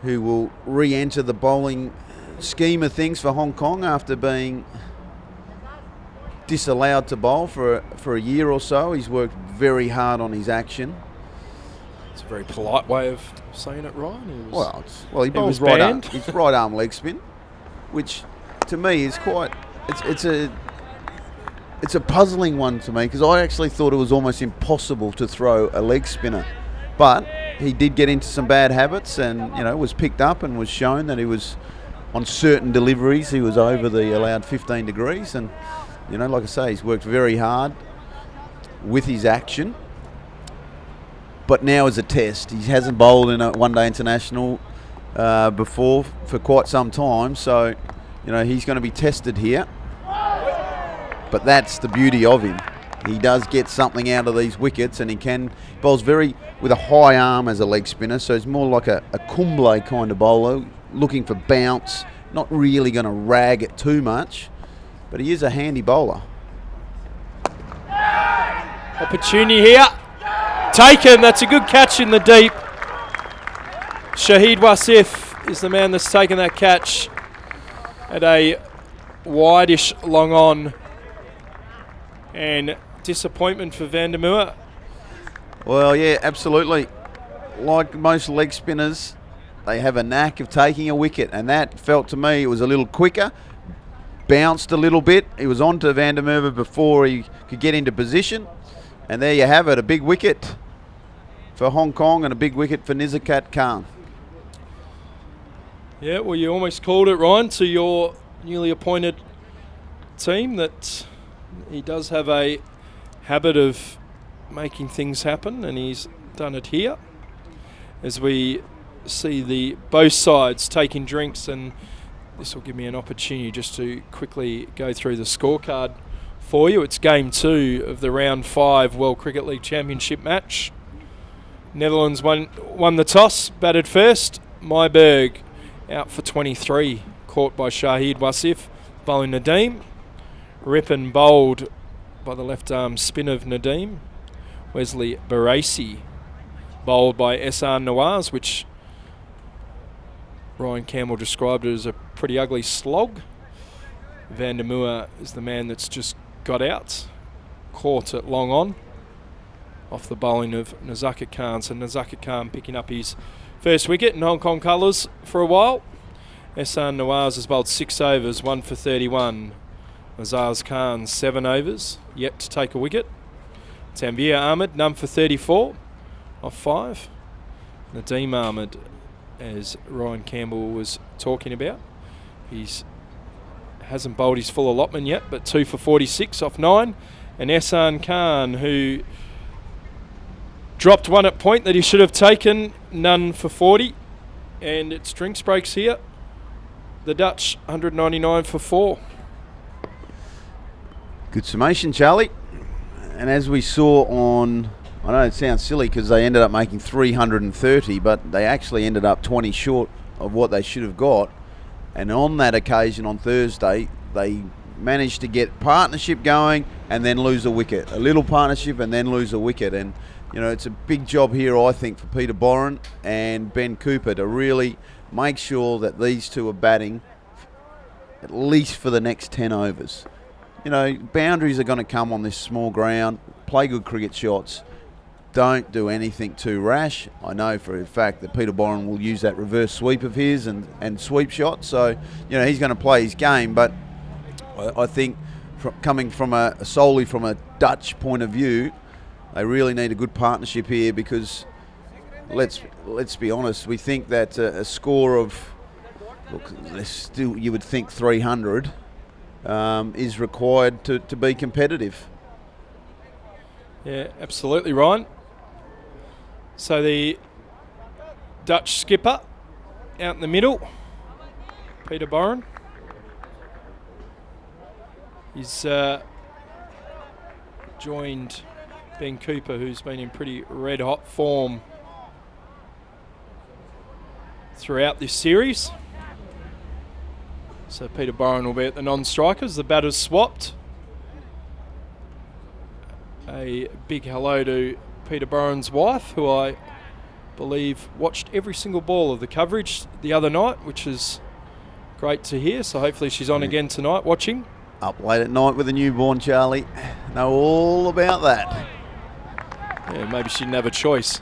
who will re-enter the bowling scheme of things for Hong Kong after being disallowed to bowl for a year or so. He's worked very hard on his action. It's a very polite way of saying it, Ryan. He bowls right arm. It's right arm leg spin, which to me is quite. It's a puzzling one to me because I actually thought it was almost impossible to throw a leg spinner, but he did get into some bad habits and was picked up and was shown that he was on certain deliveries he was over the allowed 15 degrees, and like I say, he's worked very hard with his action. But now as a test, he hasn't bowled in a one-day international before for quite some time, so he's going to be tested here. But that's the beauty of him. He does get something out of these wickets, and he bowls with a high arm as a leg spinner, so he's more like a Kumble kind of bowler, looking for bounce, not really going to rag it too much, but he is a handy bowler. Opportunity here. Taken. That's a good catch in the deep. Shahid Wasif is the man that's taken that catch at a wide-ish long on. And disappointment for Van der Merwe. Well, yeah, absolutely. Like most leg spinners, they have a knack of taking a wicket, and that felt to me it was a little quicker, bounced a little bit. He was on to Van der Merwe before he could get into position, and there you have it, a big wicket for Hong Kong and a big wicket for Nizakat Khan. Yeah, well, you almost called it, Ryan, to your newly appointed team that he does have a habit of making things happen, and he's done it here. As we see both sides taking drinks, and this will give me an opportunity just to quickly go through the scorecard for you. It's game 2 of the round 5 World Cricket League Championship match. Netherlands won the toss, batted first. Myberg out for 23, caught by Shahid Wasif, bowling Nadeem. Rippon bowled by the left arm spin of Nadeem. Wesley Barassi bowled by Ehsan Nawaz, which Ryan Campbell described it as a pretty ugly slog. Van der Merwe is the man that's just got out, caught at long on, off the bowling of Nizakat Khan. So Nizakat Khan picking up his first wicket in Hong Kong colours for a while. Ehsan Nawaz has bowled 6 overs, 1 for 31. Azaz Khan 7 overs, yet to take a wicket. Tanveer Ahmed, none for 34, off 5. Nadeem Ahmed, as Ryan Campbell was talking about, hasn't bowled his full allotment yet, but 2 for 46, off 9. And Ehsan Khan, who dropped one at point that he should have taken, none for 40. And it's drinks breaks here. The Dutch, 199 for 4. Good summation, Charlie. And as we saw on, I know it sounds silly because they ended up making 330, but they actually ended up 20 short of what they should have got. And on that occasion on Thursday, they managed to get partnership going and then lose a wicket. A little partnership and then lose a wicket. And, it's a big job here, I think, for Peter Boren and Ben Cooper to really make sure that these two are batting at least for the next 10 overs. Boundaries are going to come on this small ground, play good cricket shots, don't do anything too rash. I know for a fact that Peter Boren will use that reverse sweep of his and sweep shot. So, he's going to play his game. But I think coming from solely from a Dutch point of view, they really need a good partnership here because let's be honest, we think that a score of, you would think 300 is required to be competitive. Yeah, absolutely, Ryan. So the Dutch skipper out in the middle, Peter Boren. He's joined Ben Cooper, who's been in pretty red-hot form throughout this series. So Peter Boren will be at the non-strikers. The batters swapped. A big hello to Peter Boren's wife, who I believe watched every single ball of the coverage the other night, which is great to hear. So hopefully she's on again tonight watching. Up late at night with a newborn, Charlie. Know all about that. Yeah, maybe she didn't have a choice.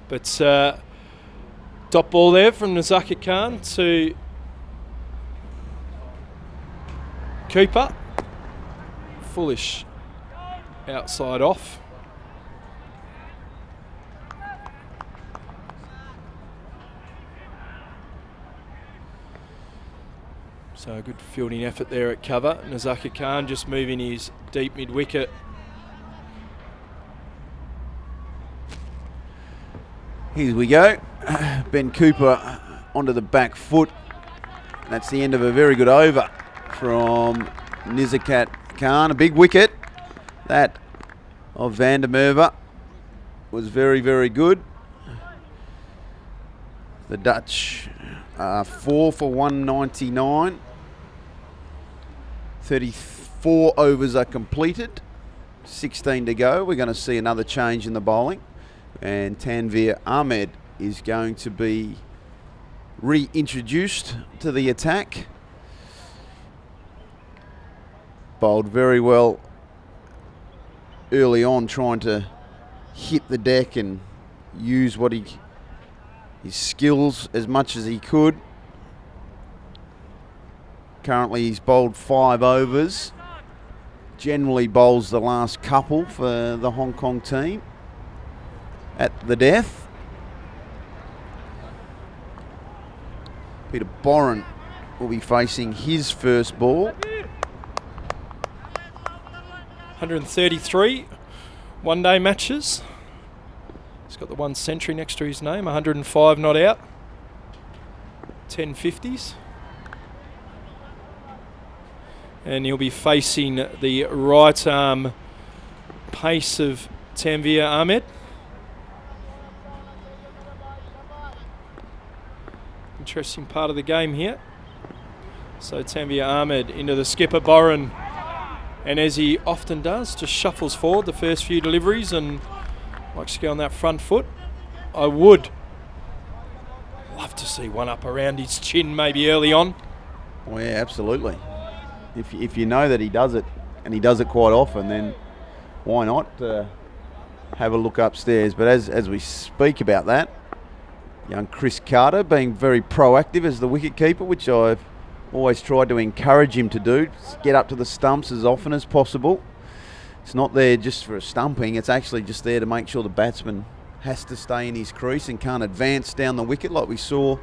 But dot ball there from Nazaka Khan to Cooper. Foolish outside off. So a good fielding effort there at cover. Nazaka Khan just moving his deep mid-wicket. Here we go. Ben Cooper onto the back foot. That's the end of a very good over from Nizakat Khan. A big wicket. That of Van der Merwe was very, very good. The Dutch are 4 for 199. 34 overs are completed. 16 to go. We're going to see another change in the bowling. And Tanveer Ahmed is going to be reintroduced to the attack. Bowled very well early on, trying to hit the deck and use his skills as much as he could. Currently he's bowled 5 overs. Generally bowls the last couple for the Hong Kong team at the death. Peter Boren will be facing his first ball. 133 one-day matches. He's got the 1 century next to his name. 105 not out. 10 50s. And he'll be facing the right arm pace of Tanveer Ahmed. Interesting part of the game here. So Tanveer Ahmed into the skipper Boren, and as he often does, just shuffles forward the first few deliveries and likes to go on that front foot. I would love to see one up around his chin maybe early on. Oh yeah, absolutely. If you know that he does it, and he does it quite often, then why not have a look upstairs? But as we speak about that, young Chris Carter being very proactive as the wicketkeeper, which I've always tried to encourage him to do. Get up to the stumps as often as possible. It's not there just for a stumping, it's actually just there to make sure the batsman has to stay in his crease and can't advance down the wicket like we saw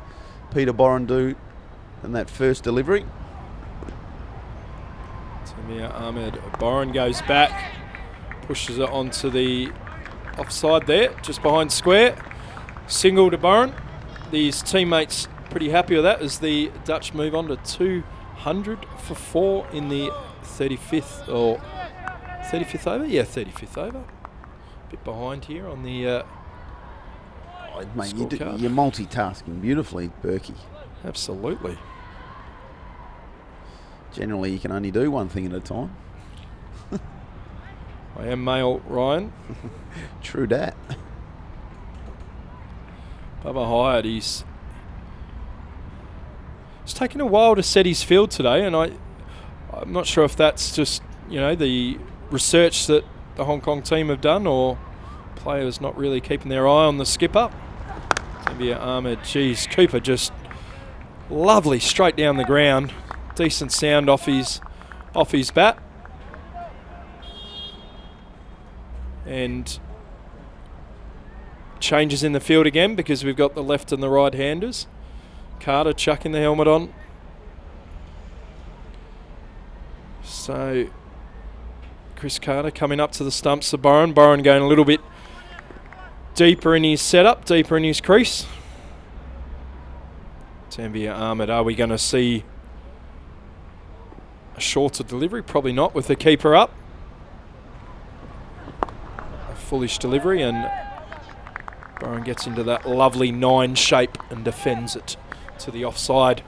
Peter Boren do in that first delivery. Tanveer Ahmed, Boren goes back, pushes it onto the offside there, just behind square. Single to Boren. These teammates pretty happy with that as the Dutch move on to 200 for 4 in the 35th or 35th over? Yeah, 35th over. A bit behind here on the Mate, scorecard. you're multitasking beautifully, Berkey. Absolutely. Generally, you can only do one thing at a time. I am male, Ryan. True that. Bubba Hyatt, it's taken a while to set his field today, and I'm not sure if that's just, the research that the Hong Kong team have done, or players not really keeping their eye on the skipper. Zambia Ahmed, geez, Cooper just lovely straight down the ground. Decent sound off his bat. And changes in the field again because we've got the left and the right handers. Carter chucking the helmet on. So Chris Carter coming up to the stumps of Burren. Burren going a little bit deeper in his setup, deeper in his crease. Zambia Ahmed, are we going to see a shorter delivery? Probably not with the keeper up. A foolish delivery, and Burren gets into that lovely 9 shape and defends it to the offside.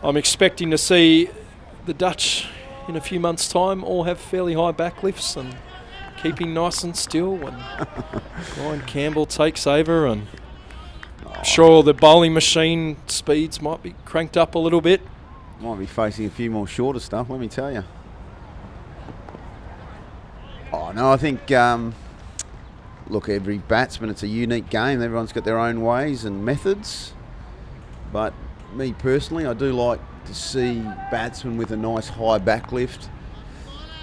I'm expecting to see the Dutch in a few months' time all have fairly high backlifts and keeping nice and still when Ryan Campbell takes over, and I'm sure the bowling machine speeds might be cranked up a little bit. Might be facing a few more shorter stuff, let me tell you. Oh, no, I think, look, every batsman, it's a unique game. Everyone's got their own ways and methods. But me personally, I do like to see batsmen with a nice high backlift.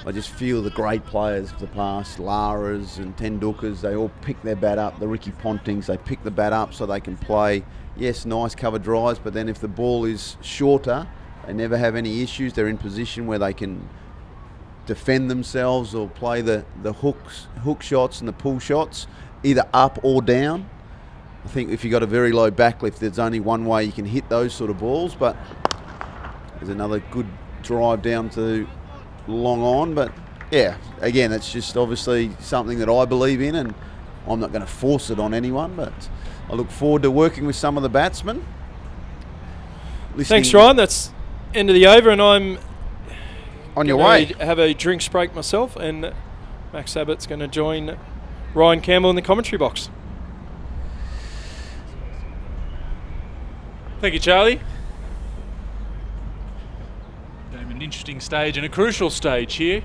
I just feel the great players of the past, Laras and Tendulkars, they all pick their bat up. The Ricky Pontings, they pick the bat up so they can play, yes, nice cover drives, but then if the ball is shorter, they never have any issues. They're in position where they can defend themselves or play the hook shots and the pull shots, either up or down. I think if you've got a very low backlift, there's only one way you can hit those sort of balls, but there's another good drive down to long on. But yeah, again, it's just obviously something that I believe in, and I'm not going to force it on anyone, but I look forward to working with some of the batsmen. Thanks, Ryan. That's end of the over, and I'm on your way. Have a drinks break myself, and Max Abbott's going to join Ryan Campbell in the commentary box. Thank you, Charlie. An interesting stage and a crucial stage here.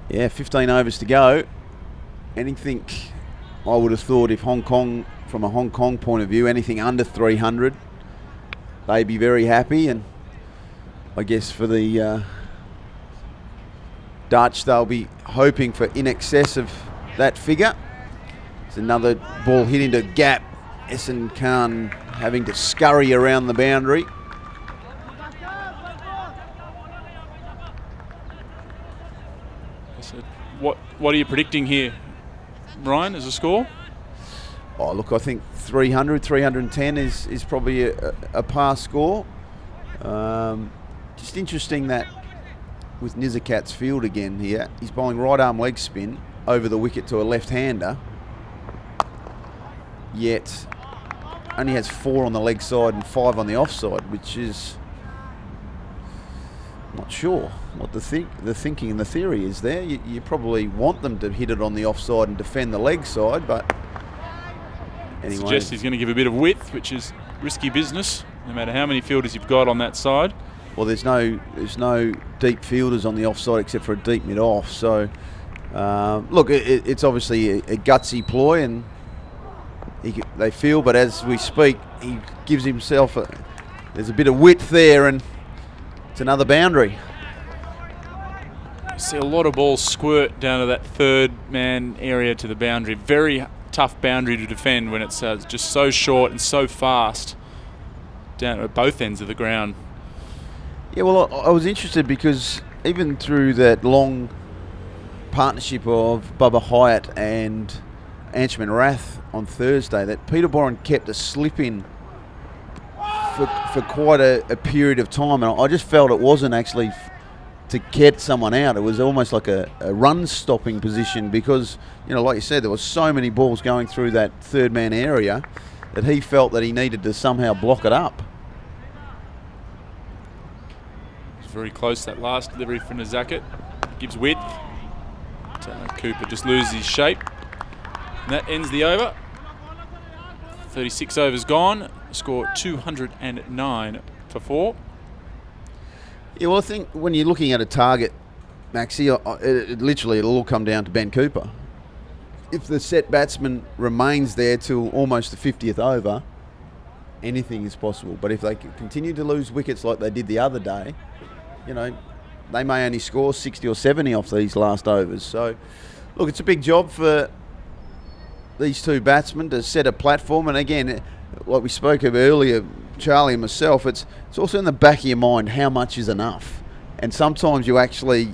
Yeah, 15 overs to go. Anything I would have thought, if Hong Kong, from a Hong Kong point of view, anything under 300, they'd be very happy. And I guess for the Dutch, they'll be hoping for in excess of that figure. It's another ball hit into gap. Essen Khan having to scurry around the boundary. What are you predicting here, Ryan, as a score? Oh, look, I think 300, 310 is probably a par score. Just interesting that with Nizakat's field again here, he's bowling right arm leg spin over the wicket to a left-hander, yet only has 4 on the leg side and 5 on the offside, which is, I'm not sure what the thinking and the theory is there. You probably want them to hit it on the offside and defend the leg side, but anyway. Suggests he's going to give a bit of width, which is risky business, no matter how many fielders you've got on that side. Well, there's no deep fielders on the offside except for a deep mid-off. So, look, it's obviously a gutsy ploy, and they feel, but as we speak, he gives himself there's a bit of width there, and it's another boundary. You see a lot of balls squirt down to that third man area to the boundary. Very tough boundary to defend when it's just so short and so fast down at both ends of the ground. Yeah, well, I was interested because even through that long partnership of Bubba Hyatt and Anshuman Rath on Thursday, that Peter Boren kept a slip in for quite a period of time, and I just felt it wasn't actually to get someone out. It was almost like a run-stopping position because, you know, like you said, there were so many balls going through that third-man area that he felt that he needed to somehow block it up. It's very close, that last delivery from Nazaket. Gives width. Cooper just loses his shape. And that ends the over. 36 overs gone. Score 209 for 4. Yeah, well, I think when you're looking at a target Maxie, it'll all come down to Ben Cooper. If the set batsman remains there till almost the 50th over, anything is possible. But if they continue to lose wickets like they did the other day, they may only score 60 or 70 off these last overs. So, look, it's a big job for these two batsmen to set a platform. And again, like we spoke of earlier, Charlie and myself, it's also in the back of your mind how much is enough. And sometimes you actually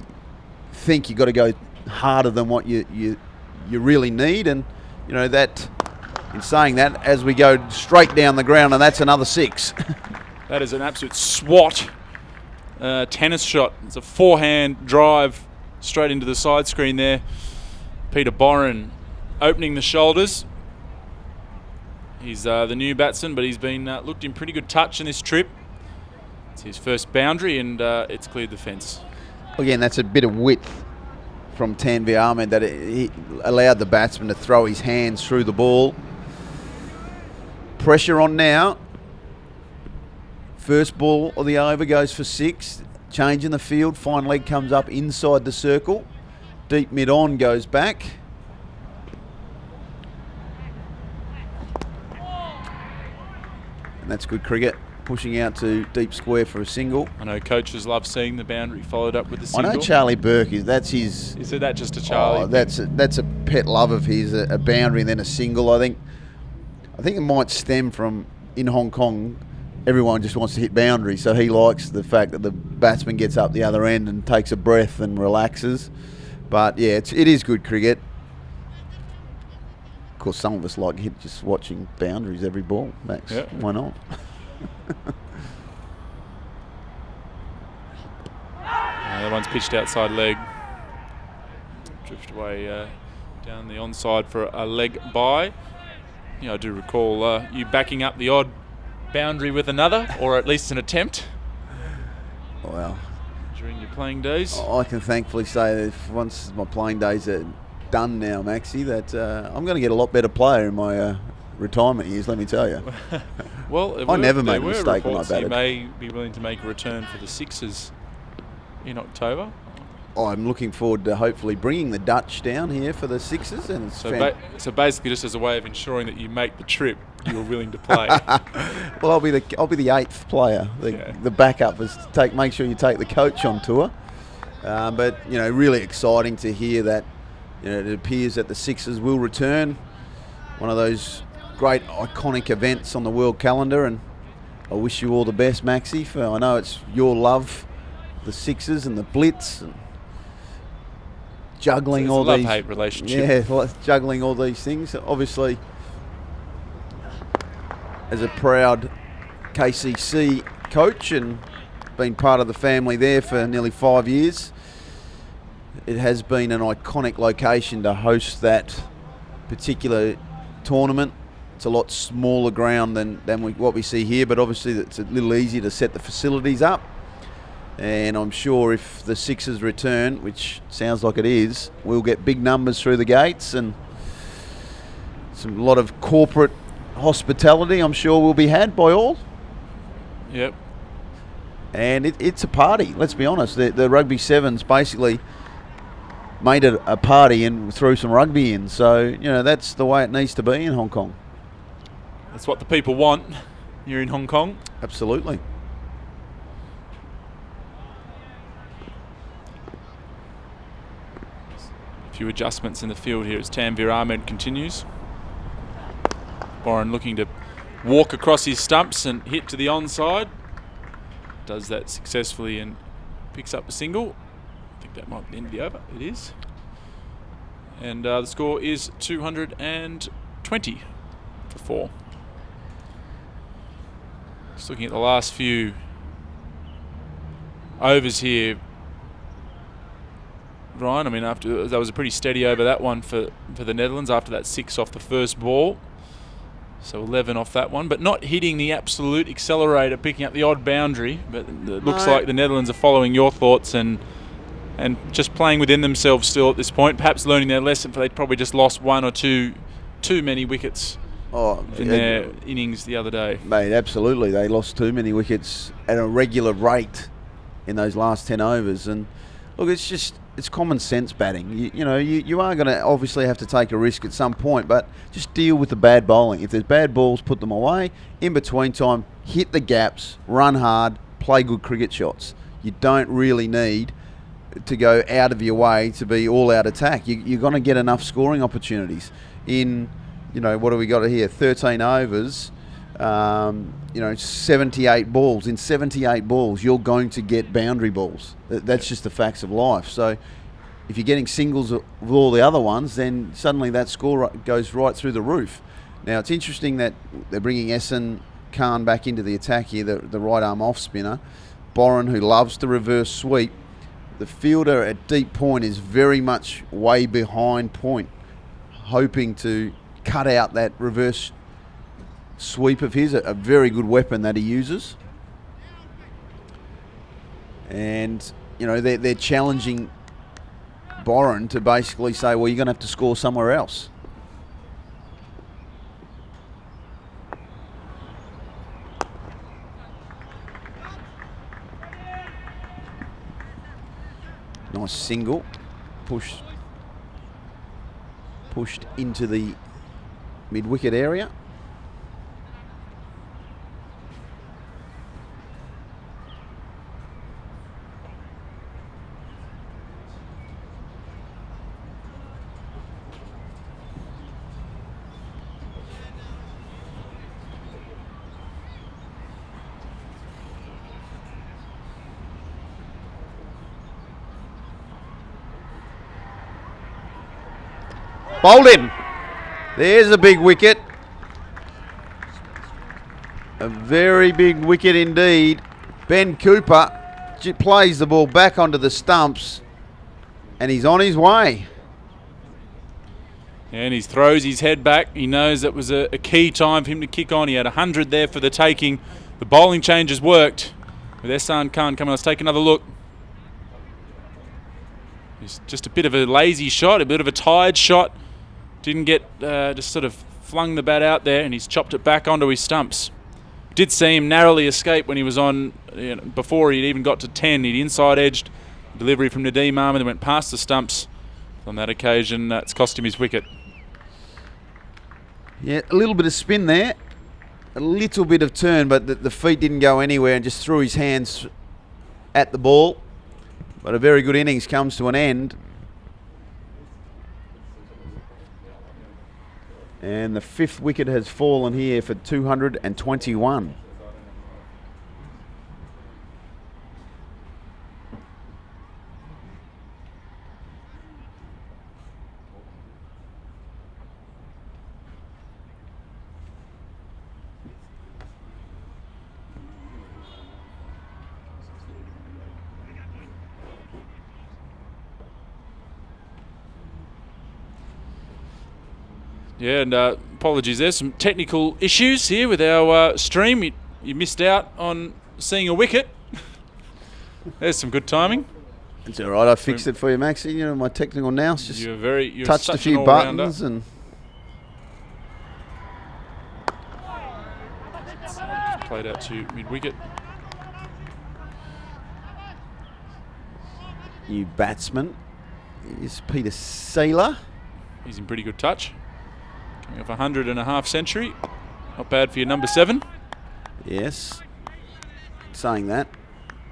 think you've got to go harder than what you really need. And, that, in saying that, as we go straight down the ground, and that's another 6. That is an absolute swat tennis shot. It's a forehand drive straight into the side screen there. Peter Boren opening the shoulders. He's the new batsman, but he's been looked in pretty good touch in this trip. It's his first boundary, and it's cleared the fence. Again, that's a bit of width from Tanvir Ahmed that he allowed the batsman to throw his hands through the ball. Pressure on now. First ball of the over goes for 6. Change in the field. Fine leg comes up inside the circle. Deep mid-on goes back. And that's good cricket. Pushing out to deep square for a single. I know coaches love seeing the boundary followed up with the single. I know Charlie Burke that's his. Is it that just a Charlie? Oh, that's a pet love of his, a boundary and then a single. I think it might stem from in Hong Kong. Everyone just wants to hit boundaries, so he likes the fact that the batsman gets up the other end and takes a breath and relaxes. But yeah, it is good cricket. Of course, some of us like just watching boundaries every ball, Max. Yeah. Why not? That one's pitched outside leg. Drift away down the onside for a leg by. I do recall you backing up the odd boundary with another, or at least an attempt. Well, during your playing days. I can thankfully say that once my playing days are done now, Maxie, that I'm going to get a lot better player in my retirement years, let me tell you. Well, I never made a mistake when I batted. You may be willing to make a return for the Sixers in October. I'm looking forward to hopefully bringing the Dutch down here for the Sixers. And so basically, just as a way of ensuring that you make the trip, you were willing to play. Well, I'll be the 8th player. The backup is to make sure you take the coach on tour. But really exciting to hear that. It appears that the Sixers will return. One of those great iconic events on the world calendar, and I wish you all the best, Maxie. For I know it's your love, the Sixers and the Blitz, and juggling all these love-hate relationship. Yeah, juggling all these things. Obviously, as a proud KCC coach and been part of the family there for nearly 5 years, it has been an iconic location to host that particular tournament. It's a lot smaller ground than what we see here, but obviously it's a little easier to set the facilities up. And I'm sure if the Sixers return, which sounds like it is, we'll get big numbers through the gates, and a lot of corporate hospitality I'm sure will be had by all. Yep. And it's a party, let's be honest. The Rugby Sevens basically made it a party and threw some rugby in. So, that's the way it needs to be in Hong Kong. That's what the people want. You're in Hong Kong. Absolutely. A few adjustments in the field here as Tanvir Ahmed continues. Boren looking to walk across his stumps and hit to the onside. Does that successfully and picks up a single. I think that might end the over. It is. And the score is 220 for 4. Just looking at the last few overs here, Ryan. I mean, after that was a pretty steady over, that one for the Netherlands after that 6 off the first ball. So 11 off that one, but not hitting the absolute accelerator, picking up the odd boundary. But it looks like the Netherlands are following your thoughts and just playing within themselves still at this point, perhaps learning their lesson, for they'd probably just lost 1 or 2 too many wickets in their innings the other day. Mate, absolutely. They lost too many wickets at a regular rate in those last 10 overs. And Look, it's common sense batting. You are going to obviously have to take a risk at some point, but just deal with the bad bowling. If there's bad balls, put them away. In between time, hit the gaps, run hard, play good cricket shots. You don't really need to go out of your way to be all out attack. You're going to get enough scoring opportunities. In, what do we got here? 13 overs. 78 balls. In 78 balls, you're going to get boundary balls. That's just the facts of life. So if you're getting singles with all the other ones, then suddenly that score goes right through the roof. Now, it's interesting that they're bringing Essen Khan back into the attack here, the right arm off spinner. Boren, who loves the reverse sweep. The fielder at deep point is very much way behind point, hoping to cut out that reverse sweep of his, a very good weapon that he uses. And, they're challenging Boren to basically say, well, you're going to have to score somewhere else. Nice single, pushed into the mid-wicket area. Bowled him. There's a big wicket. A very big wicket indeed. Ben Cooper plays the ball back onto the stumps and he's on his way. And he throws his head back. He knows it was a key time for him to kick on. He had 100 there for the taking. The bowling changes worked. With Ehsan Khan coming, let's take another look. It's just a bit of a lazy shot, a bit of a tired shot. Didn't get, just sort of flung the bat out there and he's chopped it back onto his stumps. Did see him narrowly escape when he was on, before he'd even got to 10. He'd inside edged delivery from Nadeem Ahmed and went past the stumps. On that occasion, it's cost him his wicket. Yeah, a little bit of spin there. A little bit of turn, but the feet didn't go anywhere and just threw his hands at the ball. But a very good innings comes to an end. And the 5th wicket has fallen here for 221. Yeah, and apologies, there's some technical issues here with our stream. You missed out on seeing a wicket. There's some good timing. It's all right, I fixed it for you, Maxie. My technical nous just you're touched a few buttons and... Just played out to mid-wicket. New batsman is Peter Saylor. He's in pretty good touch. Coming off 100 and a half century. Not bad for your number 7. Yes. Saying that,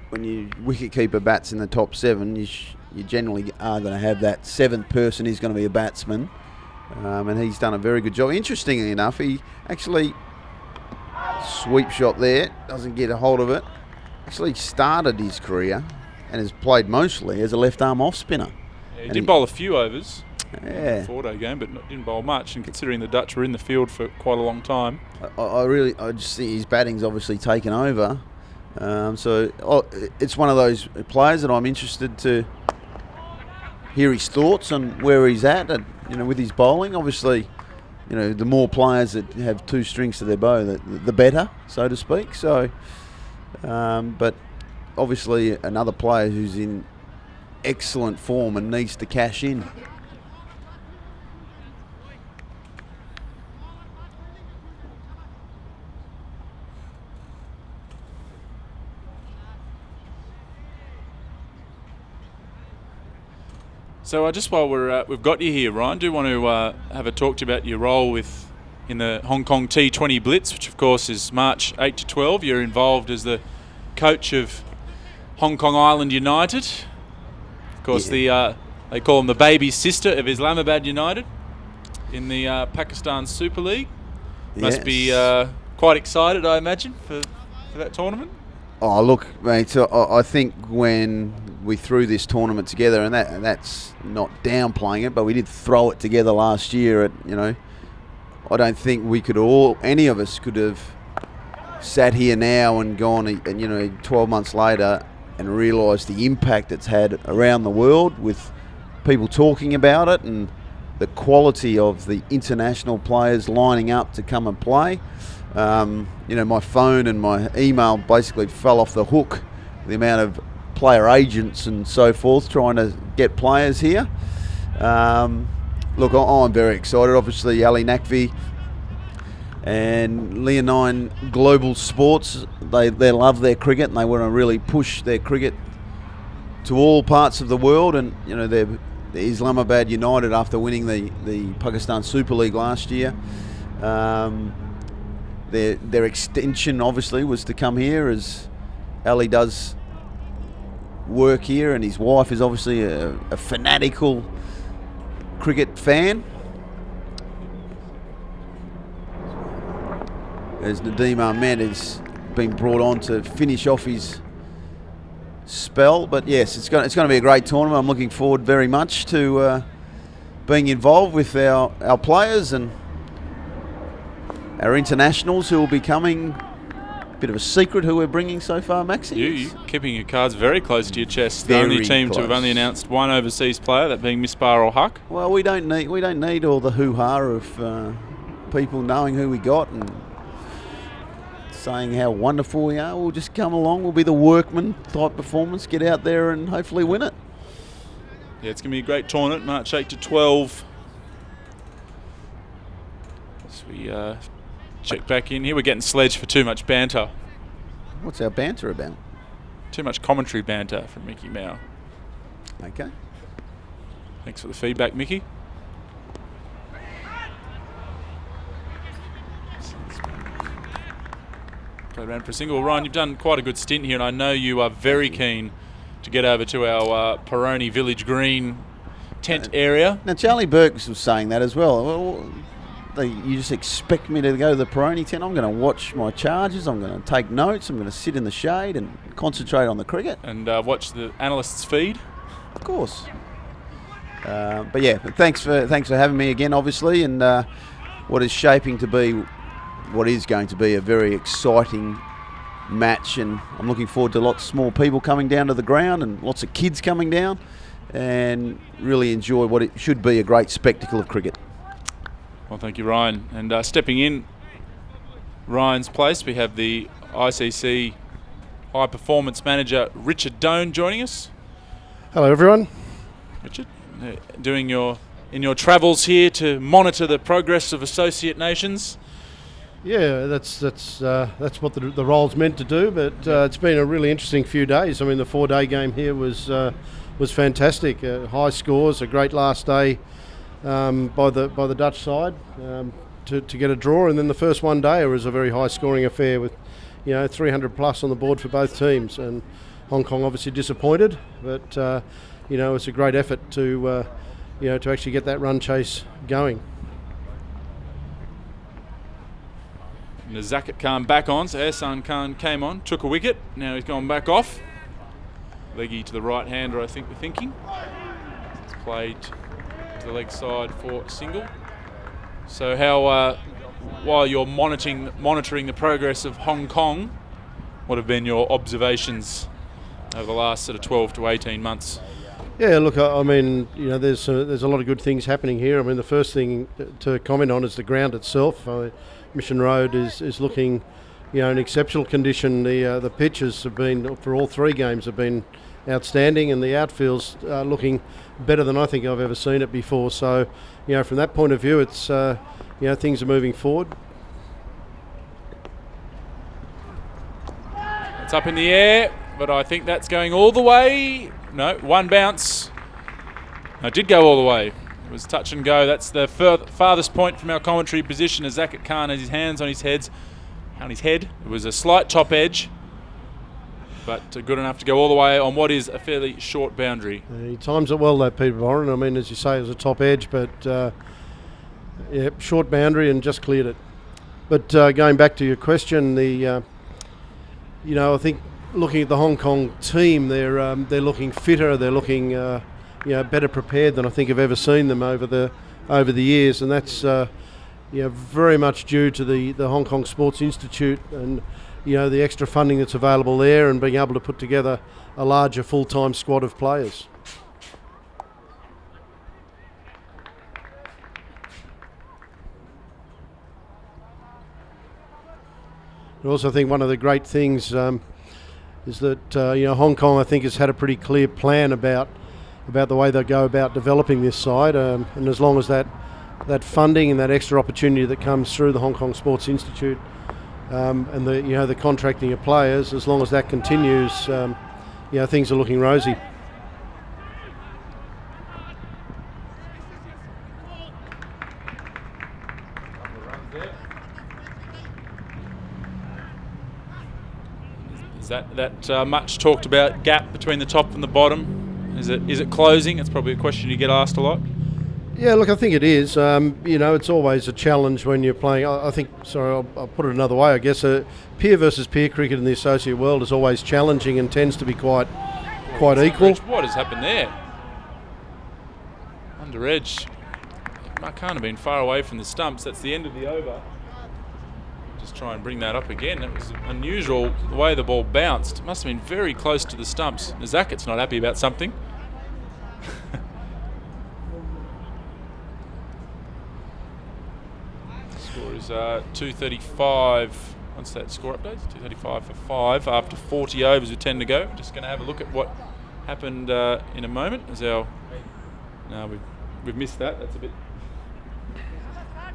when you wicketkeeper bats in the top 7, you generally are going to have that 7th person is going to be a batsman. And he's done a very good job. Interestingly enough, he actually, sweep shot there, doesn't get a hold of it. Actually started his career and has played mostly as a left arm off spinner. Yeah, he did bowl a few overs. Yeah. The 4-day game, but didn't bowl much. And considering the Dutch were in the field for quite a long time, I just think his batting's obviously taken over. It's one of those players that I'm interested to hear his thoughts on where he's at, with his bowling. Obviously, the more players that have 2 strings to their bow, the better, so to speak. So, but obviously another player who's in excellent form and needs to cash in. So just while we've got you here, Ryan, do want to have a talk to you about your role in the Hong Kong T20 Blitz, which of course is March 8 to 12. You're involved as the coach of Hong Kong Island United. Of course, they call them the baby sister of Islamabad United in the Pakistan Super League. Must be quite excited, I imagine, for that tournament. Oh, look, mate, so I think when we threw this tournament together, and that's not downplaying it, but we did throw it together last year I don't think any of us could have sat here now and gone, and 12 months later and realised the impact it's had around the world with people talking about it and the quality of the international players lining up to come and play. My phone and my email basically fell off the hook, the amount of player agents and so forth trying to get players here. Look, I'm very excited. Obviously, Ali Nakvi and Leonine Global Sports, they love their cricket and they want to really push their cricket to all parts of the world. And, the Islamabad United, after winning the Pakistan Super League last year, their extension obviously was to come here, as Ali does work here, and his wife is obviously a fanatical cricket fan. As Nadeem Ahmed has been brought on to finish off his spell. But yes, it's going to be a great tournament. I'm looking forward very much to being involved with our players and our internationals who will be coming. Bit of a secret who we're bringing so far, Maxi. You keeping your cards very close to your chest. Very the only team close. to have only announced one overseas player, that being Misbah al-Haq. Well, we don't need all the hoo-ha of people knowing who we got and saying how wonderful we are. We'll just come along. We'll be the workman type performance. Get out there and hopefully win it. Yeah, it's going to be a great tournament, March 8 to 12. As we check back in here, we're getting sledged for too much banter. What's our banter about? Too much commentary banter from Mickey Mao. Okay. Thanks for the feedback, Mickey. Play around for a single. Ryan, you've done quite a good stint here, and I know you are very keen to get over to our Peroni Village Green tent area. Now, Charlie Burks was saying that as well. You just expect me to go to the Peroni tent? I'm going to watch my charges. I'm going to take notes. I'm going to sit in the shade and concentrate on the cricket. And watch the analysts' feed. Of course. But yeah, thanks for having me again, obviously, and what is going to be a very exciting match, and I'm looking forward to lots more people coming down to the ground and lots of kids coming down and really enjoy what it should be a great spectacle of cricket. Well, thank you, Ryan. And stepping in Ryan's place, we have the ICC High Performance Manager Richard Doan joining us. Hello, everyone. Richard, in your travels here to monitor the progress of associate nations. Yeah, that's what the role's meant to do. But it's been a really interesting few days. I mean, the 4-day game here was fantastic. High scores, a great last day by the Dutch side to get a draw, and then the first one day was a very high scoring affair with 300 plus on the board for both teams. And Hong Kong obviously disappointed, but it's a great effort to actually get that run chase going. And the Zakat Khan back on, so Ehsan Khan came on, took a wicket, now he's gone back off. Leggy to the right-hander, I think we're thinking. It's played to the leg side for single. So how, while you're monitoring the progress of Hong Kong, what have been your observations over the last sort of 12 to 18 months? Yeah, look, I mean, there's a lot of good things happening here. I mean, the first thing to comment on is the ground itself. Mission Road is looking, in exceptional condition. The pitches have been, for all 3 games, have been outstanding, and the outfield's looking better than I think I've ever seen it before. So, from that point of view, it's things are moving forward. It's up in the air, but I think that's going all the way. No, one bounce. No, it did go all the way. It was touch and go. That's the farthest point from our commentary position as Zakat Khan has his hands on his head. It was a slight top edge, but good enough to go all the way on what is a fairly short boundary. He times it well, though, Peter Boren. I mean, as you say, it was a top edge, but short boundary and just cleared it. But going back to your question, I think looking at the Hong Kong team, they're looking fitter. They're looking better prepared than I think I've ever seen them over the years, and that's very much due to the Hong Kong Sports Institute and the extra funding that's available there, and being able to put together a larger full-time squad of players. I also think one of the great things is that Hong Kong, I think, has had a pretty clear plan about the way they go about developing this side, and as long as that funding and that extra opportunity that comes through the Hong Kong Sports Institute and the contracting of players, as long as that continues, things are looking rosy. Is that much talked about gap between the top and the bottom? Is it closing? It's probably a question you get asked a lot. Yeah, look, I think it is. It's always a challenge when you're playing. I'll put it another way, I guess. Peer versus peer cricket in the associate world is always challenging and tends to be quite equal. What has happened there? Under edge. Mark can't have been far away from the stumps. That's the end of the over. Just try and bring that up again. It was unusual the way the ball bounced. It must have been very close to the stumps. Zakat's not happy about something. Score is 235. Once that score updates, 235 for 5 after 40 overs with 10 to go. Just going to have a look at what happened in a moment. We've missed that. That's a bit.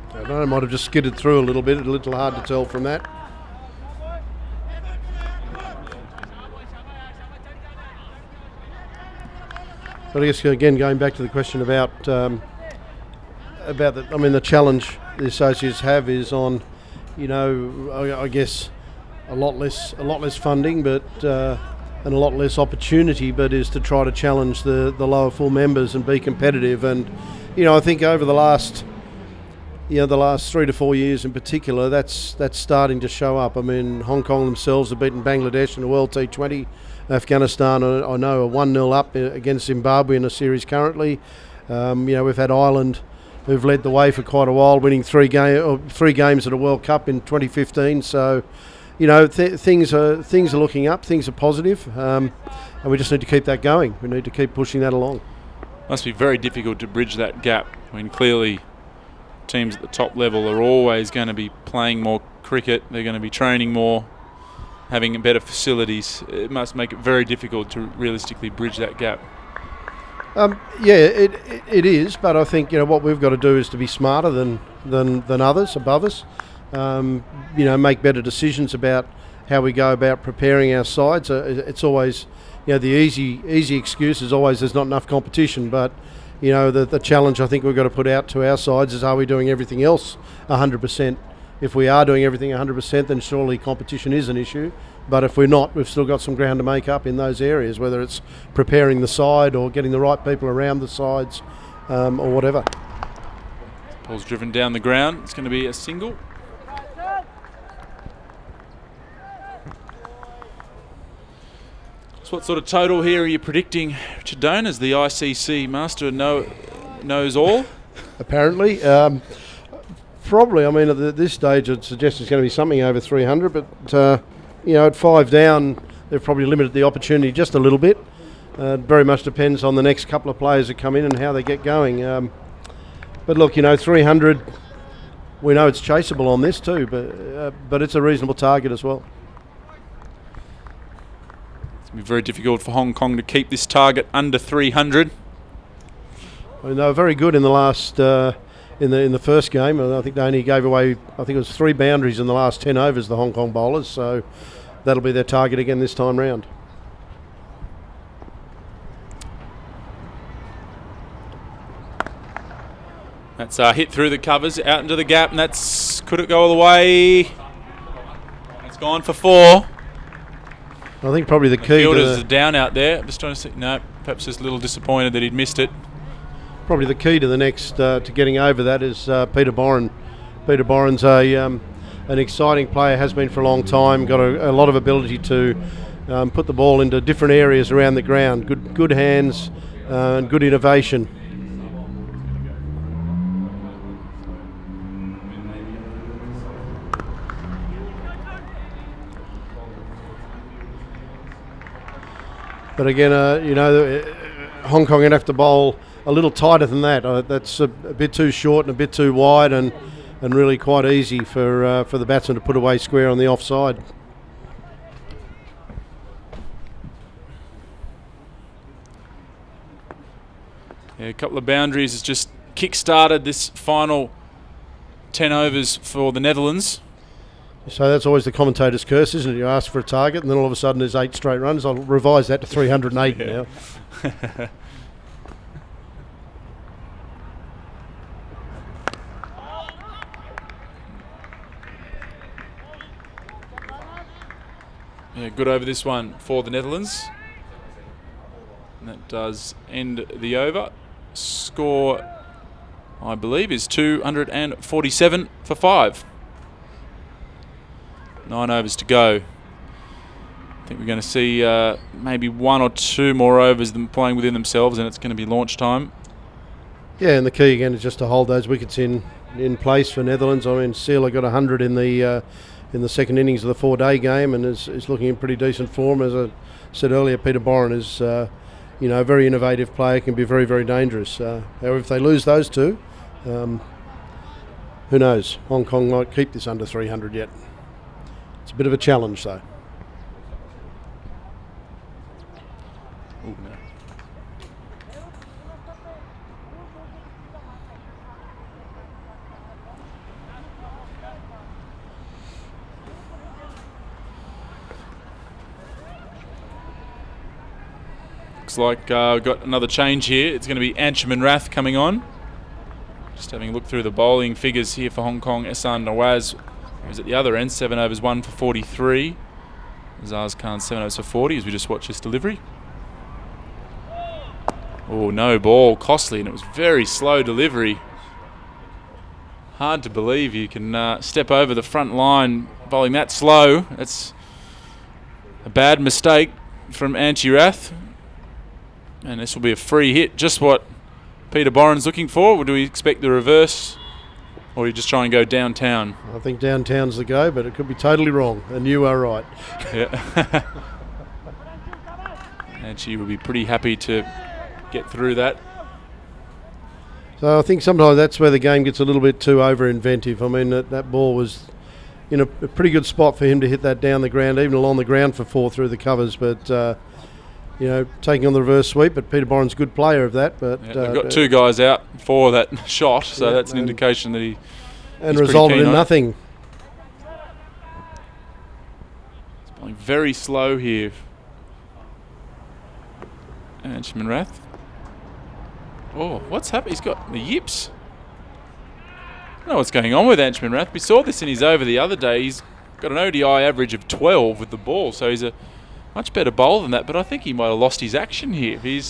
I don't know, might have just skidded through a little bit. A little hard to tell from that. But I guess again going back to the question about the challenge the associates have is on, I guess a lot less funding, but and a lot less opportunity, but is to try to challenge the lower full members and be competitive. And I think over the last 3 to 4 years in particular, that's starting to show up. I mean, Hong Kong themselves have beaten Bangladesh in the World T20. Afghanistan, I know, are 1-0 up against Zimbabwe in a series currently. We've had Ireland, who've led the way for quite a while, winning three games at a World Cup in 2015. So, things are looking up. Things are positive, and we just need to keep that going. We need to keep pushing that along. Must be very difficult to bridge that gap when clearly teams at the top level are always going to be playing more cricket. They're going to be training more, having better facilities. It must make it very difficult to realistically bridge that gap. It is, but I think what we've got to do is to be smarter than others above us. Make better decisions about how we go about preparing our sides. It's always, the easy excuse is always there's not enough competition, but the challenge I think we've got to put out to our sides is, are we doing everything else 100%? If we are doing everything 100%, then surely competition is an issue. But if we're not, we've still got some ground to make up in those areas, whether it's preparing the side or getting the right people around the sides or whatever. Ball's driven down the ground. It's going to be a single. So what sort of total here are you predicting, Richard Doan, as the ICC master knows all? Apparently. Probably, at this stage I'd suggest it's going to be something over 300, but at 5 down they've probably limited the opportunity just a little bit. It very much depends on the next couple of players that come in and how they get going. But look, 300, we know it's chaseable on this too, but it's a reasonable target as well. It's going to be very difficult for Hong Kong to keep this target under 300. They were very good in the last... In the first game, I think they only gave away, I think it was 3 boundaries in the last 10 overs, the Hong Kong bowlers, so that'll be their target again this time round. That's hit through the covers, out into the gap, and that's, could it go all the way? It's gone for 4. I think probably the The key to fielders are down out there. I'm just trying to see. No, perhaps just a little disappointed that he'd missed it. probably the key to the next to getting over that is Peter Boren. Peter Boren's an exciting player, has been for a long time. Got a lot of ability to put the ball into different areas around the ground. Good hands and good innovation. But again, Hong Kong would have to bowl a little tighter than that. That's a bit too short and a bit too wide, and really quite easy for the batsman to put away square on the offside. Yeah, a couple of boundaries has just kick-started this final 10 overs for the Netherlands. So that's always the commentator's curse, isn't it? You ask for a target and then all of a sudden there's 8 straight runs. I'll revise that to 308 now. Yeah, good over this one for the Netherlands. And that does end the over. Score, I believe, is 247 for 5. 9 overs to go. I think we're going to see maybe 1 or 2 more overs them playing within themselves, and it's going to be launch time. Yeah, and the key again is just to hold those wickets in place for Netherlands. I mean, Sealer got 100 in the second innings of the 4-day game, and is looking in pretty decent form. As I said earlier, Peter Boren is a very innovative player, can be very, very dangerous. However, if they lose those 2, who knows? Hong Kong might keep this under 300 yet. It's a bit of a challenge, though. Ooh, no. Looks like we've got another change here. It's going to be Ancham Rath coming on. Just having a look through the bowling figures here for Hong Kong. Ehsan Nawaz was at the other end, 7 overs, 1 for 43. Zaz Khan, 7 overs for 40 as we just watch this delivery. Oh, no ball, costly, and it was very slow delivery. Hard to believe you can step over the front line bowling that slow. That's a bad mistake from Anchi Rath. And this will be a free hit, just what Peter Boren's looking for. Or do we expect the reverse? Or are you just trying to go downtown? I think downtown's the go, but it could be totally wrong, and you are right. Yeah. And she would be pretty happy to get through that. So I think sometimes that's where the game gets a little bit too over-inventive. I mean, that ball was in a pretty good spot for him to hit that down the ground, even along the ground for 4 through the covers, but... taking on the reverse sweep, but Peter Boren's a good player of that. But yeah, they've got 2 guys out for that shot, so that's an indication that he's resulted in nothing. It's playing very slow here. Ancham Rath. Oh, what's happened? He's got the yips. I don't know what's going on with Ancham Rath. We saw this in his over the other day. He's got an ODI average of 12 with the ball, so he's a much better bowler than that, but I think he might have lost his action here. He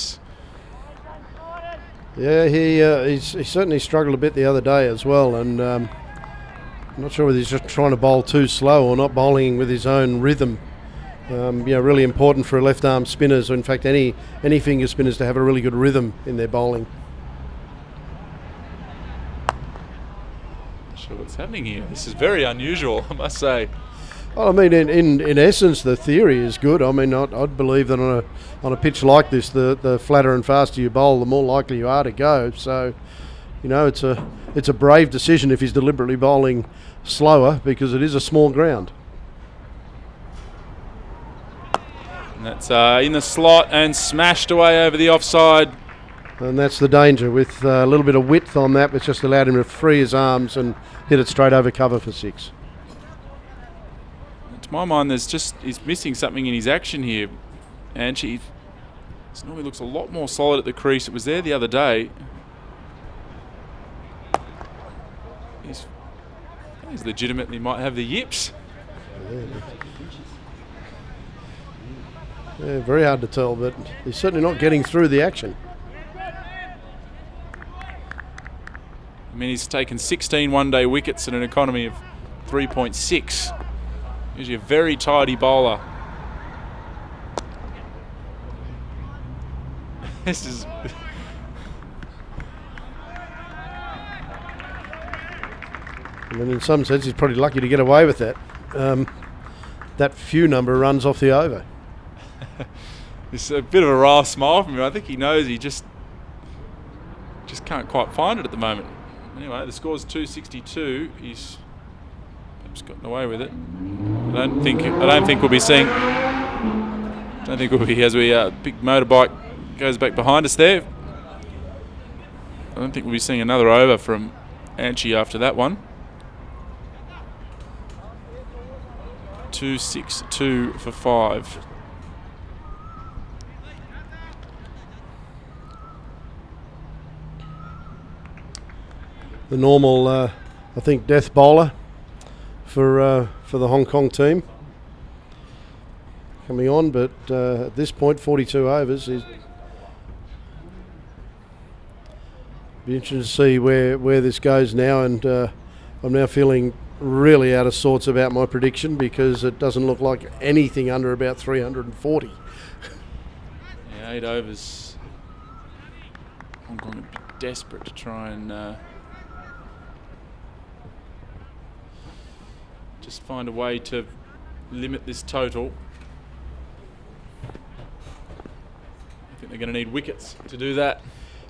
certainly struggled a bit the other day as well, and I'm not sure whether he's just trying to bowl too slow or not bowling with his own rhythm. Really important for left-arm spinners, or in fact any finger spinners, to have a really good rhythm in their bowling. Not sure what's happening here. This is very unusual, I must say. Well, I mean, in essence, the theory is good. I mean, I'd believe that on a pitch like this, the flatter and faster you bowl, the more likely you are to go. So, it's a brave decision if he's deliberately bowling slower, because it is a small ground. And that's in the slot and smashed away over the offside. And that's the danger, with a little bit of width on that, which just allowed him to free his arms and hit it straight over cover for 6. To my mind, he's missing something in his action here. And he normally looks a lot more solid at the crease. It was there the other day. He's legitimately might have the yips. Yeah, very hard to tell, but he's certainly not getting through the action. I mean, he's taken 16 one-day wickets at an economy of 3.6. He's a very tidy bowler. This is... I mean, in some sense, he's probably lucky to get away with that. That few number runs off the over. It's a bit of a wry smile from him. I think he knows he just can't quite find it at the moment. Anyway, the score's 262. He's perhaps gotten away with it. I don't think we'll be seeing. I don't think we'll be, as we big motorbike goes back behind us there. I don't think we'll be seeing another over from Anchi after that one. 262 for 5. The normal, I think, death bowler for the Hong Kong team coming on, but at this point, 42 overs. Is be interesting to see where this goes now, and I'm now feeling really out of sorts about my prediction because it doesn't look like anything under about 340. Yeah, 8 overs. Hong Kong are desperate to try and just find a way to limit this total. I think they're going to need wickets to do that.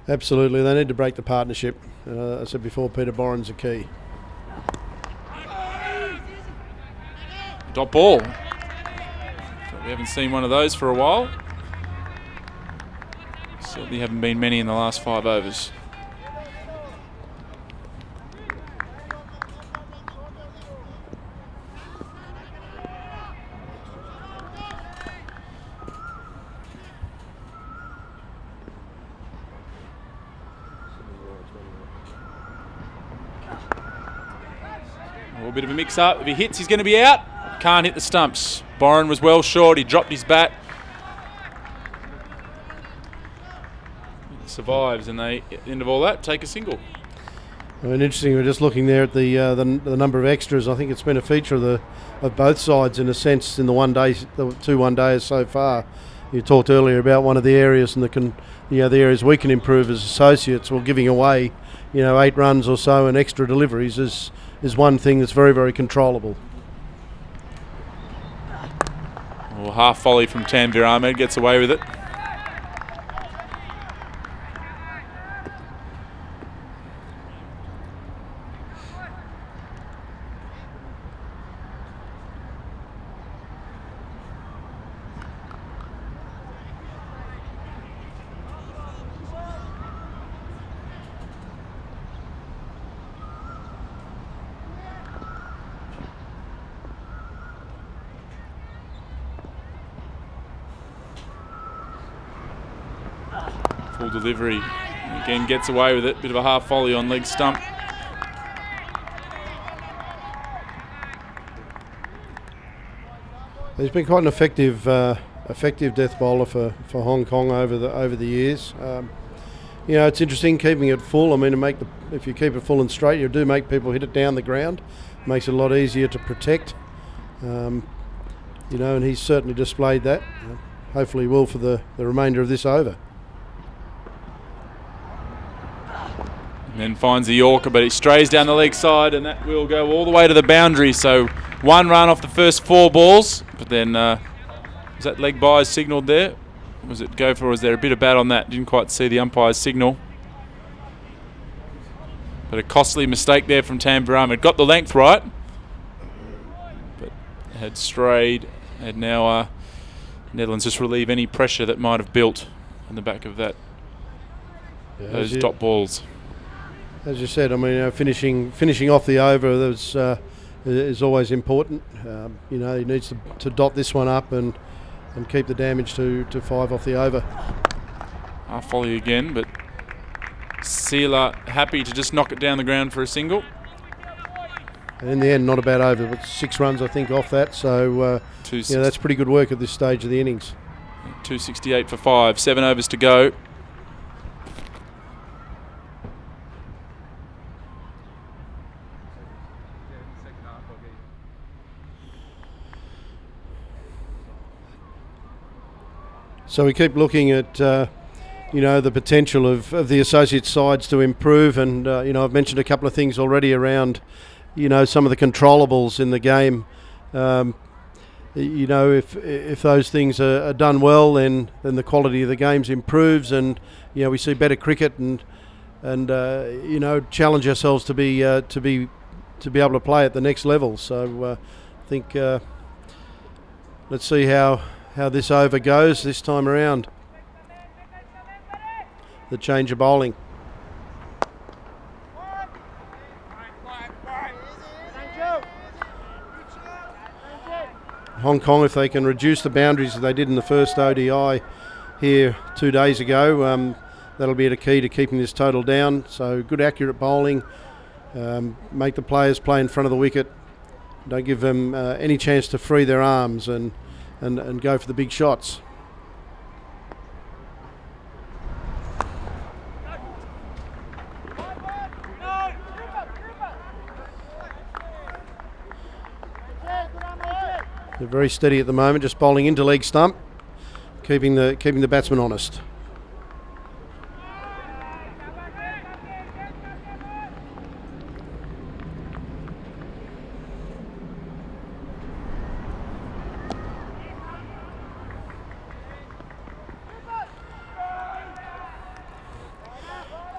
Absolutely, they need to break the partnership. I said before, Peter Boren's a key. Dot ball. We haven't seen one of those for a while. Certainly haven't been many in the last 5 overs. A bit of a mix-up. If he hits, he's going to be out. Can't hit the stumps. Boren was well short. He dropped his bat. Survives, and they, at the end of all that, take a single. I mean, interesting. We're just looking there at the number of extras. I think it's been a feature of both sides in a sense in the 2 one-days so far. You talked earlier about one of the areas and the areas we can improve as associates. Well, giving away 8 runs or so and extra deliveries is one thing that's very, very controllable. Well, half volley from Tanvir Ahmed gets away with it. Full delivery. Again, gets away with it. Bit of a half volley on leg stump. He's been quite an effective death bowler for Hong Kong over the years. It's interesting keeping it full. I mean, if you keep it full and straight, you do make people hit it down the ground. Makes it a lot easier to protect. And he's certainly displayed that. Hopefully he will for the remainder of this over. And then finds the Yorker, but it strays down the leg side, and that will go all the way to the boundary. So 1 run off the first 4 balls, but then was that leg by signalled there? Was it go for? Or was there a bit of bat on that? Didn't quite see the umpire's signal. But a costly mistake there from Tanvir Ahmed. Got the length right, but had strayed, and now Netherlands just relieve any pressure that might have built on the back of that. Those dot balls. As you said, I mean, finishing off the over is always important. He needs to dot this one up and keep the damage to 5 off the over. Half volley again, but Sealer happy to just knock it down the ground for a single. And in the end, not a bad over, but 6 runs, I think, off that. So, that's pretty good work at this stage of the innings. 268 for 5, 7 overs to go. So we keep looking at, the potential of the associate sides to improve. And, I've mentioned a couple of things already around, some of the controllables in the game. If those things are done well, then the quality of the games improves, and we see better cricket and challenge ourselves to be able to play at the next level. So I think let's see how this over goes this time around. The change of bowling. Hong Kong, if they can reduce the boundaries that they did in the first ODI here 2 days ago, that'll be the key to keeping this total down. So good accurate bowling, make the players play in front of the wicket, don't give them any chance to free their arms and go for the big shots. They're very steady at the moment, just bowling into leg stump, keeping the batsman honest.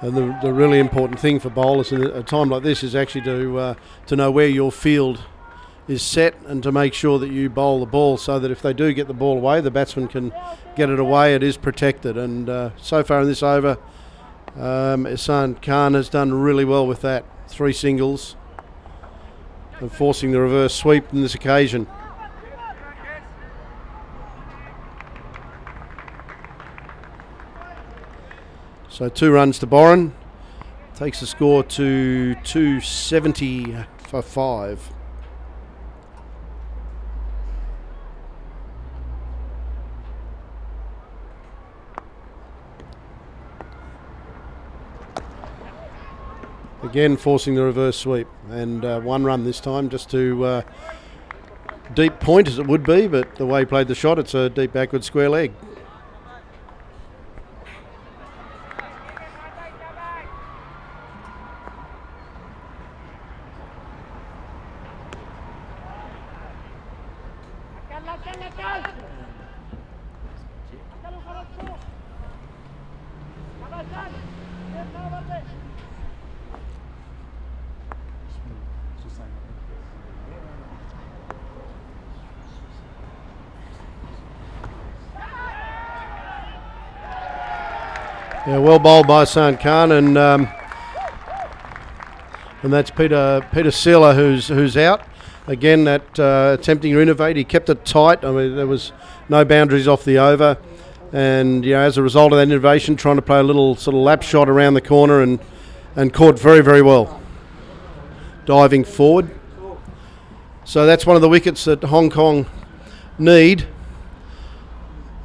And the really important thing for bowlers in a time like this is actually to know where your field is set and to make sure that you bowl the ball so that if they do get the ball away, the batsman can get it away, it is protected. And so far in this over, Ihsan Khan has done really well with that. 3 singles and forcing the reverse sweep on this occasion. So 2 runs to Boren, takes the score to 270 for 5. Again forcing the reverse sweep, and 1 run this time, just to deep point as it would be, but the way he played the shot, it's a deep backward square leg. Yeah, well bowled by Ihsan Khan, and that's Peter Seeler who's out. Again, that attempting to innovate, he kept it tight. I mean, there was no boundaries off the over, and as a result of that innovation, trying to play a little sort of lap shot around the corner and caught very, very well, diving forward. So that's one of the wickets that Hong Kong need.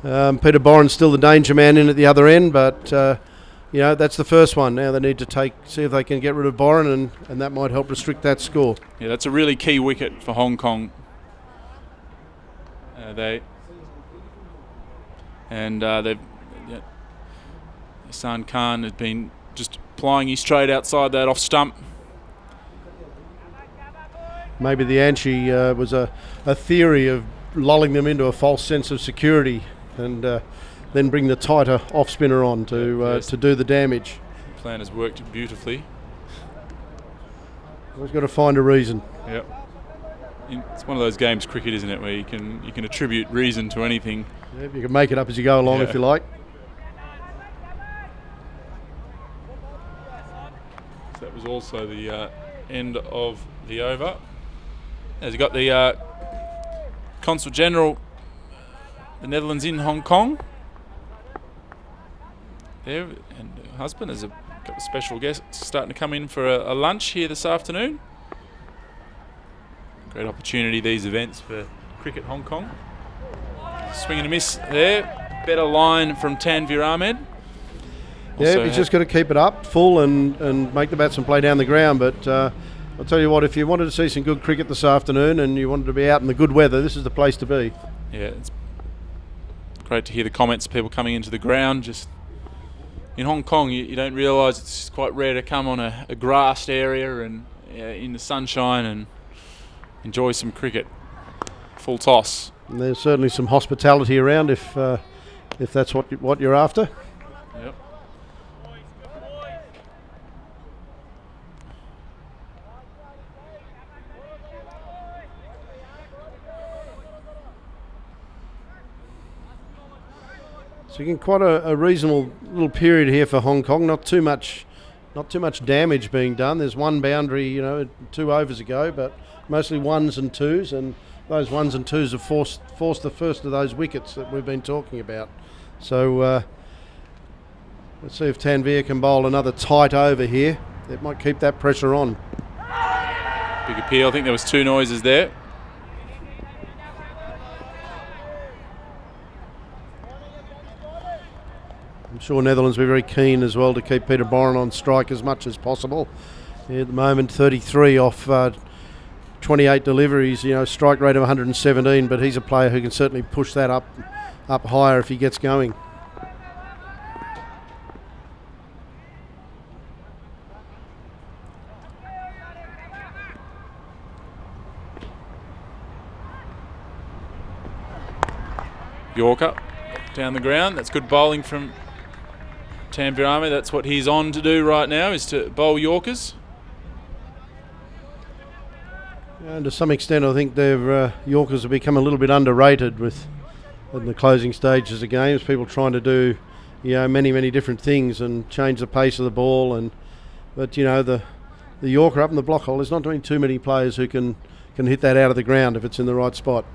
Peter Boren's still the danger man in at the other end, but that's the first one. Now they need to see if they can get rid of Boren, and that might help restrict that score. Yeah, that's a really key wicket for Hong Kong. Ihsan Khan has been just plying his trade outside that off stump. Maybe the Anchi was a theory of lulling them into a false sense of security, and then bring the tighter off spinner on to do the damage. The plan has worked beautifully. Always got to find a reason. Yep. It's one of those games, cricket, isn't it, where you can attribute reason to anything. Yep, you can make it up as you go along if you like. So that was also the end of the over. As you got the Consul General, the Netherlands in Hong Kong. There, and her husband has got a special guest starting to come in for a lunch here this afternoon. Great opportunity, these events, for Cricket Hong Kong. Swing and a miss there. Better line from Tanvir Ahmed. Yeah, he's just got to keep it up full and make the batsman play down the ground. But I'll tell you what, if you wanted to see some good cricket this afternoon and you wanted to be out in the good weather, this is the place to be. Yeah, it's great to hear the comments, people coming into the ground. Just in Hong Kong, you don't realise it's quite rare to come on a grassed area and in the sunshine and enjoy some cricket. Full toss. And there's certainly some hospitality around if that's what you're after. Yep. So again, quite a reasonable little period here for Hong Kong. Not too much damage being done. There's one boundary, 2 overs ago, but mostly ones and twos, and those ones and twos have forced the first of those wickets that we've been talking about. So let's see if Tanvir can bowl another tight over here. It might keep that pressure on. Big appeal. I think there was 2 noises there. I'm sure Netherlands will be very keen as well to keep Peter Boren on strike as much as possible. At the moment, 33 off 28 deliveries, strike rate of 117, but he's a player who can certainly push that up higher if he gets going. Yorker down the ground. That's good bowling from Tanvir Ahmed. That's what he's on to do right now, is to bowl Yorkers. And to some extent, I think their Yorkers have become a little bit underrated in the closing stages of games. People trying to do, many different things and change the pace of the ball. But the Yorker up in the block hole, there's not too many players who can hit that out of the ground if it's in the right spot.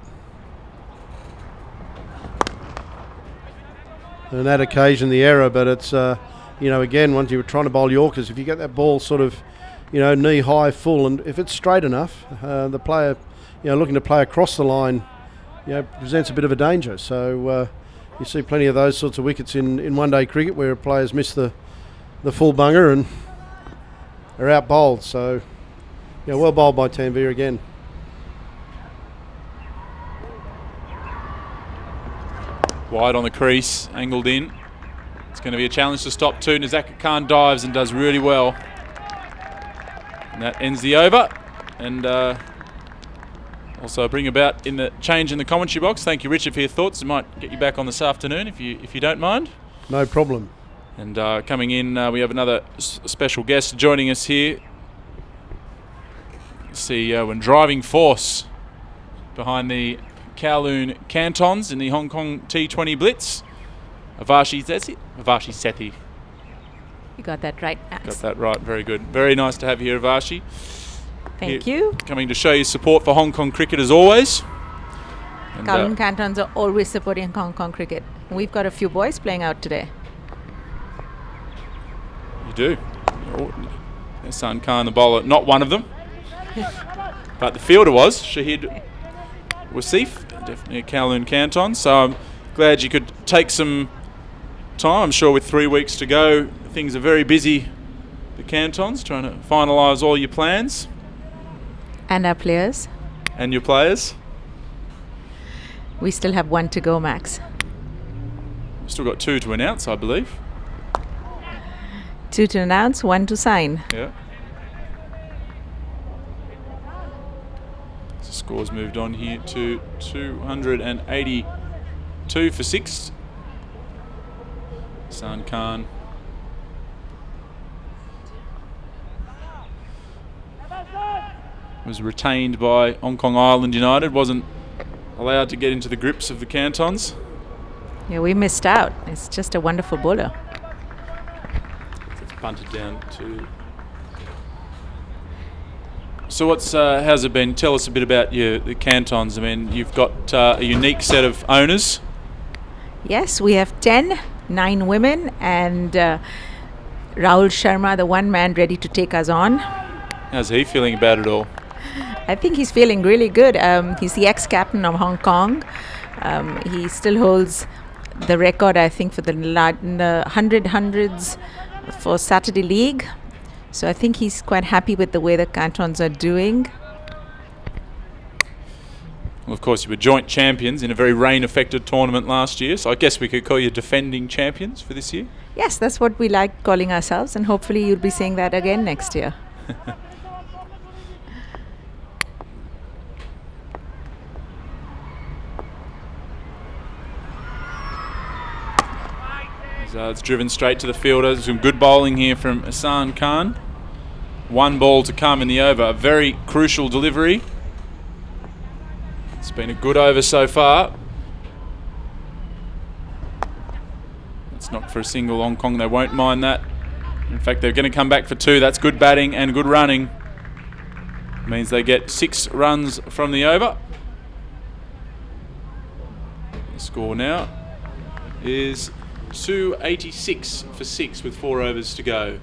And on that occasion, the error, but it's, again, once you were trying to bowl Yorkers, if you get that ball sort of, knee high full, and if it's straight enough, the player, looking to play across the line, presents a bit of a danger. So you see plenty of those sorts of wickets in one-day cricket where players miss the full bunger and are out bowled. So, well bowled by Tanvir again. Wide on the crease, angled in. It's going to be a challenge to stop too. Nazaka Khan dives and does really well. And that ends the over. And also bring about in the change in the commentary box. Thank you, Richard, for your thoughts. It might get you back on this afternoon if you don't mind. No problem. And coming in, we have another special guest joining us here. CEO and driving force behind the Kowloon Cantons in the Hong Kong T20 Blitz. Avashi Sethi. You got that right, Max. Got that right, very good. Very nice to have you here, Avashi. Thank you. Coming to show your support for Hong Kong cricket as always. Kowloon Cantons are always supporting Hong Kong cricket. We've got a few boys playing out today. You do. Hassan Khan, the bowler, not one of them. But the fielder was Shahid Wasif, definitely a Kowloon Canton. So I'm glad you could take some time. I'm sure with 3 weeks to go, things are very busy. The Cantons trying to finalise all your plans. And our players. And your players. We still have 1 to go, Max. Still got 2 to announce, I believe. 2 to announce, 1 to sign. Yeah. So scores moved on here to 282 for 6. Hassan Khan. Was retained by Hong Kong Island United, wasn't allowed to get into the grips of the Cantons. Yeah, we missed out. It's just a wonderful bowler. It's punted down to... So how's it been? Tell us a bit about the Cantons. I mean, you've got a unique set of owners. Yes, we have 9 women, and Rahul Sharma, the one man ready to take us on. How's he feeling about it all? I think he's feeling really good. He's the ex-captain of Hong Kong. He still holds the record, I think, for the hundreds for Saturday League. So I think he's quite happy with the way the cantons are doing. Well, of course, you were joint champions in a very rain-affected tournament last year, so I guess we could call you defending champions for this year. Yes, that's what we like calling ourselves, and hopefully you'll be saying that again next year. It's driven straight to the fielder. Some good bowling here from Hassan Khan. 1 ball to come in the over. A very crucial delivery. It's been a good over so far. It's knocked for a single. Hong Kong, they won't mind that. In fact, they're going to come back for 2. That's good batting and good running. Means they get 6 runs from the over. The score now is 286 for 6 with 4 overs to go.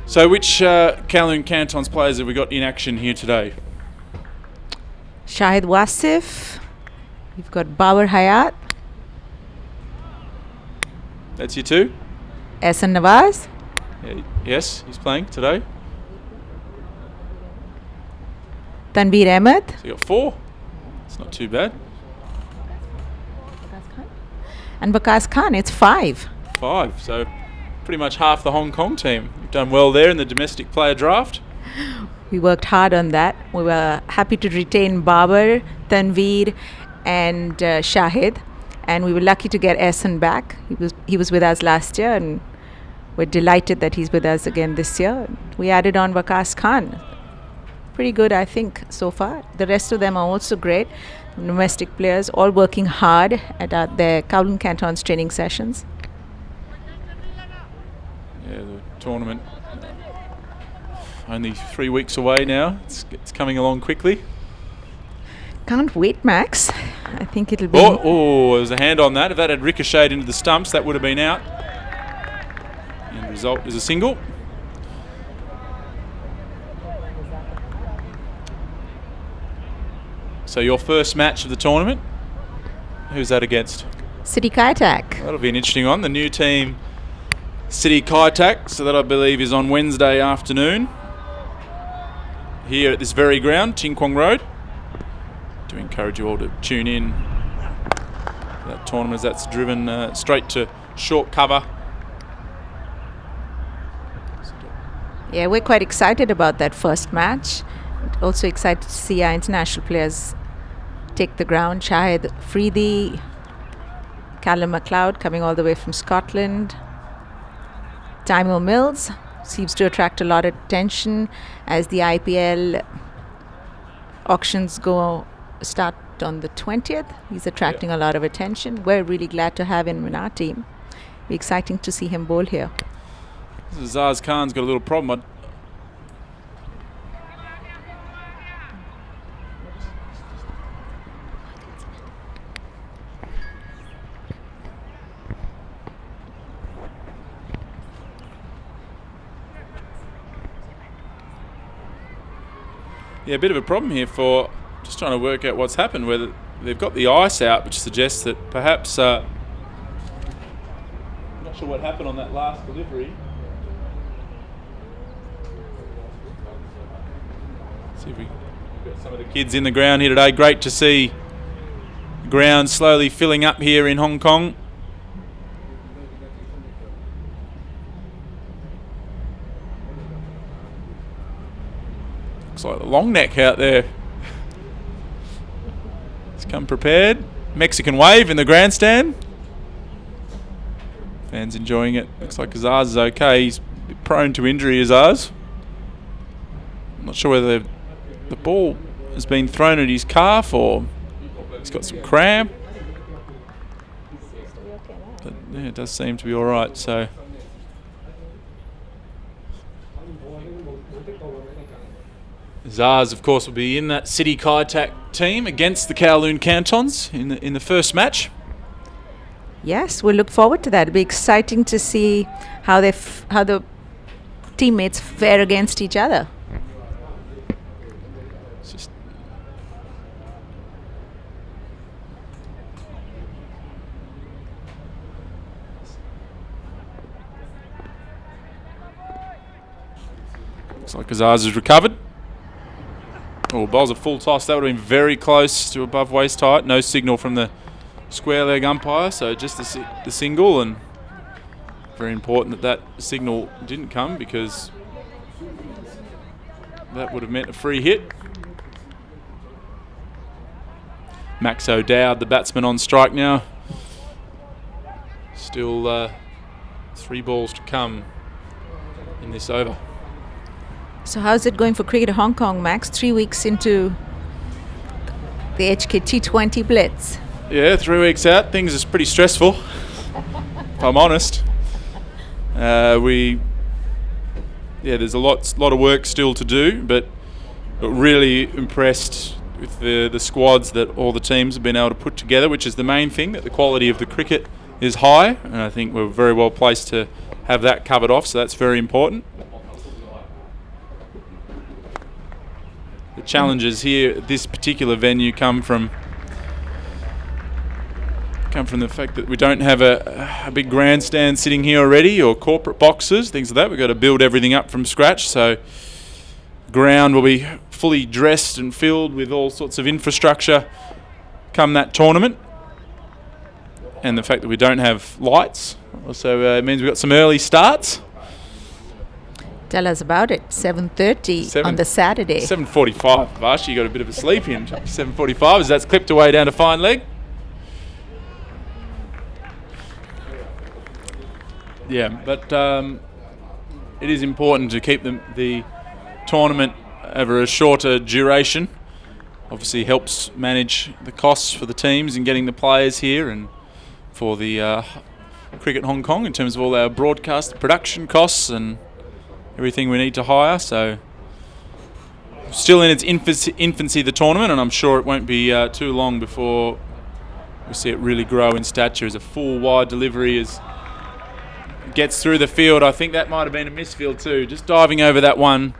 So which Kowloon Cantons players have we got in action here today? Shahid Wasif. We've got Babar Hayat. That's you 2? Ehsan Nawaz. Yes, he's playing today. Tanveer Ahmed. So you got 4. It's not too bad. And Bakas Khan, it's 5. 5, so pretty much half the Hong Kong team. You've done well there in the domestic player draft. We worked hard on that. We were happy to retain Babar, Tanveer and Shahid, and we were lucky to get Ehsan back. He was with us last year, and we're delighted that he's with us again this year. We added on Bakas Khan. Pretty good, I think, so far. The rest of them are also great. Domestic players all working hard at their Kowloon Cantons training sessions. Yeah, the tournament only 3 weeks away now. It's coming along quickly. Can't wait, Max. I think it'll be... Oh, there's a hand on that. If that had ricocheted into the stumps, that would have been out. And the result is a single. So your first match of the tournament, who's that against? City Kaitak. That'll be an interesting one. The new team, City Kaitak. So that, I believe, is on Wednesday afternoon here at this very ground, Ting Kwong Road. Do encourage you all to tune in. That tournament, that's driven straight to short cover. Yeah, we're quite excited about that first match. Also excited to see our international players take the ground. Shahid Freedy, Callum MacLeod coming all the way from Scotland. Timo Mills seems to attract a lot of attention as the IPL auctions start on the 20th. He's attracting a lot of attention. We're really glad to have him in our team. Be exciting to see him bowl here. Zaz Khan's got a little problem. Yeah, a bit of a problem here for just trying to work out what's happened, whether they've got the ice out, which suggests that perhaps I'm not sure what happened on that last delivery. See if we've got some of the kids in the ground here today. Great to see the ground slowly filling up here in Hong Kong. Looks like the long neck out there. He's come prepared. Mexican wave in the grandstand. Fans enjoying it. Looks like Azaz is okay. He's a bit prone to injury, Azaz. I'm not sure whether the ball has been thrown at his calf or he's got some cramp. But yeah, it does seem to be all right. So Zaz, of course, will be in that City Kaitak team against the Kowloon Cantons in the first match. Yes, we'll look forward to that. It'll be exciting to see how the teammates fare against each other. So Looks like Azaz has recovered. Oh, bowls a full toss. That would have been very close to above waist height. No signal from the square leg umpire, so just the single, and very important that signal didn't come, because that would have meant a free hit. Max O'Dowd, the batsman, on strike now. Still 3 balls to come in this over. So how's it going for Cricket Hong Kong, Max? 3 weeks into the HK T20 Blitz. Yeah, 3 weeks out. Things are pretty stressful, if I'm honest. There's a lot of work still to do, but really impressed with the squads that all the teams have been able to put together, which is the main thing, that the quality of the cricket is high, and I think we're very well placed to have that covered off, so that's very important. The challenges here at this particular venue come from the fact that we don't have a big grandstand sitting here already, or corporate boxes, things like that. We've got to build everything up from scratch, so ground will be fully dressed and filled with all sorts of infrastructure come that tournament. And the fact that we don't have lights also means we've got some early starts. Tell us about it. 7:30 on the Saturday. 7:45. Vash, you got a bit of a sleep in. 7:45 as that's clipped away down to fine leg. Yeah, but it is important to keep the tournament over a shorter duration. Obviously helps manage the costs for the teams in getting the players here, and for the Cricket Hong Kong in terms of all our broadcast production costs and everything we need to hire. So still in its infancy, the tournament, and I'm sure it won't be too long before we see it really grow in stature as a full wide delivery gets through the field. I think that might have been a misfield too. Just diving over that one.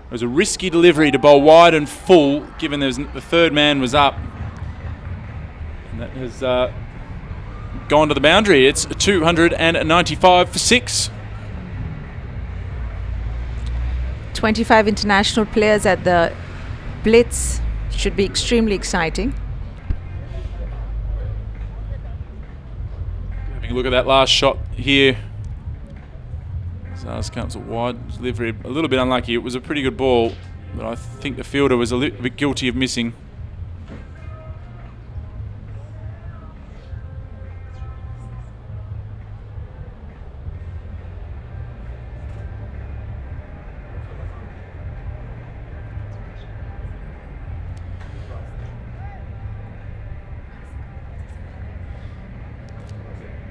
It was a risky delivery to bowl wide and full, given the third man was up. And that has gone to the boundary. It's 295 for 6. 25 international players at the Blitz. Should be extremely exciting. Having a look at that last shot here. Zars comes a wide delivery, a little bit unlucky. It was a pretty good ball, but I think the fielder was a little bit guilty of missing.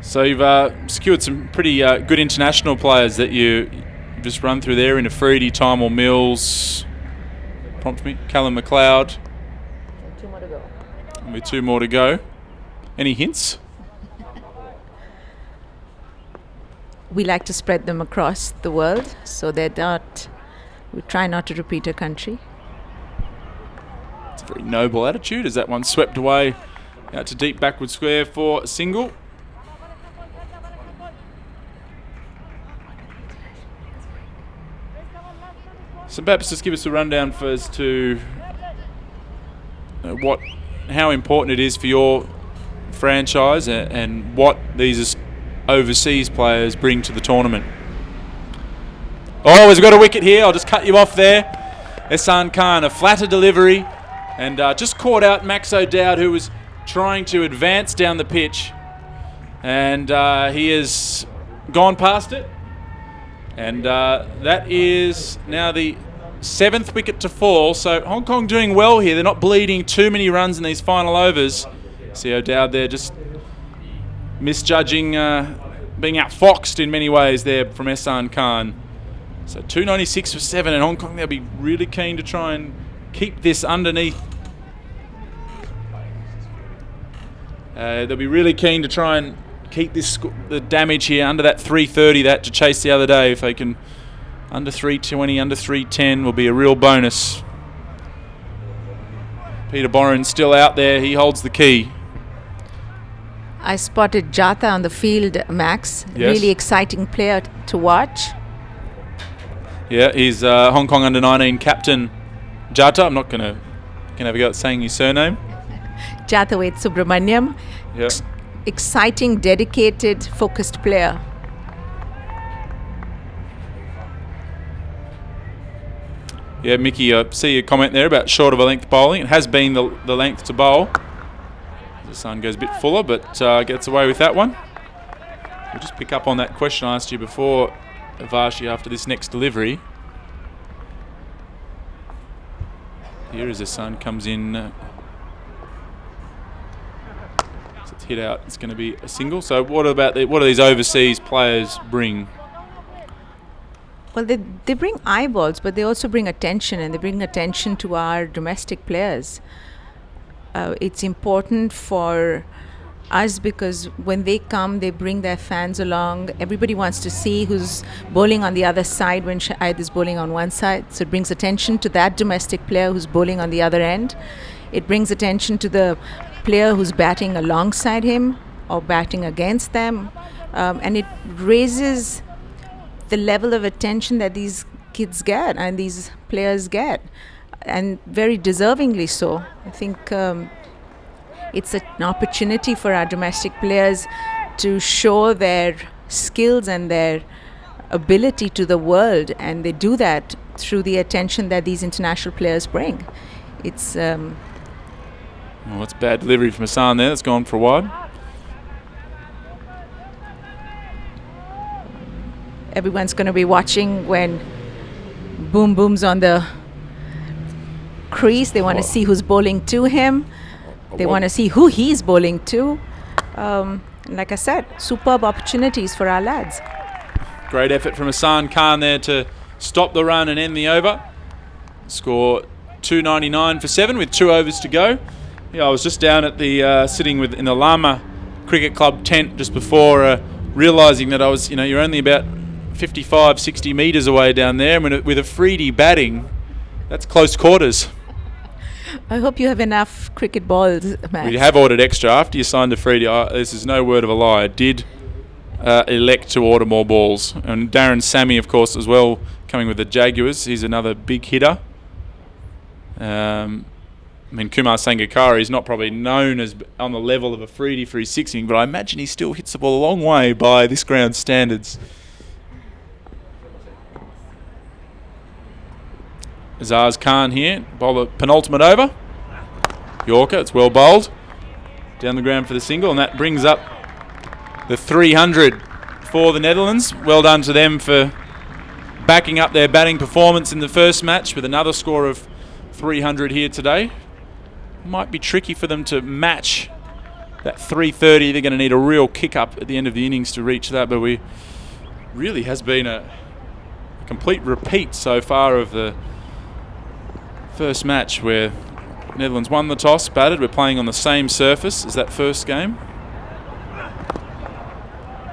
So you've secured some pretty good international players that you just run through there in Afridi, Tymel Mills, prompt me, Callum McLeod. 2 more to go. Only 2 more to go. Any hints? We like to spread them across the world, so we try not to repeat a country. It's a very noble attitude as that one swept away out to deep backward square for a single. So perhaps just give us a rundown first to how important it is for your franchise and what these overseas players bring to the tournament. Oh, he's got a wicket here. I'll just cut you off there. Ehsan Khan, a flatter delivery, and just caught out Max O'Dowd, who was trying to advance down the pitch, and he has gone past it. And that is now the 7th wicket to fall. So Hong Kong doing well here. They're not bleeding too many runs in these final overs. See O'Dowd there just misjudging, being outfoxed in many ways there from Ehsan Khan. So 296 for 7, and Hong Kong, they'll be really keen to try and keep this underneath. They'll be really keen to try and keep the damage here under that 330 that to chase the other day. If they can, under 320, under 310 will be a real bonus. Peter Boren still out there. He holds the key. I spotted Jata on the field, Max. Yes. Really exciting player to watch. Yeah, he's Hong Kong under-19 captain Jata. I'm not going to have a go at saying his surname. Jathawait Subramaniam. Yeah. Exciting, dedicated, focused player. Yeah, Mickey, I see your comment there about short of a length bowling. It has been the length to bowl. The sun goes a bit fuller, but gets away with that one. We'll just pick up on that question I asked you before, Vashi, after this next delivery. Here as the sun comes in. So it's hit out. It's going to be a single. So what do these overseas players bring? Well, they bring eyeballs, but they also bring attention, and they bring attention to our domestic players. It's important for us because when they come, they bring their fans along. Everybody wants to see who's bowling on the other side when Shahid is bowling on one side. So it brings attention to that domestic player who's bowling on the other end. It brings attention to the player who's batting alongside him or batting against them. And it raises the level of attention that these kids get and these players get, and very deservingly so. I think it's an opportunity for our domestic players to show their skills and their ability to the world, and they do that through the attention that these international players bring. It's well, that's bad delivery from Hassan there. That's gone for a wide. Everyone's going to be watching when Boom Boom's on the crease. They want to see who's bowling to him. They want to see who he's bowling to. Like I said, superb opportunities for our lads. Great effort from Hassan Khan there to stop the run and end the over. Score 299 for 7 with 2 overs to go. Yeah, I was just down at the sitting in the Lama Cricket Club tent just before realising that I was, you're only about 55, 60 metres away down there. And with a Freedy batting, that's close quarters. I hope you have enough cricket balls, Max. We have ordered extra. After you signed to Freedy, this is no word of a lie, I did elect to order more balls. And Darren Sammy, of course, as well, coming with the Jaguars. He's another big hitter. Kumar Sangakkara is not probably known as on the level of a Freedy for his sixing, but I imagine he still hits the ball a long way by this ground standards. Azaz Khan here, bowler penultimate over. Yorker, it's well bowled. Down the ground for the single, and that brings up the 300 for the Netherlands. Well done to them for backing up their batting performance in the first match with another score of 300 here today. Might be tricky for them to match that 330. They're going to need a real kick up at the end of the innings to reach that, but we really has been a complete repeat so far of the first match where Netherlands won the toss, batted. We're playing on the same surface as that first game.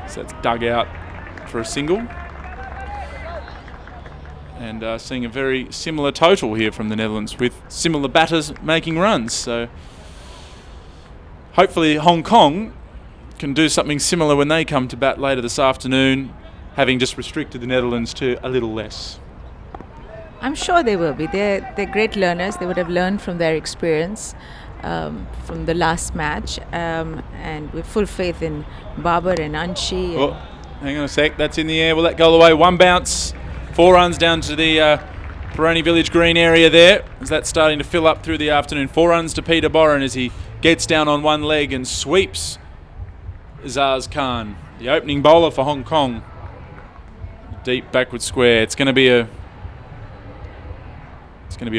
So that's dug out for a single. And seeing a very similar total here from the Netherlands with similar batters making runs. So hopefully Hong Kong can do something similar when they come to bat later this afternoon, having just restricted the Netherlands to a little less. I'm sure they will be. They're great learners. They would have learned from their experience from the last match. And with full faith in Babar and Anshi. Oh, hang on a sec. That's in the air. Will that go away? One bounce. 4 runs down to the Peroni Village Green area there. As that's starting to fill up through the afternoon. 4 runs to Peter Boren as he gets down on one leg and sweeps Azaz Khan, the opening bowler for Hong Kong. Deep backward square. It's going to be a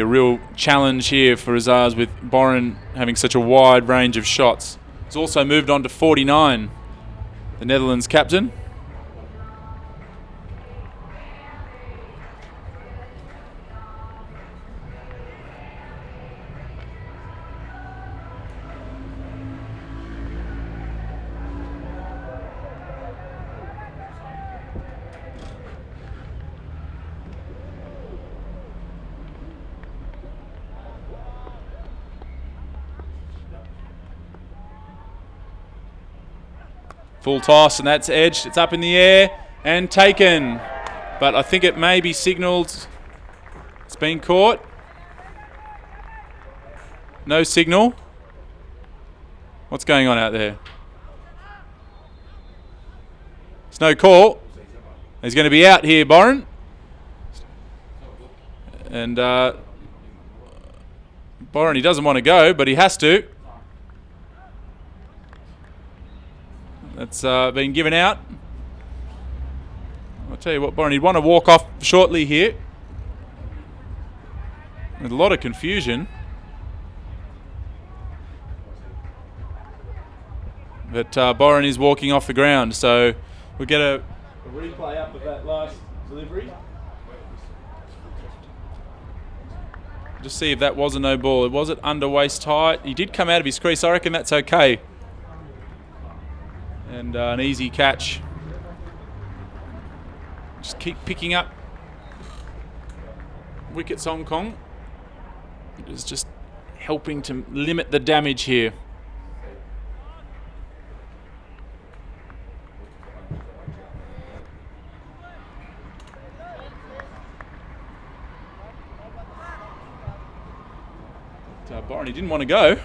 real challenge here for Azaz with Boren having such a wide range of shots. He's also moved on to 49, the Netherlands captain. Full toss, and that's edged. It's up in the air and taken but I think it may be signalled. It's been caught. No signal. What's going on out there? It's no call. He's going to be out here, Boren. And Boren, he doesn't want to go, but he has to. That's been given out. I'll tell you what, Boren, he'd want to walk off shortly here. With a lot of confusion. But Boren is walking off the ground, so we'll get a replay up of that last delivery. Just see if that was a no ball. Was it under waist height? He did come out of his crease. I reckon that's okay. And an easy catch. Just keep picking up wickets, Hong Kong. It is just helping to limit the damage here. Boren, he didn't want to go.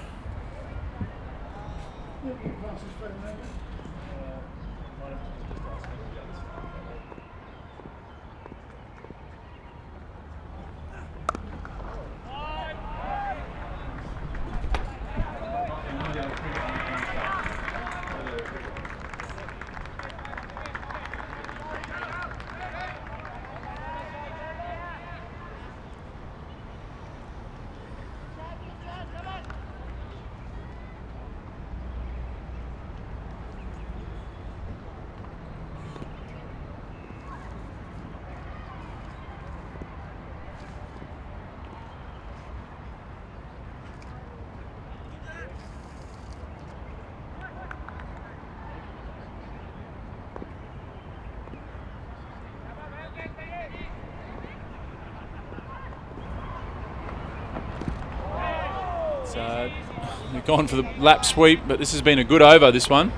They've gone for the lap sweep, but this has been a good over, this one.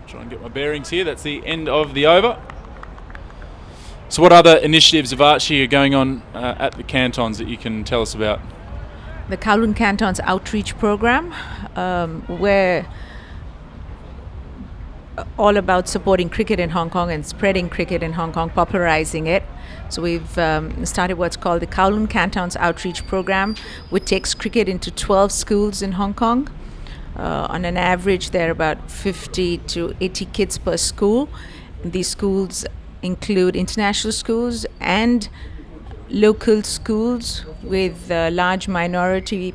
Try and get my bearings here. That's the end of the over. So what other initiatives of Archie are going on at the cantons that you can tell us about? The Kowloon Cantons Outreach Program, where all about supporting cricket in Hong Kong and spreading cricket in Hong Kong, popularizing it. So we've started what's called the Kowloon Cantons Outreach Program, which takes cricket into 12 schools in Hong Kong. On an average, there are about 50 to 80 kids per school. These schools include international schools and local schools with large minorities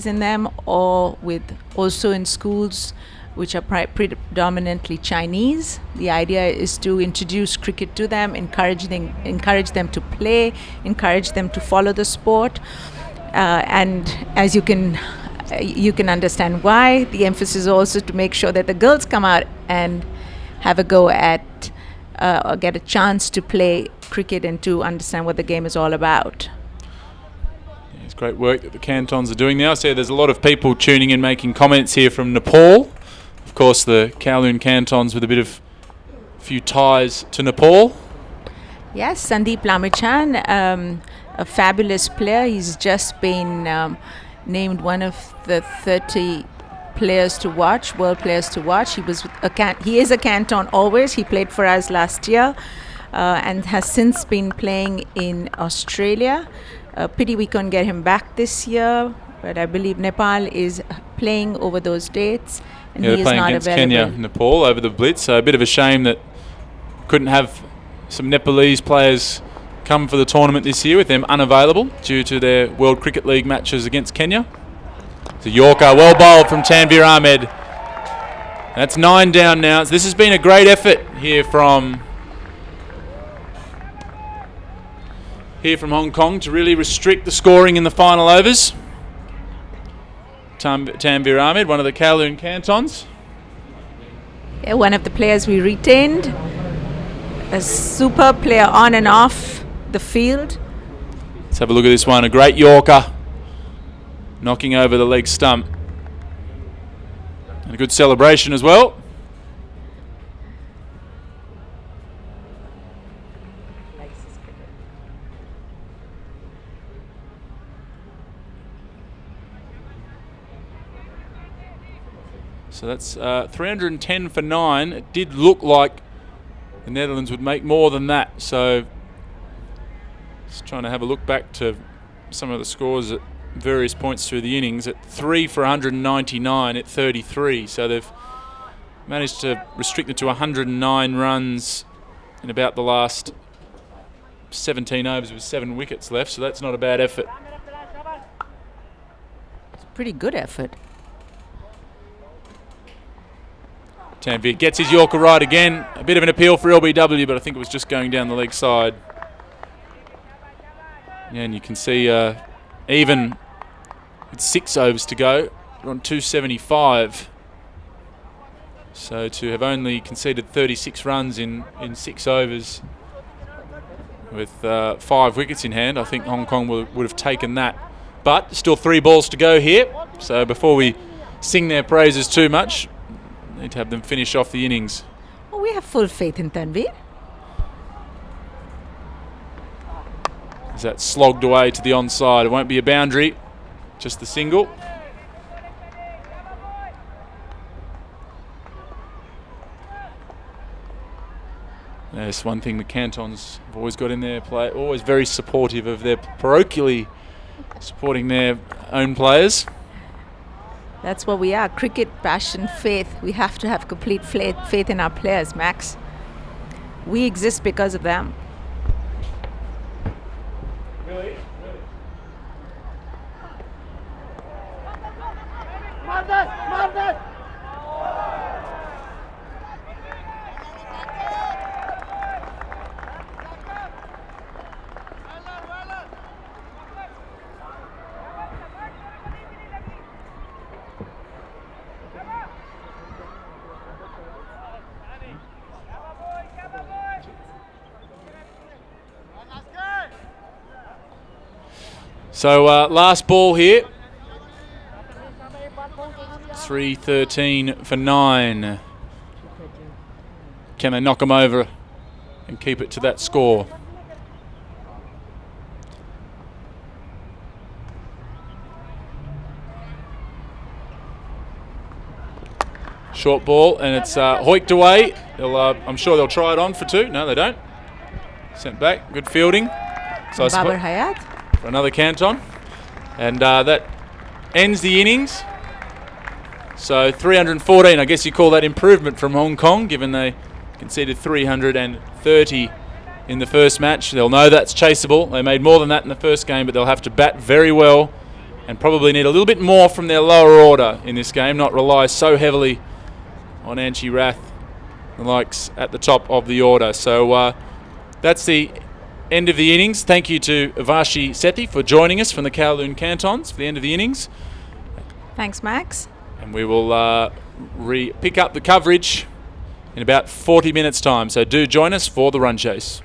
in them, or with also in schools which are predominantly Chinese. The idea is to introduce cricket to them, encourage them to play, encourage them to follow the sport, and as you can understand why, the emphasis is also to make sure that the girls come out and have a go at or get a chance to play cricket and to understand what the game is all about. Yeah, it's great work that the cantons are doing now. So there's a lot of people tuning in, making comments here from Nepal. Of course, the Kowloon Cantons with a few ties to Nepal. Yes, Sandeep Lamichan, a fabulous player. He's just been named one of the 30 players to watch, world players to watch. He is a Canton always. He played for us last year and has since been playing in Australia. Pity we couldn't get him back this year, but I believe Nepal is playing over those dates. And yeah, he they're is playing not against available. Kenya, Nepal over the Blitz. So a bit of a shame that couldn't have some Nepalese players come for the tournament this year with them unavailable due to their World Cricket League matches against Kenya. It's a Yorker, well bowled from Tanvir Ahmed. That's 9 down now. So this has been a great effort here from Hong Kong to really restrict the scoring in the final overs. Tanvir Ahmed, one of the Kowloon Cantons. Yeah, one of the players we retained. A superb player on and off the field. Let's have a look at this one. A great Yorker, knocking over the leg stump. And a good celebration as well. So that's 310 for 9. It did look like the Netherlands would make more than that. So just trying to have a look back to some of the scores at various points through the innings. At 3 for 199 at 33. So they've managed to restrict it to 109 runs in about the last 17 overs with 7 wickets left. So that's not a bad effort. It's a pretty good effort. Tanvir gets his Yorker right again. A bit of an appeal for LBW, but I think it was just going down the leg side. Yeah, and you can see even with 6 overs to go, we're on 275. So to have only conceded 36 runs in 6 overs with 5 wickets in hand, I think Hong Kong would have taken that. But still 3 balls to go here. So before we sing their praises too much, need to have them finish off the innings. Oh, we have full faith in Tanvir. As that slogged away to the onside. It won't be a boundary, just the single. That's one thing the Cantons have always got in their play, always very supportive of their, parochially supporting their own players. That's what we are. Cricket, passion, faith. We have to have complete faith in our players, Max. We exist because of them. So last ball here. 313 for 9. Can they knock them over and keep it to that score? Short ball, and it's hoiked away. I'm sure they'll try it on for 2. No, they don't. Sent back. Good fielding. So Babar Hayat. For another Canton. And that ends the innings. So 314, I guess you call that improvement from Hong Kong, given they conceded 330 in the first match. They'll know that's chaseable. They made more than that in the first game, but they'll have to bat very well and probably need a little bit more from their lower order in this game, not rely so heavily on Anchi Rath and the likes at the top of the order. So that's the end of the innings. Thank you to Vashi Sethi for joining us from the Kowloon Cantons for the end of the innings. Thanks, Max. And we will pick up the coverage in about 40 minutes' time. So do join us for the run chase.